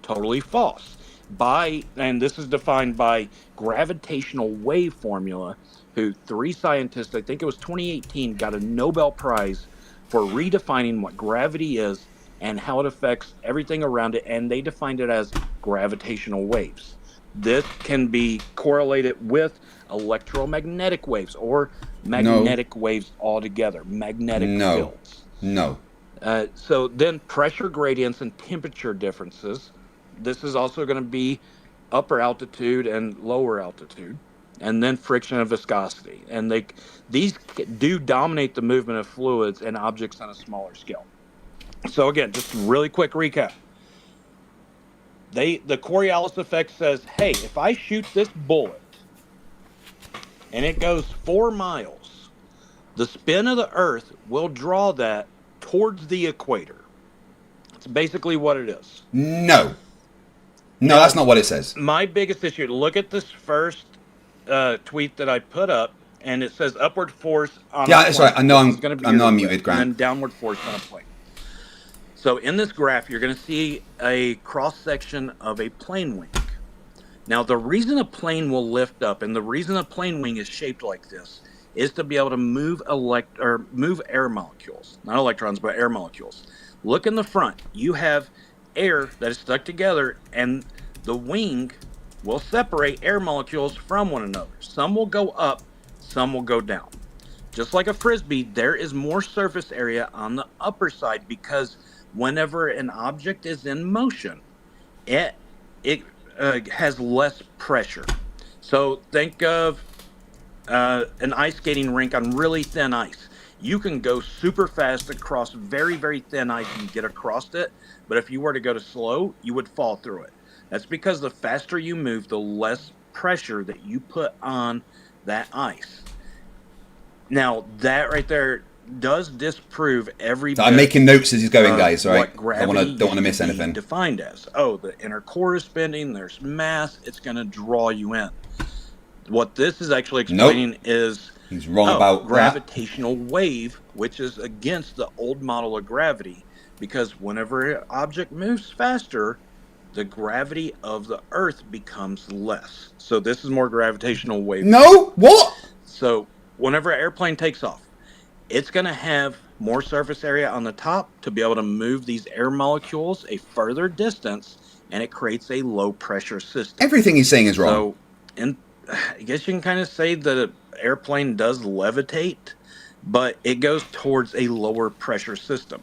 Totally false. And this is defined by gravitational wave formula, who 3 scientists, I think it was 2018, got a Nobel Prize for redefining what gravity is and how it affects everything around it, and they defined it as gravitational waves. This can be correlated with electromagnetic waves or magnetic waves altogether, magnetic fields. No. So then pressure gradients and temperature differences. This is also going to be upper altitude and lower altitude, and then friction and viscosity. And these do dominate the movement of fluids and objects on a smaller scale. So again, just really quick recap. The Coriolis effect says, hey, if I shoot this bullet and it goes 4 miles, the spin of the Earth will draw that towards the equator. That's basically what it is. No, that's not what it says. My biggest issue, look at this first tweet that I put up, and it says upward force on a plane. That's right. I know I'm not muted, Grant. And then downward force on a plane. So in this graph, you're going to see a cross-section of a plane wing. Now, the reason a plane will lift up, and the reason a plane wing is shaped like this, is to be able to move air molecules. Not electrons, but air molecules. Look in the front. You have air that is stuck together, and the wing will separate air molecules from one another. Some will go up, some will go down. Just like a frisbee, there is more surface area on the upper side because whenever an object is in motion, it has less pressure. So think of an ice skating rink on really thin ice. You can go super fast across very, very thin ice and get across it. But if you were to go to slow, you would fall through it. That's because the faster you move, the less pressure that you put on that ice. Now, that right there does disprove every bit. I'm making notes as he's going, guys. All right, I don't want to miss anything. anything. Defined as, the inner core is spinning. There's mass. It's going to draw you in. What this is actually explaining is he's wrong about gravitational wave, which is against the old model of gravity, because whenever an object moves faster, the gravity of the Earth becomes less. So this is more gravitational wave. No, what? So whenever an airplane takes off, it's going to have more surface area on the top to be able to move these air molecules a further distance, and it creates a low pressure system. Everything he's saying is wrong. So, I guess you can kind of say that an airplane does levitate, but it goes towards a lower pressure system.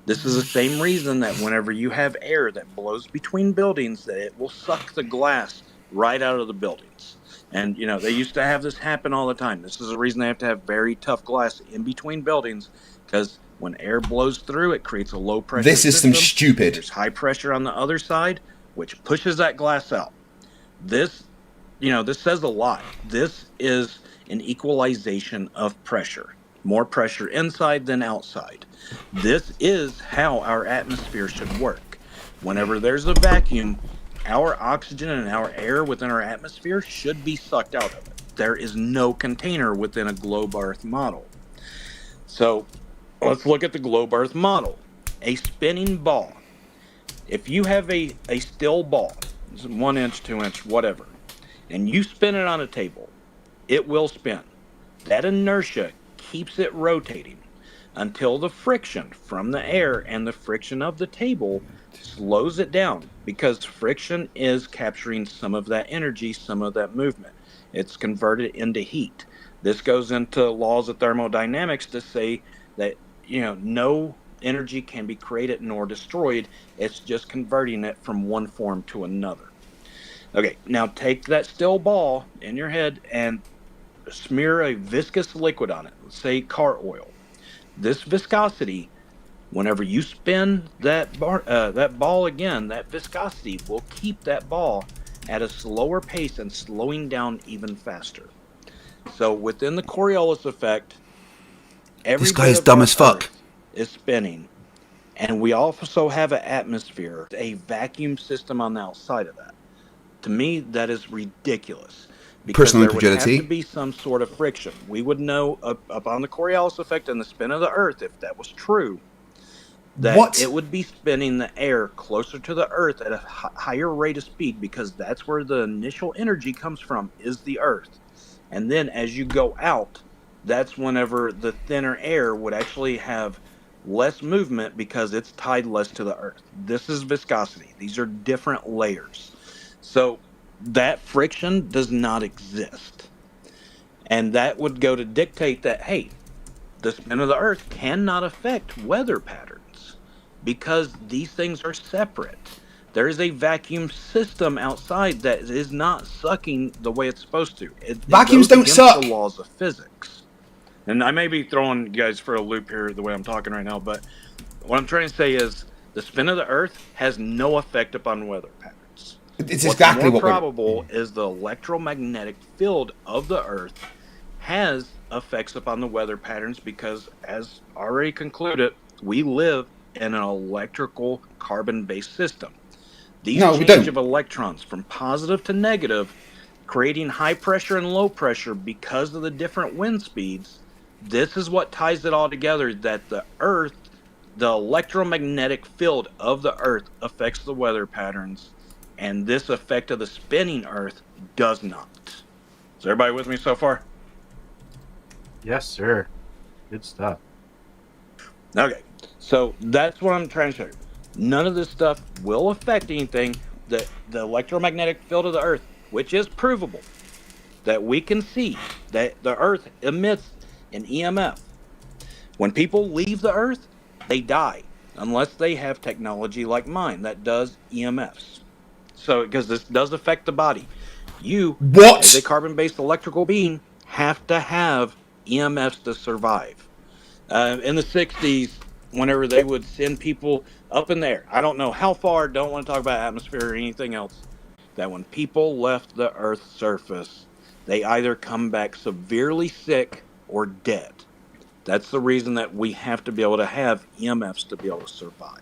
This is the same reason that whenever you have air that blows between buildings, that it will suck the glass right out of the buildings. And, they used to have this happen all the time. This is the reason they have to have very tough glass in between buildings, because when air blows through, it creates a low pressure system. This is some stupid. There's high pressure on the other side, which pushes that glass out. This says a lot. This is an equalization of pressure. More pressure inside than outside. This is how our atmosphere should work. Whenever there's a vacuum, our oxygen and our air within our atmosphere should be sucked out of it. There is no container within a globe Earth model. So let's look at the globe Earth model. A spinning ball. If you have a still ball, 1 inch, 2 inch, whatever, and you spin it on a table, it will spin. That inertia keeps it rotating until the friction from the air and the friction of the table slows it down because friction is capturing some of that energy, some of that movement. It's converted into heat. This goes into laws of thermodynamics to say that, no energy can be created nor destroyed. It's just converting it from one form to another. Okay, now take that steel ball in your head and smear a viscous liquid on it, let's say car oil. This viscosity, whenever you spin that ball again, that viscosity will keep that ball at a slower pace and slowing down even faster. So within the Coriolis effect, every This guy bit is of dumb our as fuck. Earth is spinning, and we also have an atmosphere, a vacuum system on the outside of that. To me, that is ridiculous because Personal there would have to incredulity. be some sort of friction. We would know up on the Coriolis effect and the spin of the Earth, if that was true, that What? it would be spinning the air closer to the Earth at a higher rate of speed because that's where the initial energy comes from, is the Earth. And then as you go out, that's whenever the thinner air would actually have less movement because it's tied less to the Earth. This is viscosity. These are different layers. So that friction does not exist. And that would go to dictate that, hey, the spin of the Earth cannot affect weather patterns because these things are separate. There is a vacuum system outside that is not sucking the way it's supposed to. It Vacuums goes don't against the suck. laws of physics. And I may be throwing you guys for a loop here the way I'm talking right now, but what I'm trying to say is the spin of the Earth has no effect upon weather patterns. It's What's exactly more what we're... probable is the electromagnetic field of the Earth has effects upon the weather patterns because, as already concluded, we live in an electrical carbon-based system. These No, we change don't. of electrons from positive to negative, creating high pressure and low pressure because of the different wind speeds. This is what ties it all together, that the Earth, the electromagnetic field of the Earth affects the weather patterns, and this effect of the spinning Earth does not. Is everybody with me so far? Yes, sir. Good stuff. Okay, so that's what I'm trying to show you. None of this stuff will affect anything. The electromagnetic field of the Earth, which is provable, that we can see that the Earth emits an EMF. When people leave the Earth, they die unless they have technology like mine that does EMFs. So, because this does affect the body, you, as a What? carbon-based electrical being, have to have EMFs to survive. In the 60s, whenever they would send people up in there, I don't know how far, don't want to talk about atmosphere or anything else, that when people left the Earth's surface, they either come back severely sick or dead. That's the reason that we have to be able to have EMFs to be able to survive.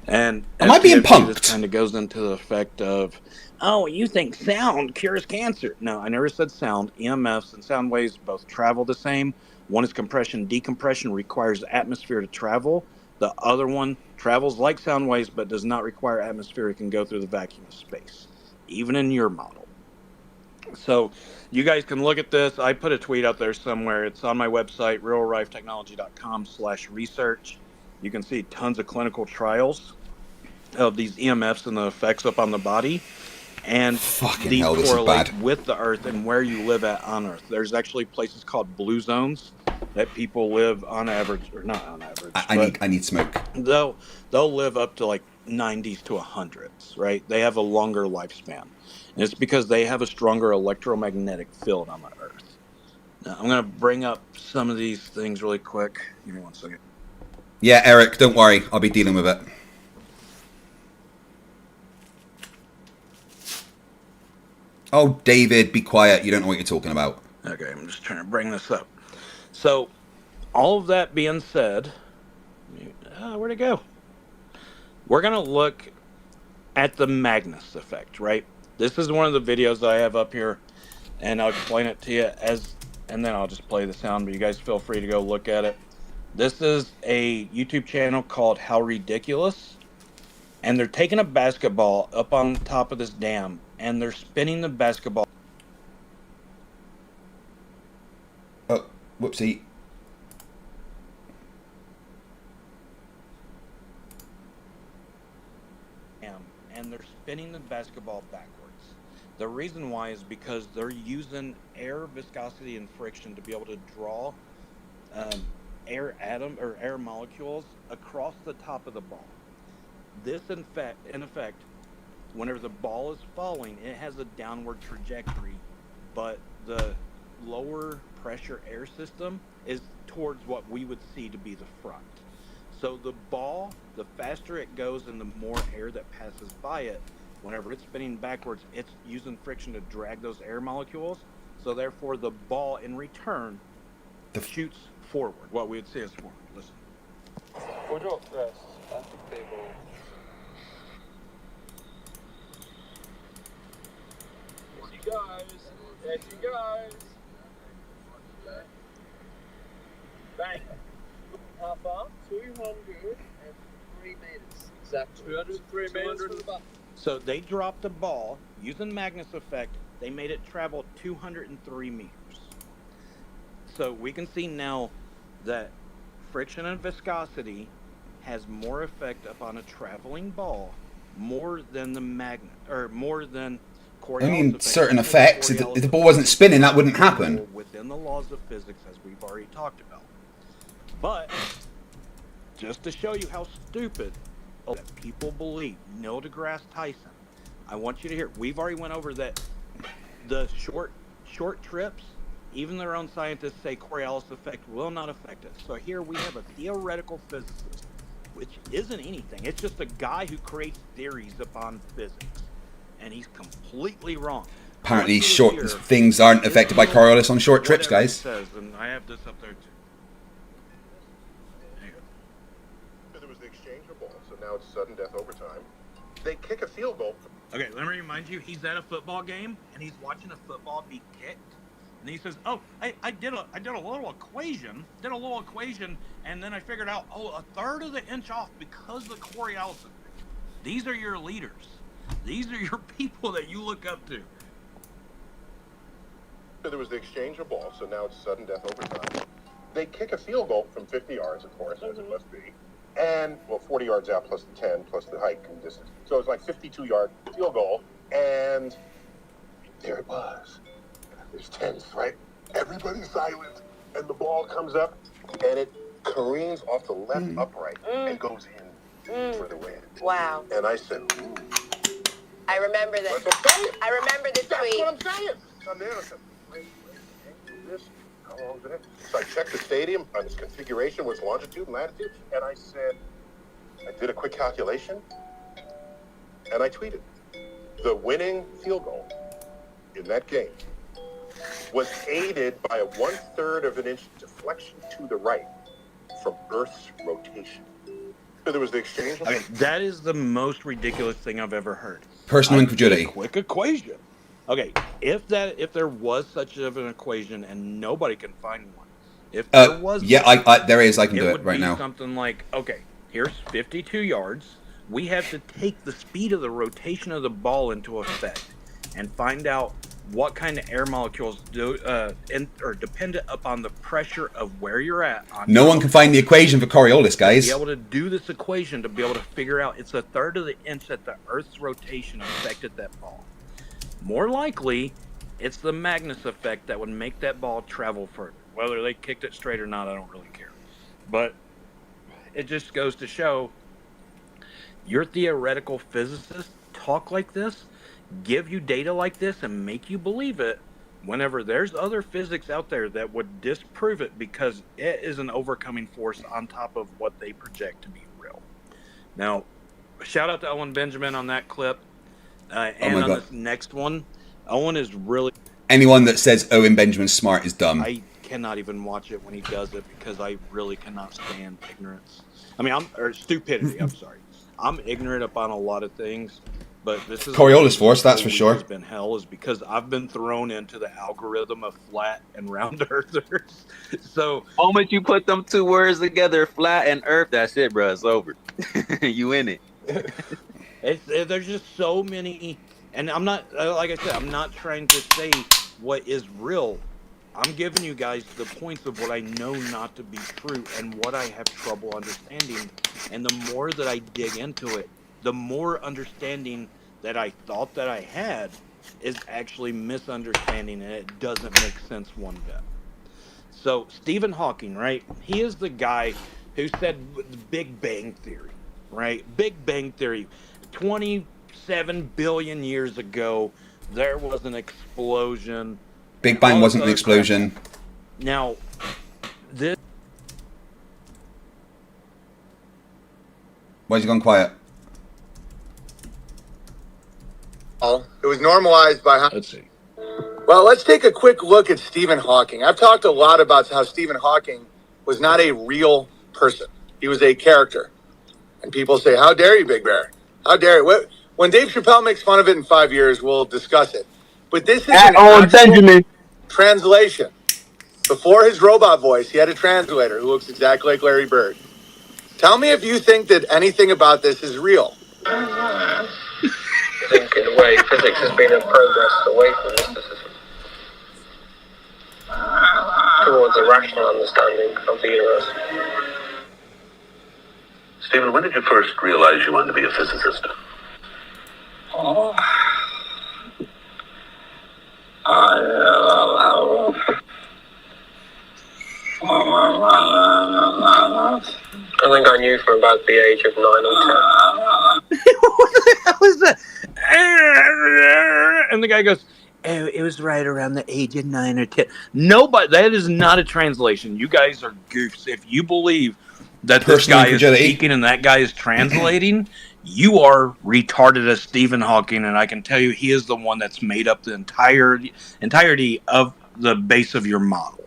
And Am I being FTFE, this punked? kind of goes into the effect of, oh, you think sound cures cancer. No, I never said sound. EMFs and sound waves both travel the same. One is compression. Decompression requires atmosphere to travel. The other one travels like sound waves but does not require atmosphere. It can go through the vacuum of space, even in your model. So you guys can look at this. I put a tweet out there somewhere. It's on my website, reallifetechnology.com/research. You can see tons of clinical trials of these EMFs and the effects up on the body. And Fucking these hell, this is correlate bad. with the Earth and where you live at on Earth. There's actually places called blue zones that people live on average, or not on average, I need smoke. they'll live up to like 90s to 100s, right? They have a longer lifespan. And it's because they have a stronger electromagnetic field on the Earth. Now, I'm going to bring up some of these things really quick. Give me one second. Yeah, Eric, don't worry. I'll be dealing with it. Oh, David, be quiet. You don't know what you're talking about. Okay, I'm just trying to bring this up. So, all of that being said, where'd it go? We're going to look at the Magnus effect, right? This is one of the videos I have up here, and I'll explain it to you and then I'll just play the sound, but you guys feel free to go look at it. This is a YouTube channel called How Ridiculous, and they're taking a basketball up on top of this dam, and they're spinning the basketball. Oh, whoopsie. spinning the basketball backwards. The reason why is because they're using air viscosity and friction to be able to draw air molecules across the top of the ball. This, in effect, whenever the ball is falling, it has a downward trajectory, but the lower pressure air system is towards what we would see to be the front. So the ball, the faster it goes and the more air that passes by it, whenever it's spinning backwards, it's using friction to drag those air molecules. So therefore, the ball in return shoots forward. What we would see is forward. Listen. Drop rest at the table. You guys, there you guys. Bang. How far? 203 meters. Exactly. 203 meters for the ball. So they dropped the ball using Magnus effect. They made it travel 203 meters. So we can see now that friction and viscosity has more effect upon a traveling ball more than the magnet, or more than Coriolis I mean, effect. certain effects. If the ball wasn't spinning, that wouldn't happen. Within the laws of physics, as we've already talked about. But just to show you how stupid that people believe, Neil deGrasse Tyson, I want you to hear. We've already went over that the short trips, even their own scientists say Coriolis effect will not affect us. So here we have a theoretical physicist, which isn't anything. It's just a guy who creates theories upon physics, and he's completely wrong. Apparently, short things aren't affected by Coriolis on short trips, guys. Says, and I have this up there too. There was the exchange of balls, so now it's sudden death overtime. They kick a field goal. Okay, let me remind you, he's at a football game and he's watching a football be kicked. And he says, "Oh, I did a little equation, and then I figured out, a third of the inch off because of the Coriolis effect." These are your leaders. These are your people that you look up to. There was the exchange of balls, so now it's sudden death overtime. They kick a field goal from 50 yards, of course, as it must be. And, 40 yards out plus the 10 plus the hike and distance. So it's like 52-yard field goal, and there it was. It's tense, right? Everybody's silent, and the ball comes up, and it careens off the left upright and goes in for the win. Wow. And I said, ooh. I remember this. I remember this tweet. That's what I'm saying. So then I said, wait, this? How long is it? So I checked the stadium on its configuration, with longitude and latitude, and I said, I did a quick calculation, and I tweeted, the winning field goal in that game was aided by a 1/3 of an inch deflection to the right from Earth's rotation. So there was the exchange. Okay, that is the most ridiculous thing I've ever heard. Personal incredulity. Quick equation. Okay, if there was such of an equation and nobody can find one, if there was, there is. I can do it right now. Something like, okay, here's 52 yards. We have to take the speed of the rotation of the ball into effect and find out what kind of air molecules are dependent upon the pressure of where you're at. No one can find the equation for Coriolis, guys. To be able to do this equation, to be able to figure out it's 1/3 of the inch that the Earth's rotation affected that ball. More likely, it's the Magnus effect that would make that ball travel further. Whether they kicked it straight or not, I don't really care. But it just goes to show your theoretical physicists talk like this, give you data like this, and make you believe it whenever there's other physics out there that would disprove it because it is an overcoming force on top of what they project to be real. Now, shout out to Owen Benjamin on that clip. And on this next one, Owen is really... Anyone that says Owen Benjamin's smart is dumb. I cannot even watch it when he does it because I really cannot stand ignorance. I mean, or stupidity, I'm sorry. I'm ignorant upon a lot of things, but this is... Coriolis force, that's for sure. Has been hell is because I've been thrown into the algorithm of flat and round earthers. So... The moment you put them two words together, flat and earth, that's it, bro. It's over. You in it. There's just so many, and I'm not, like I said, I'm not trying to say what is real. I'm giving you guys the points of what I know not to be true and what I have trouble understanding. And the more that I dig into it, the more understanding that I thought that I had is actually misunderstanding, and it doesn't make sense one bit. So Stephen Hawking, right? He is the guy who said the Big Bang Theory, right? Big Bang Theory. 27 billion years ago, there was an explosion. Big Bang wasn't an explosion. Now, this. Why's he gone quiet? It was normalized by. Let's see. Well, let's take a quick look at Stephen Hawking. I've talked a lot about how Stephen Hawking was not a real person. He was a character. And people say, how dare you, Big Bear? How dare you? When Dave Chappelle makes fun of it in 5 years, we'll discuss it. But this is an actual translation. Before his robot voice, he had a translator who looks exactly like Larry Bird. Tell me if you think that anything about this is real. I think in a way physics has been a progress away from mysticism towards a rational understanding of the universe. Stephen, when did you first realize you wanted to be a physicist? I think I knew from about the age of 9 or 10. What the hell is that? And the guy goes, oh, it was right around the age of 9 or 10. Nobody, that is not a translation. You guys are goofs. If you believe that this guy is speaking and that guy is translating, you are retarded as Stephen Hawking, and I can tell you he is the one that's made up the entirety of the base of your model.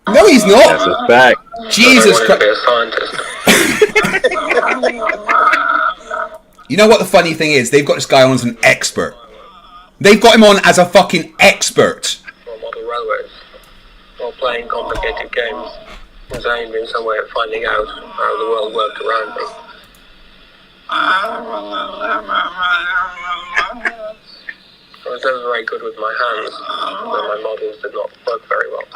No, he's not. That's a fact. Jesus Christ. You know what the funny thing is? They've got this guy on as an expert. They've got him on as a fucking expert. Or model railways, or playing complicated games. His aim being some way of finding out how the world worked around me. I was never very good with my hands, and my models did not work very well.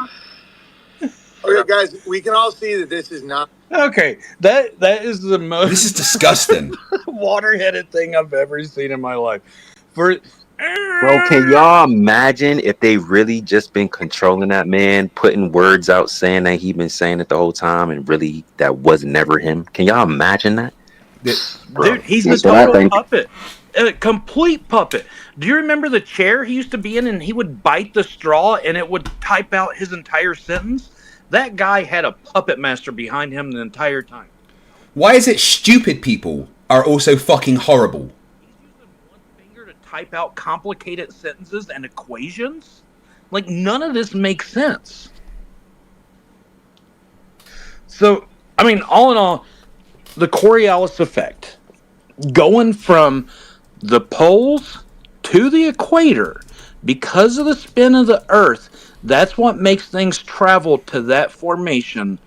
Okay, guys, we can all see that this is not. Okay, that is the most. This is disgusting. Water-headed thing I've ever seen in my life. Bro, can y'all imagine if they really just been controlling that man, putting words out saying that he been saying it the whole time, and really that was never him? Can y'all imagine that? Dude, he's the total puppet. A complete puppet. Do you remember the chair he used to be in, and he would bite the straw and it would type out his entire sentence? That guy had a puppet master behind him the entire time. Why is it stupid people are also fucking horrible? To type out complicated sentences and equations? Like, none of this makes sense. So, I mean, all in all, the Coriolis effect, going from the poles to the equator, because of the spin of the Earth, that's what makes things travel to that formation.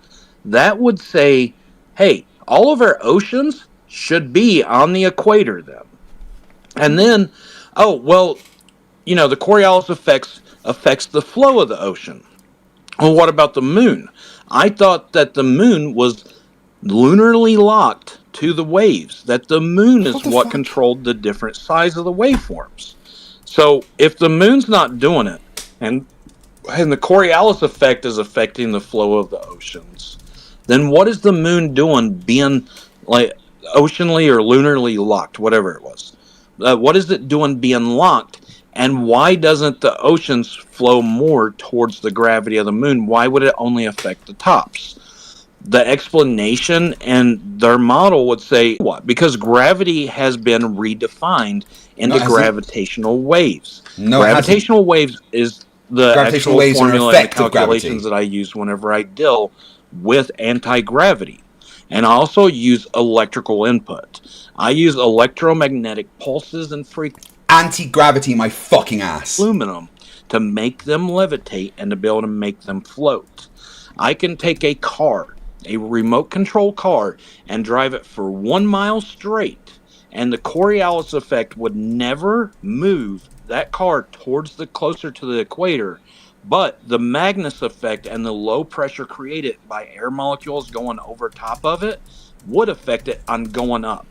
That would say, hey, all of our oceans should be on the equator then. And then, oh, well, you know, the Coriolis affects the flow of the ocean. Well, what about the moon? I thought that the moon was lunarly locked to the waves, that the moon is what controlled the different size of the waveforms. So if the moon's not doing it, and the Coriolis effect is affecting the flow of the oceans, then what is the moon doing being like oceanally or lunarly locked, whatever it was? What is it doing being locked? And why doesn't the oceans flow more towards the gravity of the moon? Why would it only affect the tops? The explanation and their model would say what? Because gravity has been redefined into gravitational waves. Gravitational waves is the actual formula and the calculations that I use whenever I deal with anti-gravity. And I also use electrical input. I use electromagnetic pulses and frequencies. Anti-gravity, my fucking ass. Aluminum to make them levitate and to be able to make them float. I can take a car, a remote control car, and drive it for 1 mile straight, and the Coriolis effect would never move that car towards the closer to the equator, but the Magnus effect and the low pressure created by air molecules going over top of it would affect it on going up.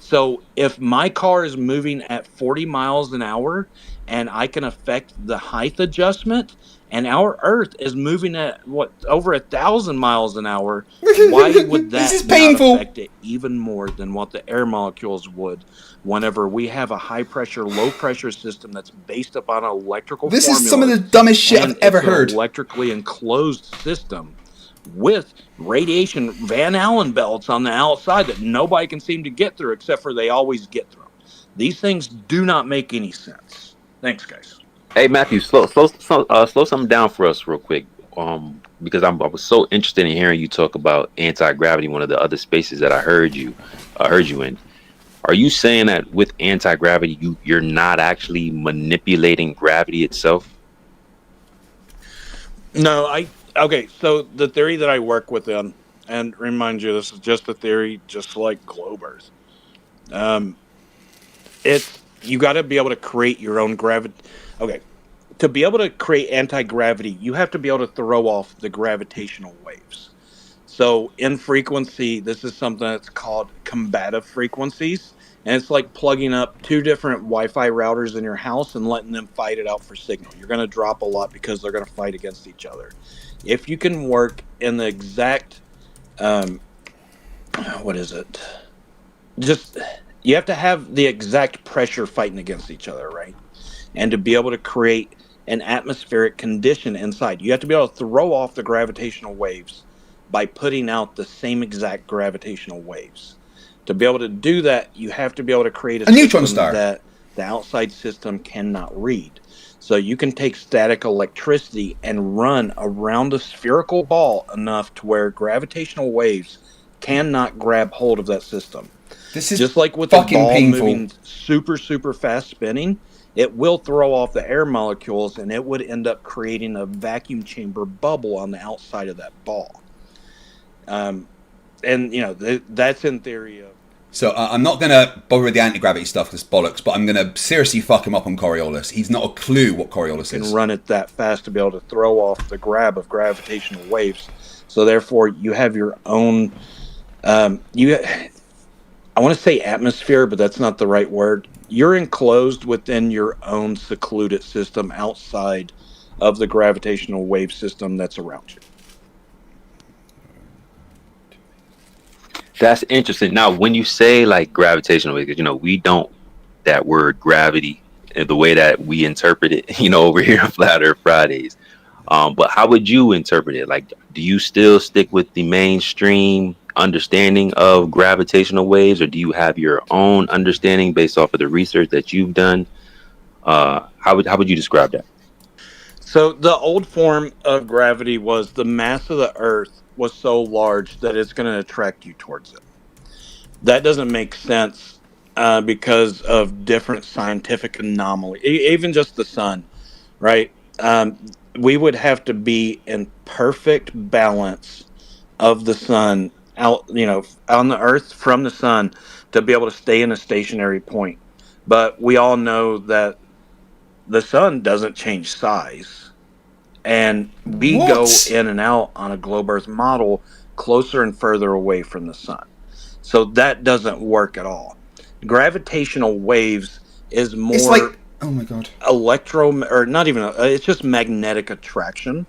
So if my car is moving at 40 miles an hour and I can affect the height adjustment, and our Earth is moving at over 1,000 miles an hour, why would that This is not painful. affect it even more than what the air molecules would whenever we have a high pressure, low pressure system that's based upon an electrical This formula? is some of the dumbest shit I've ever heard. It's an electrically enclosed system with radiation Van Allen belts on the outside that nobody can seem to get through, except for they always get through. These things do not make any sense. Thanks, guys. Hey Matthew, slow something down for us real quick. Because I was so interested in hearing you talk about anti-gravity, one of the other spaces that I heard you in. Are you saying that with anti-gravity, you're not actually manipulating gravity itself? No, okay, so the theory that I work within, and remind you, this is just a theory, just like globe Earth. It's you got to be able to create your own gravity. Okay, to be able to create anti-gravity, you have to be able to throw off the gravitational waves. So in frequency, this is something that's called combative frequencies. And it's like plugging up two different Wi-Fi routers in your house and letting them fight it out for signal. You're going to drop a lot because they're going to fight against each other. If you can work in the exact, what is it? Just, you have to have the exact pressure fighting against each other, right? And to be able to create an atmospheric condition inside, you have to be able to throw off the gravitational waves by putting out the same exact gravitational waves. To be able to do that, you have to be able to create a neutron system star that the outside system cannot read. So you can take static electricity and run around a spherical ball enough to where gravitational waves cannot grab hold of that system. This is just like with the ball moving super, super fast spinning, it will throw off the air molecules and it would end up creating a vacuum chamber bubble on the outside of that ball. And you know that's in theory. So I'm not going to bother with the anti-gravity stuff because it's bollocks, but I'm going to seriously fuck him up on Coriolis. He's not a clue what Coriolis You is. can run it that fast to be able to throw off the grab of gravitational waves. So therefore, you have your own. I want to say atmosphere, but that's not the right word. You're enclosed within your own secluded system outside of the gravitational wave system that's around you. That's interesting. Now, when you say like gravitational waves, because we don't that word gravity the way that we interpret it, over here on Flat Earth Fridays. But how would you interpret it? Like, do you still stick with the mainstream understanding of gravitational waves, or do you have your own understanding based off of the research that you've done? How would you describe that? So the old form of gravity was the mass of the Earth was so large that it's going to attract you towards it. That doesn't make sense because of different scientific anomalies. Even just the sun, right? We would have to be in perfect balance of the sun out, on the Earth from the sun to be able to stay in a stationary point. But we all know that the sun doesn't change size. And we go in and out on a globe Earth model closer and further away from the sun. So that doesn't work at all. Gravitational waves is more it's like, oh my god, or not even, it's just magnetic attraction.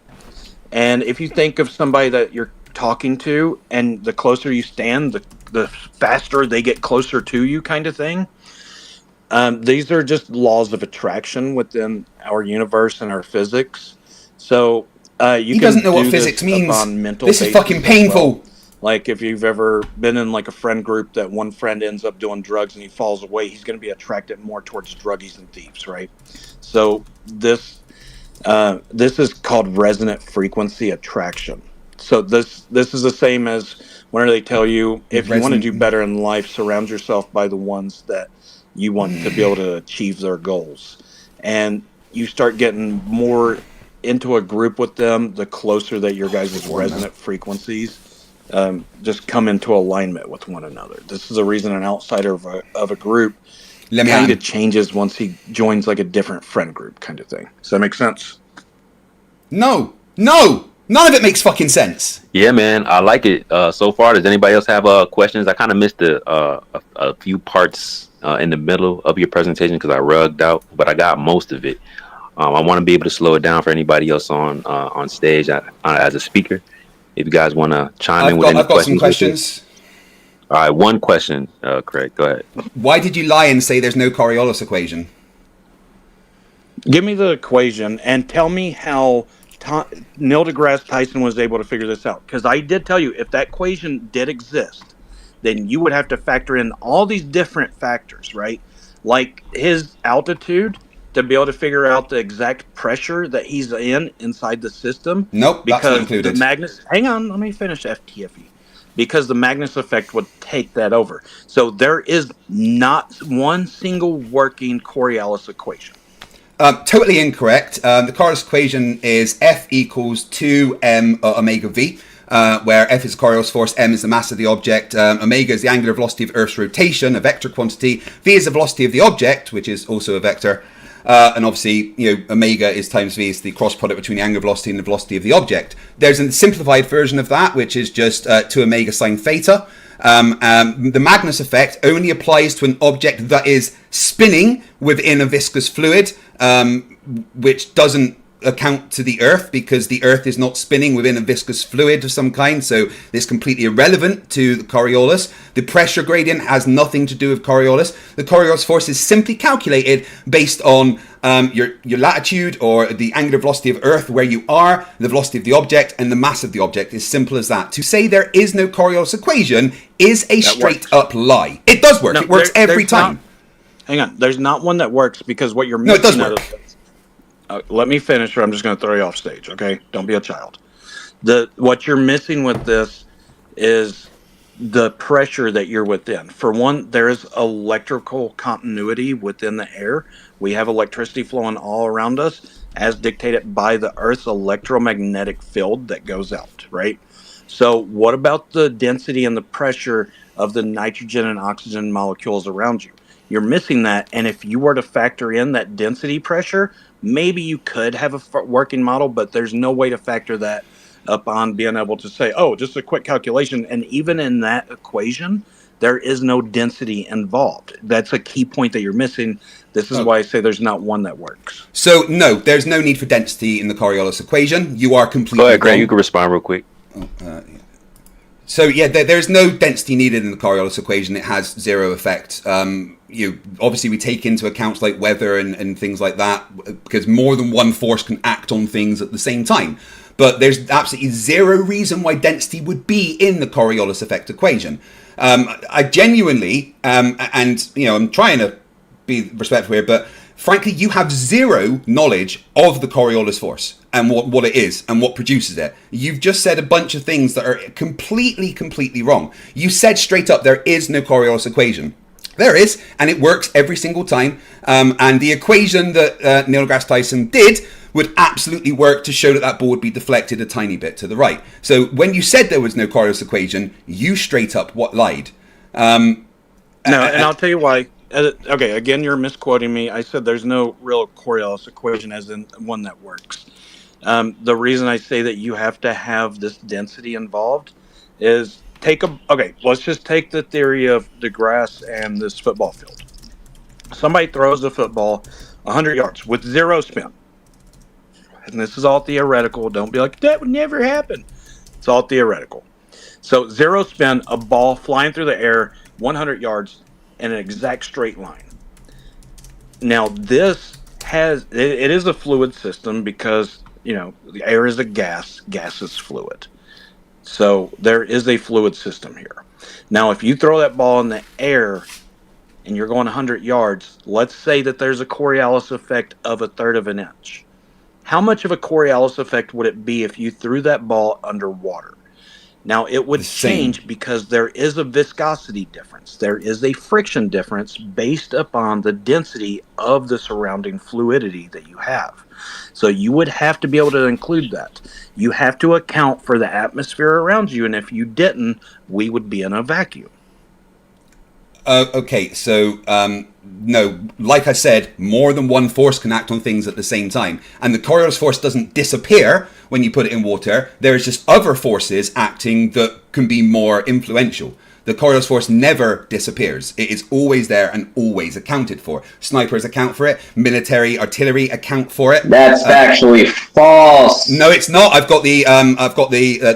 And if you think of somebody that you're talking to and the closer you stand, the faster they get closer to you kind of thing. These are just laws of attraction within our universe and our physics. So he doesn't know what physics means. This is fucking painful. Well. Like if you've ever been in like a friend group that one friend ends up doing drugs and he falls away, he's going to be attracted more towards druggies and thieves, right? So this is called resonant frequency attraction. So this is the same as when they tell you if you want to do better in life, surround yourself by the ones that you want to be able to achieve their goals. And you start getting more into a group with them, the closer that your guys' resonant frequencies just come into alignment with one another. This is the reason an outsider of a group kind of changes once he joins like a different friend group kind of thing. Does that make sense? No. None of it makes fucking sense. Yeah, man, I like it so far. Does anybody else have questions? I kind of missed a few parts in the middle of your presentation because I rugged out, but I got most of it. I want to be able to slow it down for anybody else on stage as a speaker. If you guys want to chime in with any I've got some questions. All right, one question, Craig. Go ahead. Why did you lie and say there's no Coriolis equation? Give me the equation and tell me how Neil deGrasse Tyson was able to figure this out. Because I did tell you, if that equation did exist, then you would have to factor in all these different factors, right? Like his altitude to be able to figure out the exact pressure that he's inside the system. Nope, because that's not included. The Magnus. Hang on, let me finish FTFE. Because the Magnus effect would take that over. So there is not one single working Coriolis equation. Totally incorrect. The Coriolis equation is F equals 2m omega v, where F is the Coriolis force, m is the mass of the object, omega is the angular velocity of Earth's rotation, a vector quantity, v is the velocity of the object, which is also a vector, and obviously, omega is times v is the cross product between the angular velocity and the velocity of the object. There's a simplified version of that, which is just 2 omega sine theta. The Magnus effect only applies to an object that is spinning within a viscous fluid, which doesn't account to the Earth because the Earth is not spinning within a viscous fluid of some kind, so it's completely irrelevant to the Coriolis. The pressure gradient has nothing to do with Coriolis. The Coriolis force is simply calculated based on your latitude or the angular velocity of Earth where you are, the velocity of the object, and the mass of the object. As simple as that. To say there is no Coriolis equation is a straight up lie. It does work. It works every time. Hang on. There's not one that works because what you're missing. No, it does work. Let me finish or I'm just going to throw you off stage, okay? Don't be a child. What you're missing with this is the pressure that you're within. For one, there is electrical continuity within the air. We have electricity flowing all around us as dictated by the Earth's electromagnetic field that goes out, right? So what about the density and the pressure of the nitrogen and oxygen molecules around you? You're missing that, and if you were to factor in that density pressure, maybe you could have a working model, but there's no way to factor that up on being able to say, oh, just a quick calculation. And even in that equation, there is no density involved. That's a key point that you're missing. This is why I say there's not one that works. So, no, there's no need for density in the Coriolis equation. You are completely Go ahead, Greg. wrong. You can respond real quick. So yeah, there's no density needed in the Coriolis equation. It has zero effect. Obviously we take into account like weather and things like that because more than one force can act on things at the same time. But there's absolutely zero reason why density would be in the Coriolis effect equation. I genuinely, and I'm trying to be respectful here, but frankly, you have zero knowledge of the Coriolis force and what it is and what produces it. You've just said a bunch of things that are completely wrong. You said straight up there is no Coriolis equation. There is, and it works every single time. And the equation that Neil deGrasse Tyson did would absolutely work to show that ball would be deflected a tiny bit to the right. So when you said there was no Coriolis equation, you straight up lied. And I'll tell you why. Okay, again, you're misquoting me. I said there's no real Coriolis equation as in one that works. The reason I say that you have to have this density involved is let's just take the theory of deGrasse and this football field. Somebody throws the football 100 yards with zero spin. And this is all theoretical. Don't be like, that would never happen. It's all theoretical. So zero spin, a ball flying through the air 100 yards in an exact straight line. Now this it is a fluid system because the air is a gas is fluid, so there is a fluid system here. Now if you throw that ball in the air and you're going 100 yards, let's say that there's a Coriolis effect of 1/3 of an inch. How much of a Coriolis effect would it be if you threw that ball underwater? Now, it would change because there is a viscosity difference. There is a friction difference based upon the density of the surrounding fluidity that you have. So you would have to be able to include that. You have to account for the atmosphere around you, and if you didn't, we would be in a vacuum. Okay, so no, like I said, more than one force can act on things at the same time. And the Coriolis force doesn't disappear when you put it in water. There's just other forces acting that can be more influential. The Coriolis force never disappears. It is always there and always accounted for. Snipers account for it. Military artillery account for it. That's actually false. No, it's not. I've got the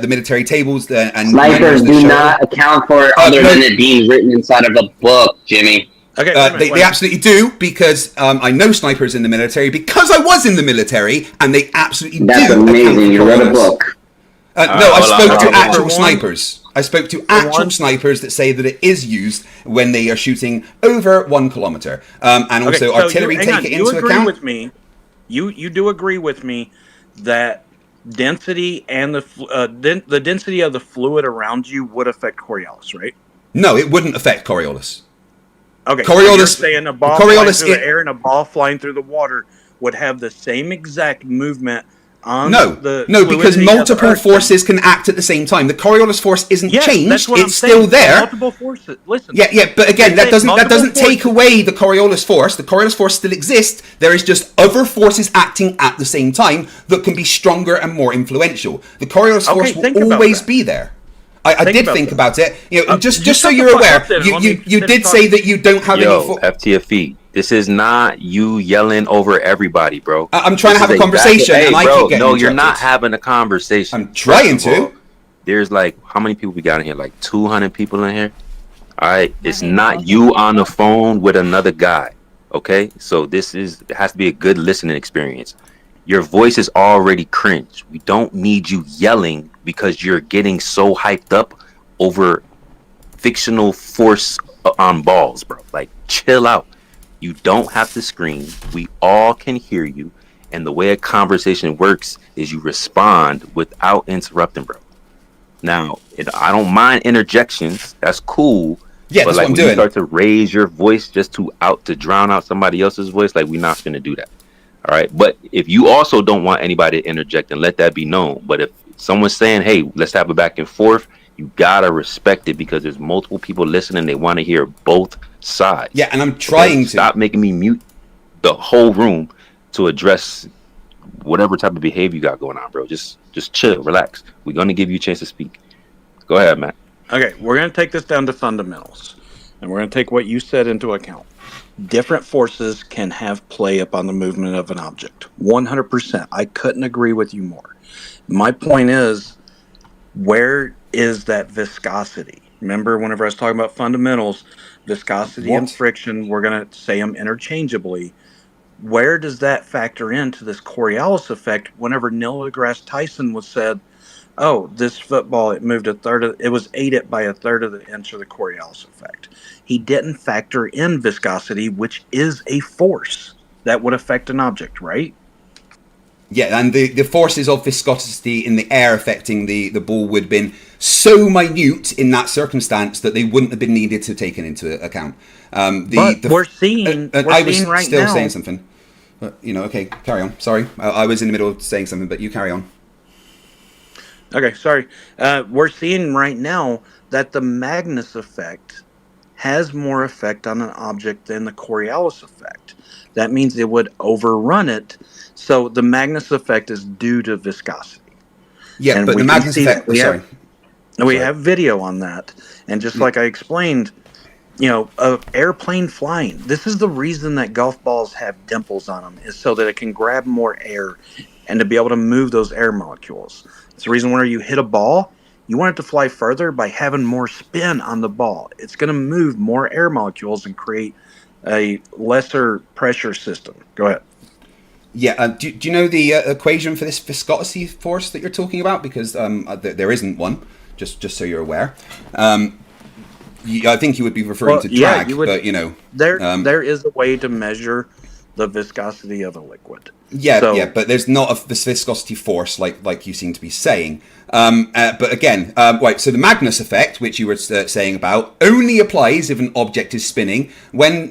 military tables and snipers do not account for it other than it being written inside of a book, Jimmy. Okay, they absolutely do, because I know snipers in the military because I was in the military, and they absolutely That's do. That's amazing. You read a book. No, I spoke to actual snipers. I spoke to actual snipers that say that it is used when they are shooting over 1 kilometer, and also artillery take it into account. You agree with me? You do agree with me that density and the density of the fluid around you would affect Coriolis, right? No, it wouldn't affect Coriolis. Okay, Coriolis, so you're saying a ball flying through the air and a ball flying through the water would have the same exact movement on the No, because multiple forces can act at the same time. The Coriolis force isn't changed; it's still there. Multiple forces. Listen. Yeah, but again, that doesn't take away the Coriolis force. The Coriolis force still exists. There is just other forces acting at the same time that can be stronger and more influential. The Coriolis force will always be there. I did think about it. You know, just so you're aware, you did say that you don't have any. FTFE. This is not you yelling over everybody, bro. I'm trying to have a conversation, and I keep getting No, you're not having a conversation. I'm trying to. There's like, how many people we got in here? Like 200 people in here. All right, it's not you on the phone with another guy. Okay, so it has to be a good listening experience. Your voice is already cringe. We don't need you yelling because you're getting so hyped up over fictional force on balls, bro. Like, chill out. You don't have to scream. We all can hear you. And the way a conversation works is you respond without interrupting, bro. Now, I don't mind interjections. That's cool. Yeah, but that's like what I'm when doing. you start to raise your voice just to drown out somebody else's voice, like, we're not going to do that. All right. But if you also don't want anybody to interject, and let that be known. But if someone's saying, hey, let's have a back and forth, you got to respect it because there's multiple people listening. They want to hear both sides. Yeah, and I'm trying to. Stop making me mute the whole room to address whatever type of behavior you got going on, bro. Just chill, relax. We're going to give you a chance to speak. Go ahead, Matt. Okay, we're going to take this down to fundamentals. And we're going to take what you said into account. Different forces can have play upon the movement of an object. 100%. I couldn't agree with you more. My point is, where is that viscosity? Remember, whenever I was talking about fundamentals, viscosity and friction, we're going to say them interchangeably. Where does that factor into this Coriolis effect whenever Neil deGrasse Tyson was said, oh, this football, it was aided by a third of the inch of the Coriolis effect. He didn't factor in viscosity, which is a force that would affect an object, right? Yeah, and the forces of viscosity in the air affecting the ball would have been so minute in that circumstance that they wouldn't have been needed to take into account. We're seeing I was right still now. saying something. But, okay, carry on. Sorry, I was in the middle of saying something, but you carry on. Okay, sorry. We're seeing right now that the Magnus effect has more effect on an object than the Coriolis effect. That means it would overrun it. So the Magnus effect is due to viscosity. Yeah, and but the Magnus effect... We have video on that. And just like I explained, airplane flying. This is the reason that golf balls have dimples on them, is so that it can grab more air and to be able to move those air molecules. It's the reason whenever you hit a ball, you want it to fly further by having more spin on the ball. It's going to move more air molecules and create a lesser pressure system. Go ahead. Yeah, do you know the equation for this viscosity force that you're talking about? Because there isn't one, just so you're aware. I think you would be referring to drag, but there is a way to measure the viscosity of a liquid. Yeah, but there's not a viscosity force like you seem to be saying. But again, right, so the Magnus effect, which you were saying about, only applies if an object is spinning. When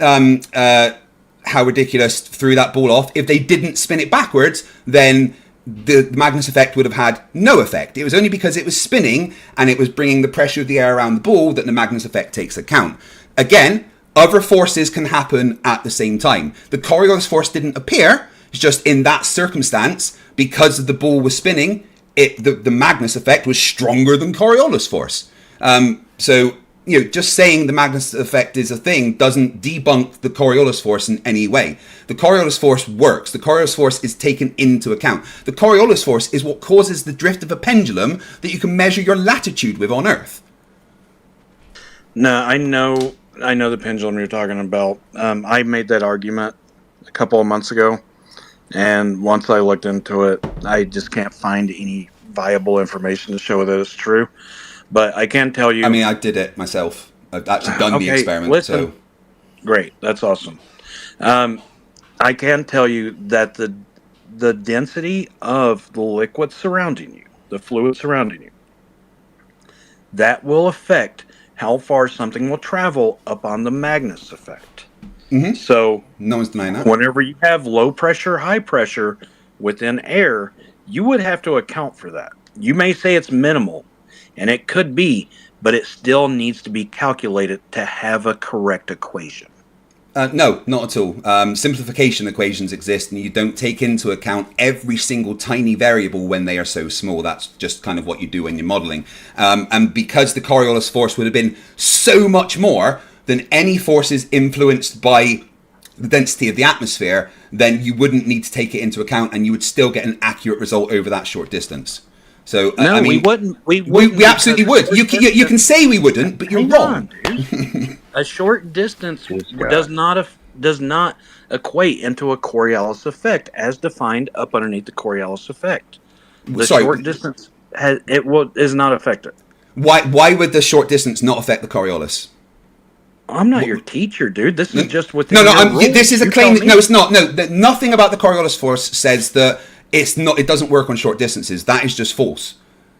How Ridiculous threw that ball off, if they didn't spin it backwards, then the Magnus effect would have had no effect. It was only because it was spinning and it was bringing the pressure of the air around the ball that the Magnus effect takes account. Again, Other forces can happen at the same time. The Coriolis force didn't appear. It's just in that circumstance, because the ball was spinning, the Magnus effect was stronger than Coriolis force. So, just saying the Magnus effect is a thing doesn't debunk the Coriolis force in any way. The Coriolis force works. The Coriolis force is taken into account. The Coriolis force is what causes the drift of a pendulum that you can measure your latitude with on Earth. No, I know the pendulum you're talking about. I made that argument a couple of months ago, and once I looked into it, I just can't find any viable information to show that it's true. But I can tell you... I mean, I did it myself. I've actually done the experiment. Listen. So Great. That's awesome. I can tell you that the density of the liquid surrounding you, the fluid surrounding you, that will affect how far something will travel up on the Magnus effect. Mm-hmm. So no one's denying that. Whenever you have low pressure, high pressure within air, you would have to account for that. You may say it's minimal, and it could be, but it still needs to be calculated to have a correct equation. No, not at all. Simplification equations exist, and you don't take into account every single tiny variable when they are so small. That's just kind of what you do when you're modeling. And because the Coriolis force would have been so much more than any forces influenced by the density of the atmosphere, then you wouldn't need to take it into account, and you would still get an accurate result over that short distance. So no, I mean, we wouldn't. We absolutely would. You can say we wouldn't, but you're wrong. A short distance does not equate into a Coriolis effect as defined up underneath the Coriolis effect. The short distance is not affected. Why would the short distance not affect the Coriolis? I'm not your teacher, dude. This is just within this is a claim. No, it's not. No, nothing about the Coriolis force says that it's not. It doesn't work on short distances. That is just false.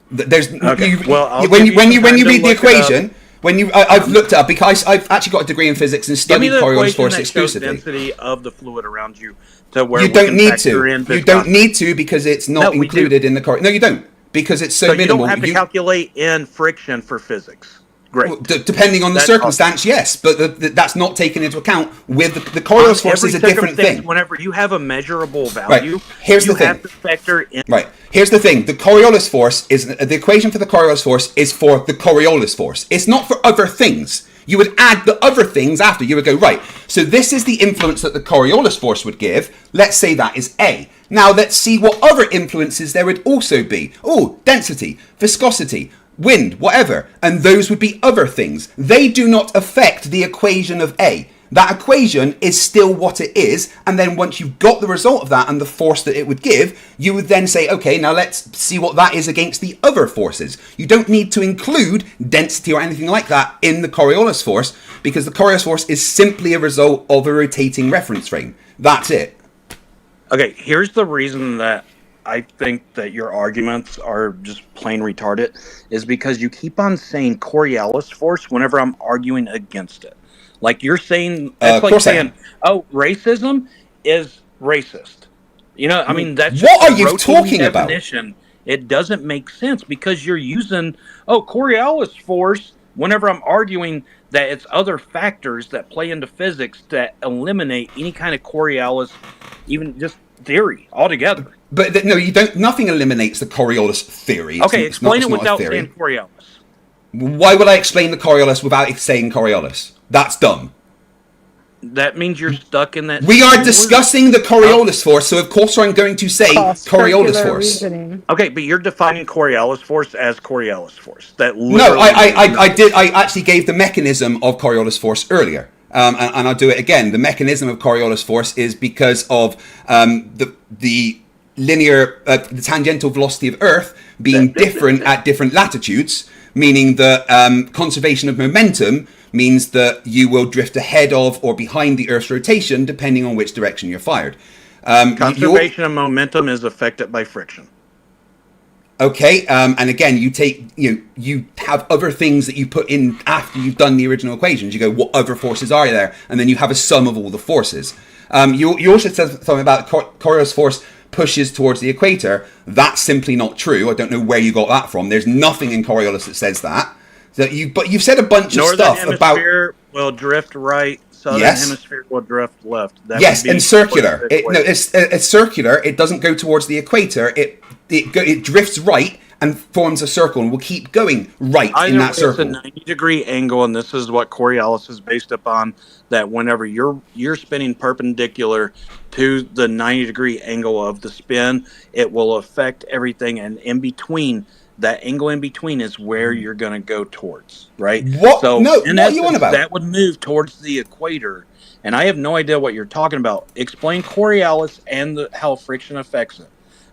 There's okay. When you read the equation. I've looked it up because I've actually got a degree in physics and studied Coriolis force exclusively. Density of the fluid around you to where you don't need to. You don't need to because it's not included in the Coriolis. No, you don't because it's so minimal. You don't have to calculate in friction for physics. Great. Depending on the circumstance, yes, but that's not taken into account with the Coriolis force is a different thing. Whenever you have a measurable value, here's the thing. Have to factor in. Right. Here's the thing. The Coriolis force is the equation for the Coriolis force is for the Coriolis force. It's not for other things. You would add the other things after. You would go, right, so this is the influence that the Coriolis force would give. Let's say that is A. Now let's see what other influences there would also be. Oh, density, viscosity, wind, whatever, and those would be other things. They do not affect the equation of A. That equation is still what it is, and then once you've got the result of that and the force that it would give, you would then say, okay, now let's see what that is against the other forces. You don't need to include density or anything like that in the Coriolis force, because the Coriolis force is simply a result of a rotating reference frame. That's it. Okay, here's the reason that I think that your arguments are just plain retarded is because you keep on saying Coriolis force whenever I'm arguing against it. Like you're saying, it's like saying, oh, racism is racist. You know, I mean, that's just what are you talking definition. About? It doesn't make sense because you're using, Coriolis force whenever I'm arguing that it's other factors that play into physics that eliminate any kind of Coriolis, even just theory altogether. But no, you don't. Nothing eliminates the Coriolis theory. Okay, explain it without saying Coriolis. Why would I explain the Coriolis without saying Coriolis? That's dumb. That means you're stuck in that. We are discussing the Coriolis force, so of course I'm going to say Coriolis force. Okay, but you're defining Coriolis force as Coriolis force. That no, I did. I actually gave the mechanism of Coriolis force earlier, and I'll do it again. The mechanism of Coriolis force is because of the linear, the tangential velocity of Earth being different at different latitudes, meaning that conservation of momentum means that you will drift ahead of or behind the Earth's rotation depending on which direction you're fired. Conservation of momentum is affected by friction. Okay, and again, you have other things that you put in after you've done the original equations. You go, what other forces are there? And then you have a sum of all the forces. You also said something about Coriolis force pushes towards the equator. That's simply not true. I don't know where you got that from. There's nothing in Coriolis that says that. But you've said a bunch of stuff about will drift right. Southern Yes. hemisphere will drift left. That Yes, would be and circular. towards the equator. It's circular. It doesn't go towards the equator. It drifts right and forms a circle and will keep going right Either in that way, circle. it's a 90-degree angle, and this is what Coriolis is based upon. That whenever you're spinning perpendicular to the 90-degree angle of the spin, it will affect everything, and in between. That angle in between is where you're going to go towards, right? What? So, No, in what are you on essence, about? that would move towards the equator, and I have no idea what you're talking about. Explain Coriolis and how friction affects it,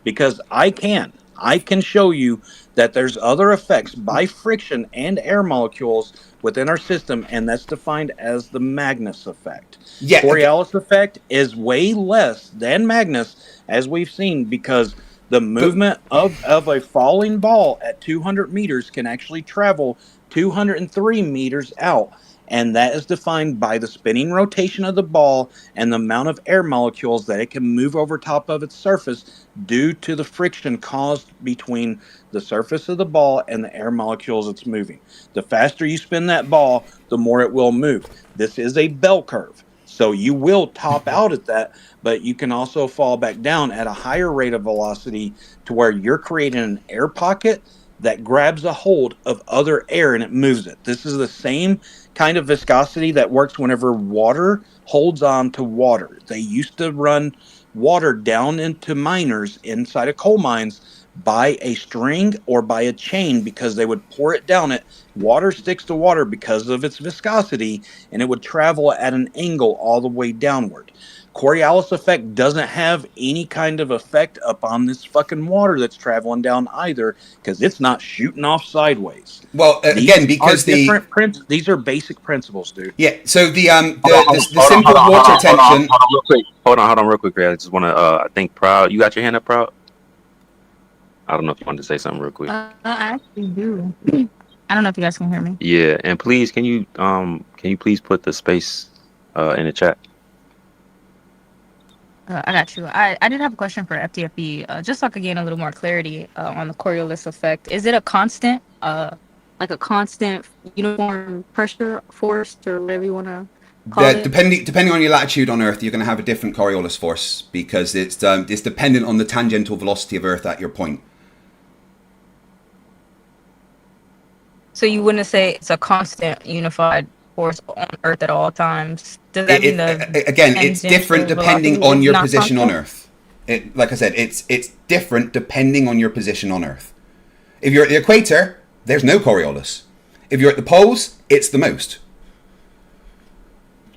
because I can show you that there's other effects by friction and air molecules within our system, and that's defined as the Magnus effect. Yeah, Coriolis effect is way less than Magnus, as we've seen, because the movement of a falling ball at 200 meters can actually travel 203 meters out. And that is defined by the spinning rotation of the ball and the amount of air molecules that it can move over top of its surface due to the friction caused between the surface of the ball and the air molecules it's moving. The faster you spin that ball, the more it will move. This is a bell curve. So you will top out at that, but you can also fall back down at a higher rate of velocity to where you're creating an air pocket that grabs a hold of other air and it moves it. This is the same kind of viscosity that works whenever water holds on to water. They used to run water down into miners inside of coal mines by a string or by a chain because they would pour it down it. Water sticks to water because of its viscosity, and it would travel at an angle all the way downward. Coriolis effect doesn't have any kind of effect up on this fucking water that's traveling down either, because it's not shooting off sideways. Well, again, because these are basic principles, dude. Yeah. So the simple water tension. Hold on, real quick. I just want to. I think Proud. You got your hand up, Proud. I don't know if you wanted to say something real quick. I actually do. I don't know if you guys can hear me. Yeah, and please, can you please put the space in the chat? I got you. I did have a question for FTFE, just so I could gain a little more clarity on the Coriolis effect. Is it a constant, like a constant uniform pressure force, or whatever you want to call it? Depending on your latitude on Earth, you're going to have a different Coriolis force because it's dependent on the tangential velocity of Earth at your point. So you wouldn't say it's a constant unified force on Earth at all times? Does that mean again, it's different depending on your position on Earth. Like I said, it's different depending on your position on Earth. If you're at the equator, there's no Coriolis. If you're at the poles, it's the most.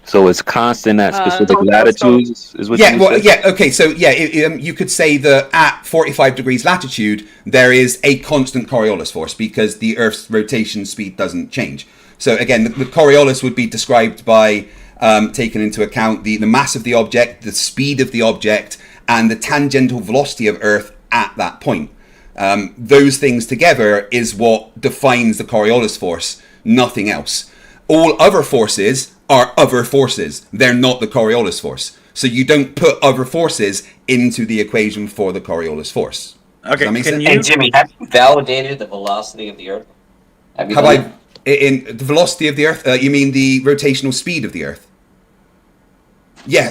So it's constant at specific latitudes, is what you said? Yeah. Okay. So you could say that at 45 degrees latitude there is a constant Coriolis force because the Earth's rotation speed doesn't change. So again, the Coriolis would be described by taking into account the mass of the object, the speed of the object, and the tangential velocity of Earth at that point. Those things together is what defines the Coriolis force, nothing else. All other forces are other forces. They're not the Coriolis force. So you don't put other forces into the equation for the Coriolis force. Okay, Does that make sense? Hey, Jimmy, have you validated the velocity of the Earth? In the velocity of the Earth? You mean the rotational speed of the Earth? Yeah.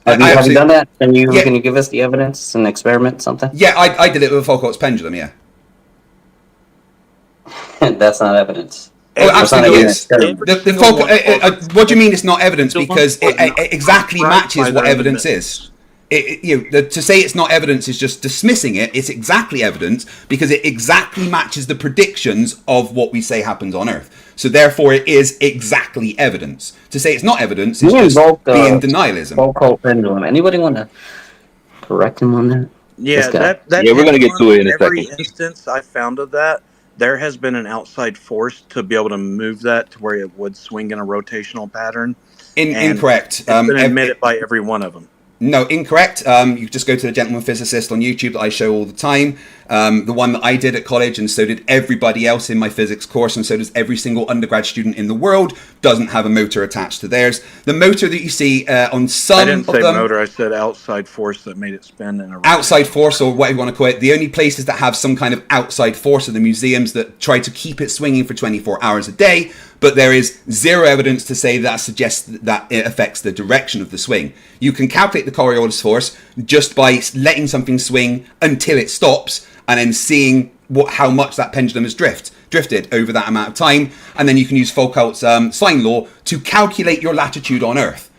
Have you done that? Can you give us the evidence, an experiment, something? Yeah, I did it with a Foucault's pendulum, yeah. That's not evidence. Oh, absolutely is. What do you mean it's not evidence? Because it exactly matches what evidence is. To say it's not evidence is just dismissing it. It's exactly evidence because it exactly matches the predictions of what we say happens on Earth. So therefore, it is exactly evidence. To say it's not evidence is just being denialism. Foucault pendulum. Anybody want to correct him on that? Yeah, that we're gonna get to it in a second. Every instance I found of that, there has been an outside force to be able to move that to where it would swing in a rotational pattern. Incorrect. It's been admitted by every one of them. No, incorrect. You just go to the Gentleman Physicist on YouTube that I show all the time. The one that I did at college, and so did everybody else in my physics course, and so does every single undergrad student in the world, doesn't have a motor attached to theirs. The motor that you see on some I didn't of say them, motor. I said outside force that made it spin in a outside force, or whatever you want to call it. The only places that have some kind of outside force are the museums that try to keep it swinging for 24 hours a day, but there is zero evidence to say that suggests that it affects the direction of the swing. You can calculate the Coriolis force just by letting something swing until it stops, and then seeing how much that pendulum has drifted over that amount of time, and then you can use Foucault's sine law to calculate your latitude on Earth.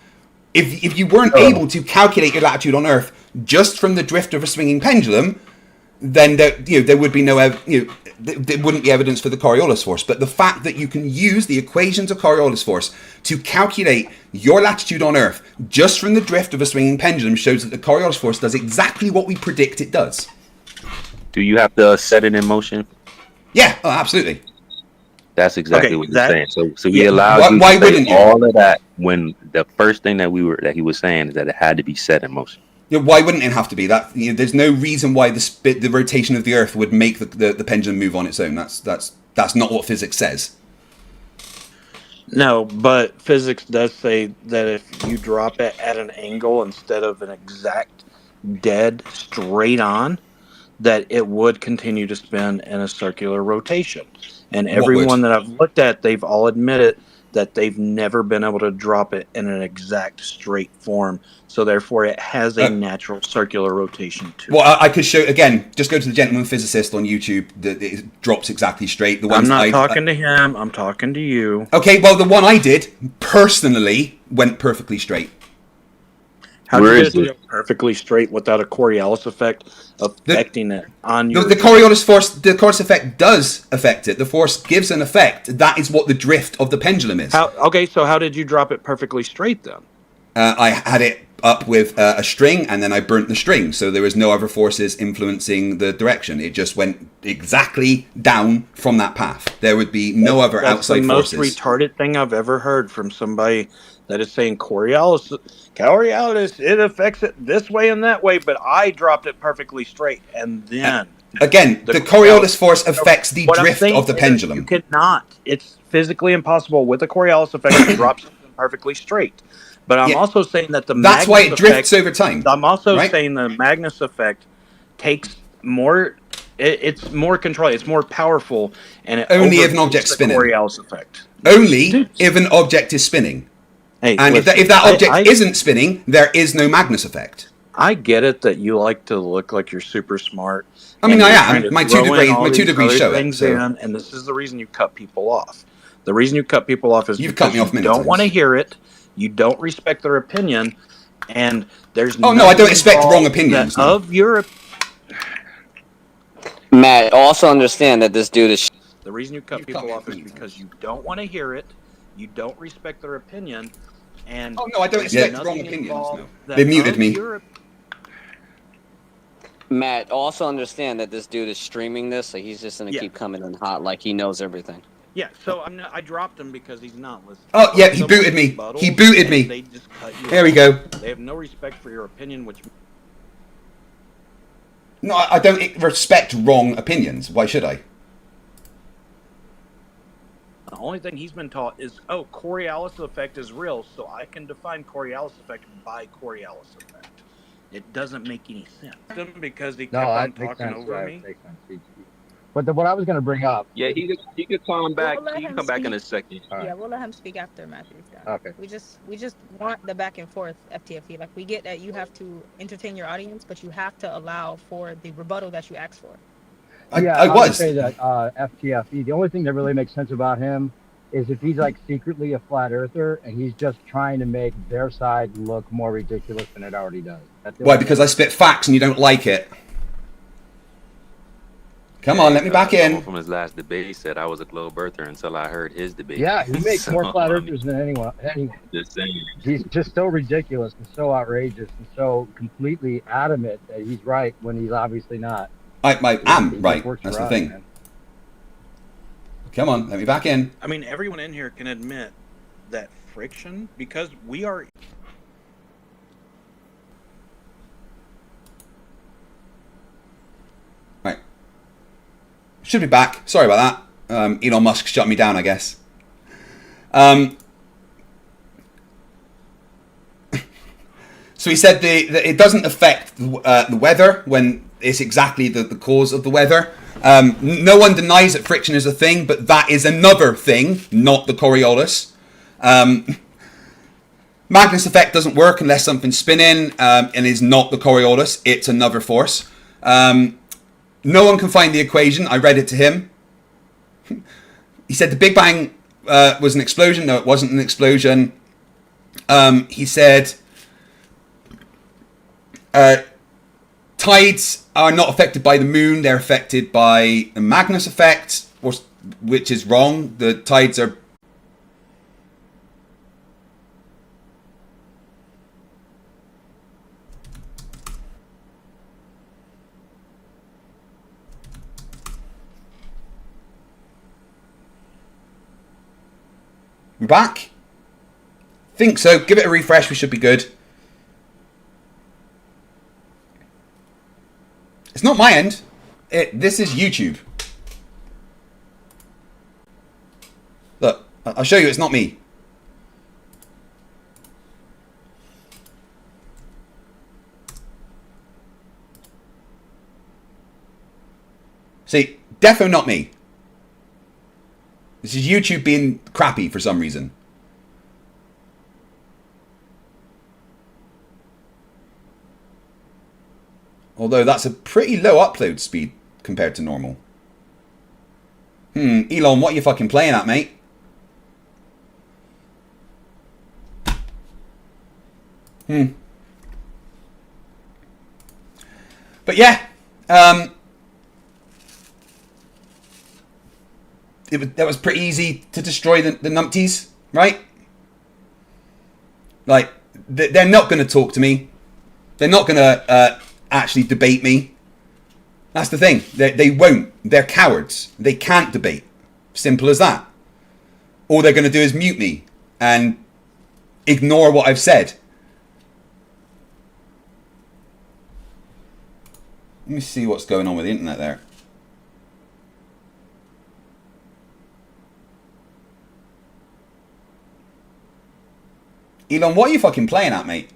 If you weren't able to calculate your latitude on Earth just from the drift of a swinging pendulum, then there would be there wouldn't be evidence for the Coriolis force. But the fact that you can use the equations of Coriolis force to calculate your latitude on Earth just from the drift of a swinging pendulum shows that the Coriolis force does exactly what we predict it does. Do you have to set it in motion? Yeah, absolutely. That's exactly what you're saying. So we Yeah, allowed you why to say wouldn't you? all of that when the first thing that he was saying is that it had to be set in motion. Yeah, why wouldn't it have to be that? There's no reason why the rotation of the Earth would make the pendulum move on its own. That's not what physics says. No, but physics does say that if you drop it at an angle instead of an exact dead straight on, that it would continue to spin in a circular rotation. And everyone that I've looked at, they've all admitted that they've never been able to drop it in an exact straight form. So therefore it has a natural circular rotation too. Well, I could show, again, just go to the Gentleman Physicist on YouTube, that it drops exactly straight. I'm not talking to him, I'm talking to you. Okay, well, the one I did, personally, went perfectly straight. How did it go perfectly straight without a Coriolis effect affecting it on your... The Coriolis force, the Coriolis effect does affect it. The force gives an effect. That is what the drift of the pendulum is. Okay, so how did you drop it perfectly straight then? I had it up with a string, and then I burnt the string, so there was no other forces influencing the direction. It just went exactly down from that path. There would be no other outside forces. That's the most retarded thing I've ever heard from somebody that is saying Coriolis, it affects it this way and that way, but I dropped it perfectly straight, and then... Again, the Coriolis force affects the drift of the pendulum. You cannot. It's physically impossible with the Coriolis effect to drop something perfectly straight. But I'm also saying that that's why it drifts over time. I'm also saying the Magnus effect takes more... It's more control. It's more powerful, and it only if an object's spinning. Coriolis effect. Only if an object is spinning. Hey, and listen, if that object isn't spinning, there is no Magnus effect. I get it that you like to look like you're super smart. I mean, I am. My 2 degrees show it. So. And this is the reason you cut people off. The reason you cut people off is because you don't want to hear it. You don't respect their opinion, and there's no, I don't expect wrong opinions. Of your Matt, also understand that this dude is. The reason you cut people off is because you don't want to hear it. You don't respect their opinion, and I don't expect wrong opinions. No. They muted me. Matt, also understand that this dude is streaming this, so he's just gonna keep coming in hot, like he knows everything. Yeah, so I dropped him because he's not listening. Oh yeah, he booted me. He booted me. They just cut you there we off. go. They have no respect for your opinion, which. No, I don't respect wrong opinions. Why should I? The only thing he's been taught is, Coriolis effect is real, so I can define Coriolis effect by Coriolis effect. It doesn't make any sense. Because he kept on talking over me. But what I was going to bring up... Yeah, he could come back. He can come back in a second. Yeah, we'll let him speak after Matthew's done. Okay. We just want the back and forth FTFE. Like, we get that you have to entertain your audience, but you have to allow for the rebuttal that you asked for. I would say that FTFE, the only thing that really makes sense about him is if he's like secretly a flat earther and he's just trying to make their side look more ridiculous than it already does. Why? Because I spit facts and you don't like it. Come on, let me back in. From his last debate, he said I was a globe earther until I heard his debate. Yeah, he makes more flat earthers than anyone. Just saying. He's just so ridiculous and so outrageous and so completely adamant that he's right when he's obviously not. I am right. That's the thing. Man. Come on, let me back in. I mean, everyone in here can admit that friction, because we are... Right. Should be back. Sorry about that. Elon Musk shut me down, I guess. So he said that it doesn't affect the weather when it's exactly the cause of the weather. No one denies that friction is a thing, but that is another thing, not the Coriolis. Magnus effect doesn't work unless something's spinning and is not the Coriolis. It's another force. No one can find the equation. I read it to him. He said the Big Bang was an explosion. No, it wasn't an explosion. He said tides are not affected by the moon. They're affected by the Magnus effect, which is wrong. The tides are... We're back? Think so. Give it a refresh. We should be good. It's not my end. This is YouTube. Look, I'll show you it's not me. See, defo not me. This is YouTube being crappy for some reason. Although that's a pretty low upload speed compared to normal. Elon, what are you fucking playing at, mate? But yeah, that was pretty easy to destroy the numpties, right? Like, they're not going to talk to me. They're not going to actually debate me. That's the thing. They won't. They're cowards. They can't debate. Simple as that. All they're going to do is mute me and ignore what I've said. Let me see what's going on with the internet there. Elon, what are you fucking playing at, mate?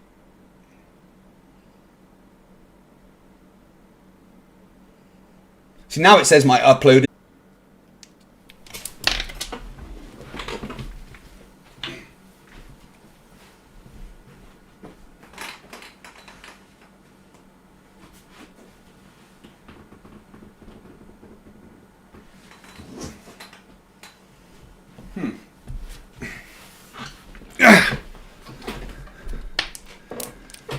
See, now it says my upload.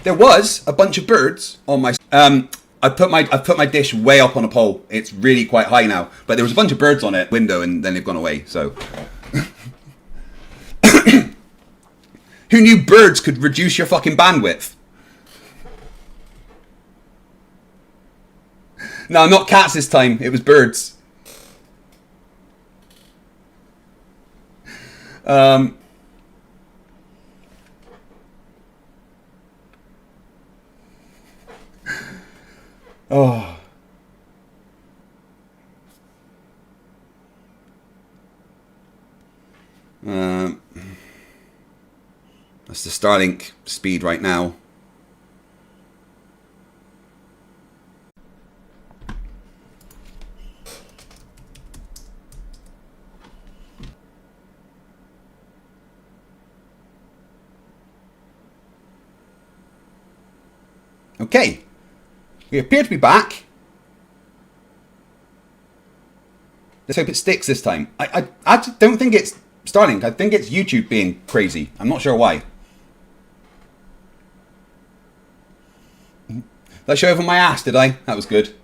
There was a bunch of birds on my. I put my dish way up on a pole. It's really quite high now, but there was a bunch of birds on it window, and then they've gone away. So, who knew birds could reduce your fucking bandwidth? No, not cats this time. It was birds. Oh. That's the Starlink speed right now. Okay. We appear to be back. Let's hope it sticks this time. I actually don't think it's Starlink. I think it's YouTube being crazy. I'm not sure why. Did I show over my ass, did I? That was good.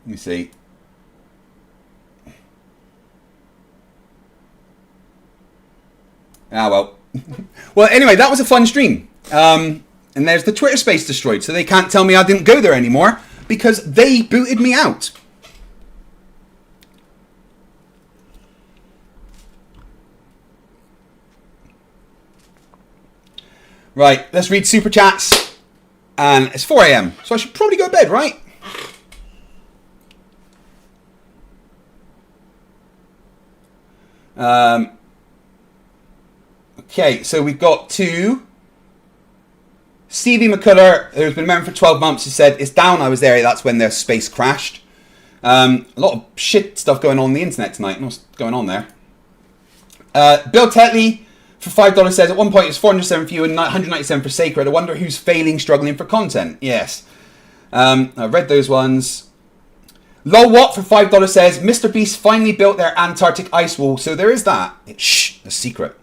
Let me see. Ah, well. Well, anyway, that was a fun stream. And there's the Twitter space destroyed, so they can't tell me I didn't go there anymore because they booted me out. Right, let's read super chats. And it's 4 AM, so I should probably go to bed, right? Okay, so we've got to Stevie McCullough, who's been a member for 12 months, who said, it's down, I was there, that's when their space crashed. A lot of shit stuff going on the internet tonight. What's going on there? Bill Tetley for $5 says, at one point it's 407 for you and 197 for Sacred. I wonder who's failing, struggling for content. Yes. I read those ones. Lol Watt for $5 says, Mr. Beast finally built their Antarctic ice wall, so there is that. Shh, a secret.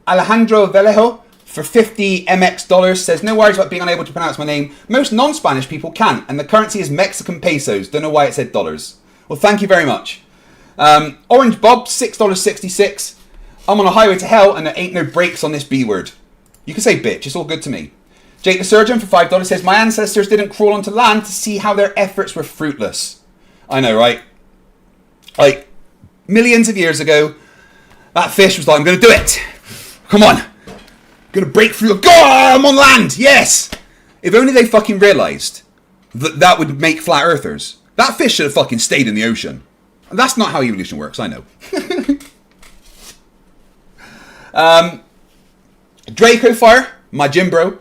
Alejandro Vallejo for $50 MX says, no worries about being unable to pronounce my name. Most non-Spanish people can, and the currency is Mexican pesos. Don't know why it said dollars. Well, thank you very much. Orange Bob, $6.66. I'm on a highway to hell, and there ain't no brakes on this B word. You can say bitch, it's all good to me. Jake the Surgeon for $5 says, my ancestors didn't crawl onto land to see how their efforts were fruitless. I know, right? Like, millions of years ago, that fish was like, I'm going to do it. Come on. I'm going to break through. God, I'm on land. Yes. If only they fucking realised that that would make flat earthers. That fish should have fucking stayed in the ocean. And that's not how evolution works, I know. Draco Fire, my gym bro,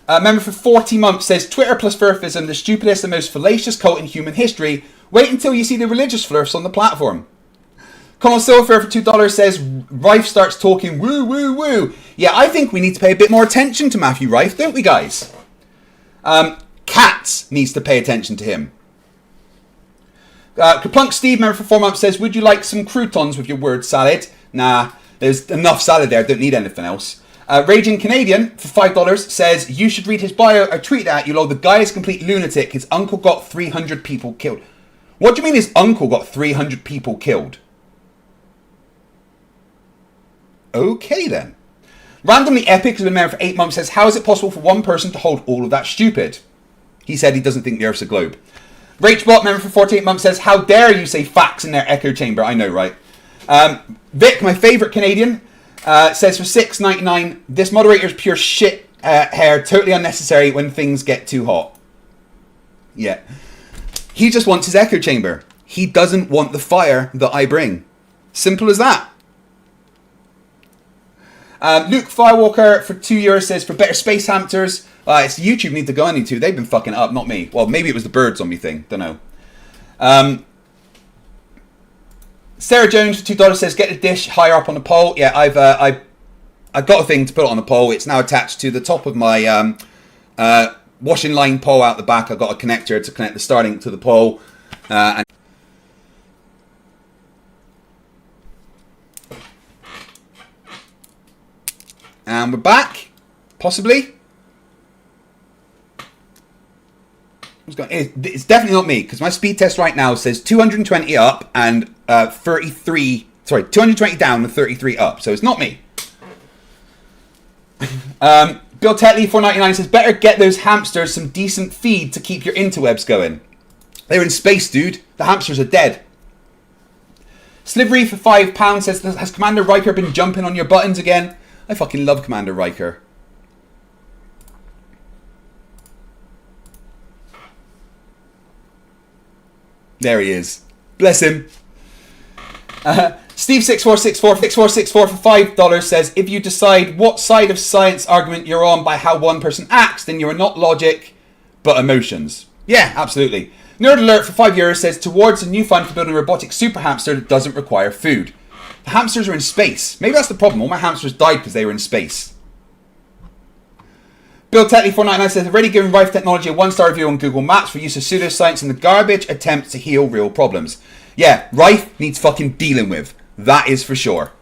member for 40 months, says Twitter plus Flerfism, the stupidest and most fallacious cult in human history. Wait until you see the religious Flerfs on the platform. Conal Silver for $2 says Rife starts talking woo woo woo. Yeah, I think we need to pay a bit more attention to Matthew Rife, don't we, guys? Katz needs to pay attention to him. Kaplunk Steve, member for 4 months, says, would you like some croutons with your word salad? Nah, there's enough salad there, don't need anything else. Raging Canadian for $5 says, you should read his bio. I tweeted at you, lol. The guy is a complete lunatic. His uncle got 300 people killed. What do you mean his uncle got 300 people killed? Okay then. Randomly Epic has been married for 8 months, says, how is it possible for one person to hold all of that stupid? He said he doesn't think the Earth's a globe. Rachbot, member for 48 months, says, how dare you say facts in their echo chamber? I know, right? Vic, my favourite Canadian, says for $6.99, this moderator's pure shit hair, totally unnecessary when things get too hot. Yeah. He just wants his echo chamber. He doesn't want the fire that I bring. Simple as that. Luke Firewalker for €2 says, for better space hamsters, it's YouTube need to go into. They've been fucking up, not me. Well, maybe it was the birds on me thing. Don't know. Sarah Jones for $2 says, get the dish higher up on the pole. Yeah, I've got a thing to put it on the pole. It's now attached to the top of my washing line pole out the back. I've got a connector to connect the Starlink to the pole. And we're back, possibly. It's definitely not me, because my speed test right now says 220 up and 220 down and 33 up. So it's not me. Bill Tetley, $4.99 says, better get those hamsters some decent feed to keep your interwebs going. They're in space, dude. The hamsters are dead. Slivery for £5 says, has Commander Riker been jumping on your buttons again? I fucking love Commander Riker. There he is. Bless him. Steve6464 for $5 says, if you decide what side of science argument you're on by how one person acts, then you're not logic, but emotions. Yeah, absolutely. Nerd Alert for €5 says, towards a new fund for building a robotic super hamster that doesn't require food. The hamsters are in space. Maybe that's the problem. All my hamsters died because they were in space. Bill Tetley, $4.99 says, I've already given Rife Technology a 1-star review on Google Maps for use of pseudoscience and the garbage attempts to heal real problems. Yeah, Rife needs fucking dealing with. That is for sure.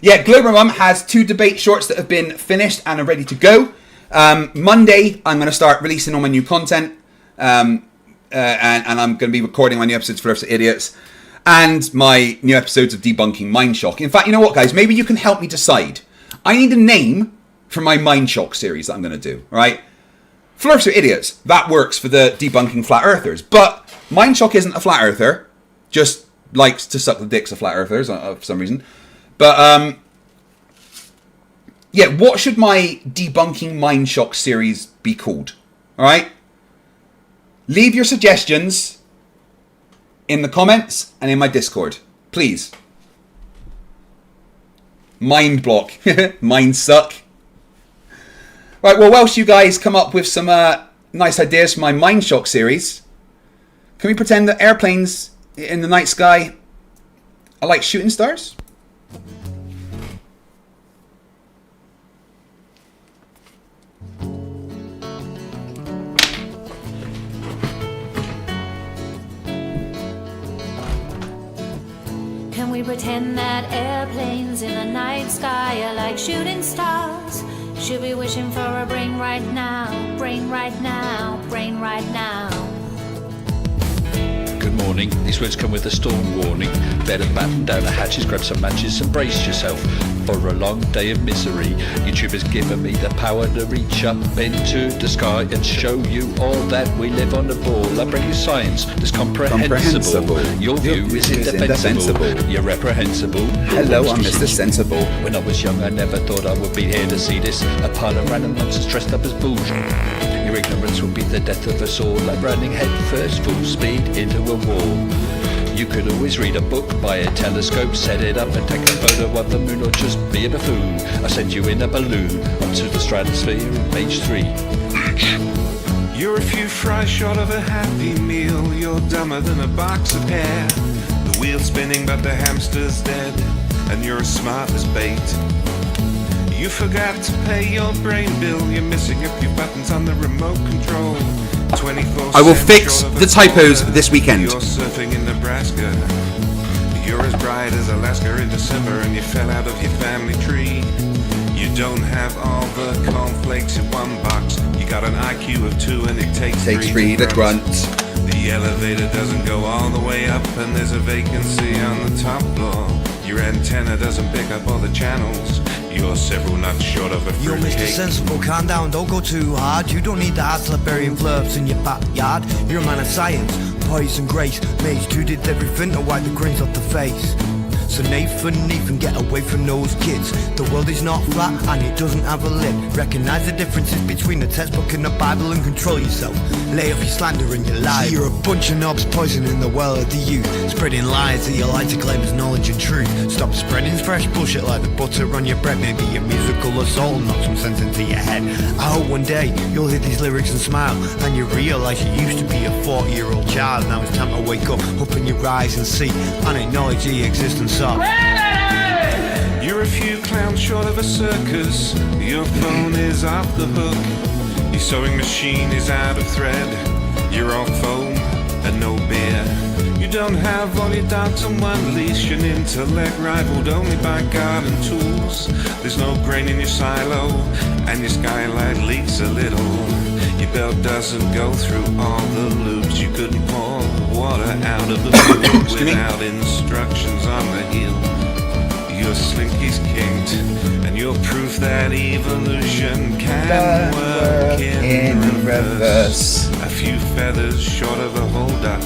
Yeah, Global Mum has 2 debate shorts that have been finished and are ready to go. Monday, I'm going to start releasing all my new content. And I'm going to be recording my new episodes for Flerfs Idiots. And my new episodes of Debunking Mindshock. In fact, you know what, guys? Maybe you can help me decide. I need a name for my Mindshock series that I'm going to do, right? Flerfs Idiots. That works for the Debunking Flat Earthers. But Mindshock isn't a Flat Earther. Just likes to suck the dicks of Flat Earthers for some reason. But, yeah, what should my Debunking Mindshock series be called? All right? Leave your suggestions in the comments and in my Discord. Please. Mind block. Mind suck. Right, well, whilst you guys come up with some nice ideas for my Mind Shock series, can we pretend that airplanes in the night sky are like shooting stars? Can we pretend that airplanes in the night sky are like shooting stars? Should be wishing for a brain right now, brain right now, brain right now. Good morning. These words come with a storm warning. Better batten down the hatches, grab some matches and brace yourself for a long day of misery. YouTube has given me the power to reach up into the sky and show you all that we live on the ball. I bring you science that's comprehensible. Your view is indefensible. You're reprehensible. Hello, I'm Mr. Sensible. When I was young, I never thought I would be here to see this. A pile of random nonsense dressed up as bullshit. Your ignorance will be the death of us all, like running head first full speed into a wall. You could always read a book, buy a telescope, set it up and take a photo of the moon, or just be a buffoon. I send you in a balloon up to the stratosphere in page 3. You're a few fries short of a happy meal. You're dumber than a box of hair. The wheel's spinning but the hamster's dead, and you're as smart as bait. You forgot to pay your brain bill. You're missing a few buttons on the remote control. 24 I will fix the typos this weekend. You're surfing in Nebraska. You're as bright as Alaska in December, and you fell out of your family tree. You don't have all the cornflakes in one box. You got an IQ of 2 and it takes 3 to grunt. The elevator doesn't go all the way up, and there's a vacancy on the top floor. Your antenna doesn't pick up all the channels. You're several nuts short of a You're Mr. fruitcake. Sensible, calm down, don't go too hard. You don't need the hard slap burying Flerfs in your backyard. You're a man of science, poise and grace. Mage 2 did everything to wipe the grins off the face. So Nathan, get away from those kids. The world is not flat and it doesn't have a lid. Recognize the differences between the textbook and the Bible and control yourself. Lay off your slander and your lies. You're a bunch of knobs poisoning the well of the youth, spreading lies that you like to claim as knowledge and truth. Stop spreading fresh bullshit like the butter on your bread. Maybe a musical assault and knock some sense into your head. I hope one day you'll hear these lyrics and smile, and you realize you used to be a 40-year-old child. Now it's time to wake up, open your eyes and see, and acknowledge the existence of. You're a few clowns short of a circus. Your phone is off the hook. Your sewing machine is out of thread. You're all foam and no beer. You don't have all your dogs on one leash. An intellect rivaled only by garden tools. There's no grain in your silo, and your skylight leaks a little. Your belt doesn't go through all the loops. You couldn't pour water out of the pool without instructions on the heel. Your slinky's kinked, and you're proof that evolution can work in reverse. A few feathers short of a whole duck,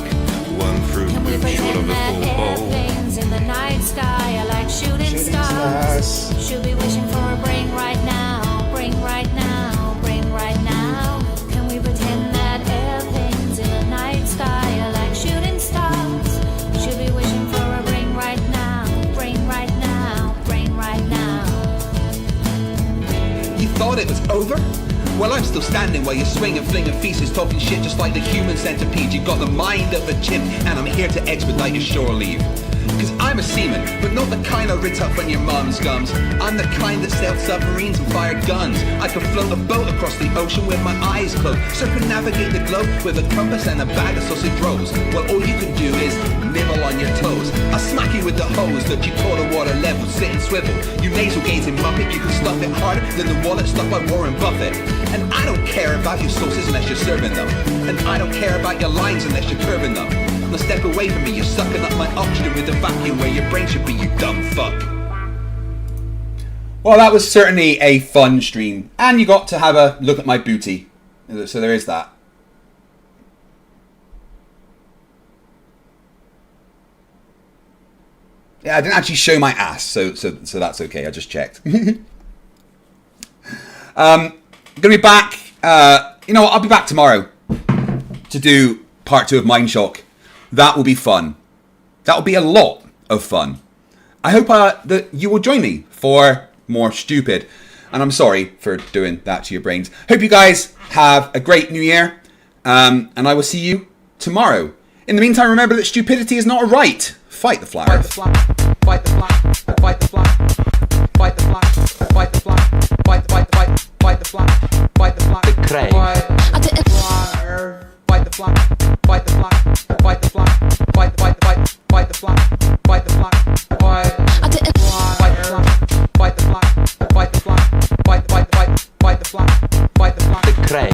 one fruit short of a full bowl. Airplanes in the night sky are like shooting stars. Should be wishing for a brain right now, brain right now, brain right now. Can we pretend that airplanes in the night sky are like shooting stars? Should be wishing for a brain right now, brain right now, brain right now. You thought it was over? Well, I'm still standing while you're swinging, flinging feces, talking shit just like the human centipede. You got the mind of a chimp, and I'm here to expedite your shore leave. Cause I'm a seaman, but not the kind I writ up on your mom's gums. I'm the kind that sailed submarines and fired guns. I can float a boat across the ocean with my eyes closed, circumnavigate the globe with a compass and a bag of sausage rolls. Well, all you can do is nibble on your toes. I'll smack you with the hose that you call a water level, sit and swivel. You nasal gazing muppet, you can stuff it harder than the wallet stuffed by Warren Buffett. And I don't care about your sauces unless you're serving them. And I don't care about your lines unless you're curving them. Now step away from me, you're sucking up my oxygen with the vacuum where your brain should be, you dumb fuck. Well, that was certainly a fun stream. And you got to have a look at my booty. So there is that. Yeah, I didn't actually show my ass, so that's okay. I just checked. Gonna be back. You know what? I'll be back tomorrow to do part 2 of Mind Shock. That will be fun. That will be a lot of fun. I hope that you will join me for more stupid. And I'm sorry for doing that to your brains. Hope you guys have a great new year. And I will see you tomorrow. In the meantime, remember that stupidity is not a right. Fight the flat earth.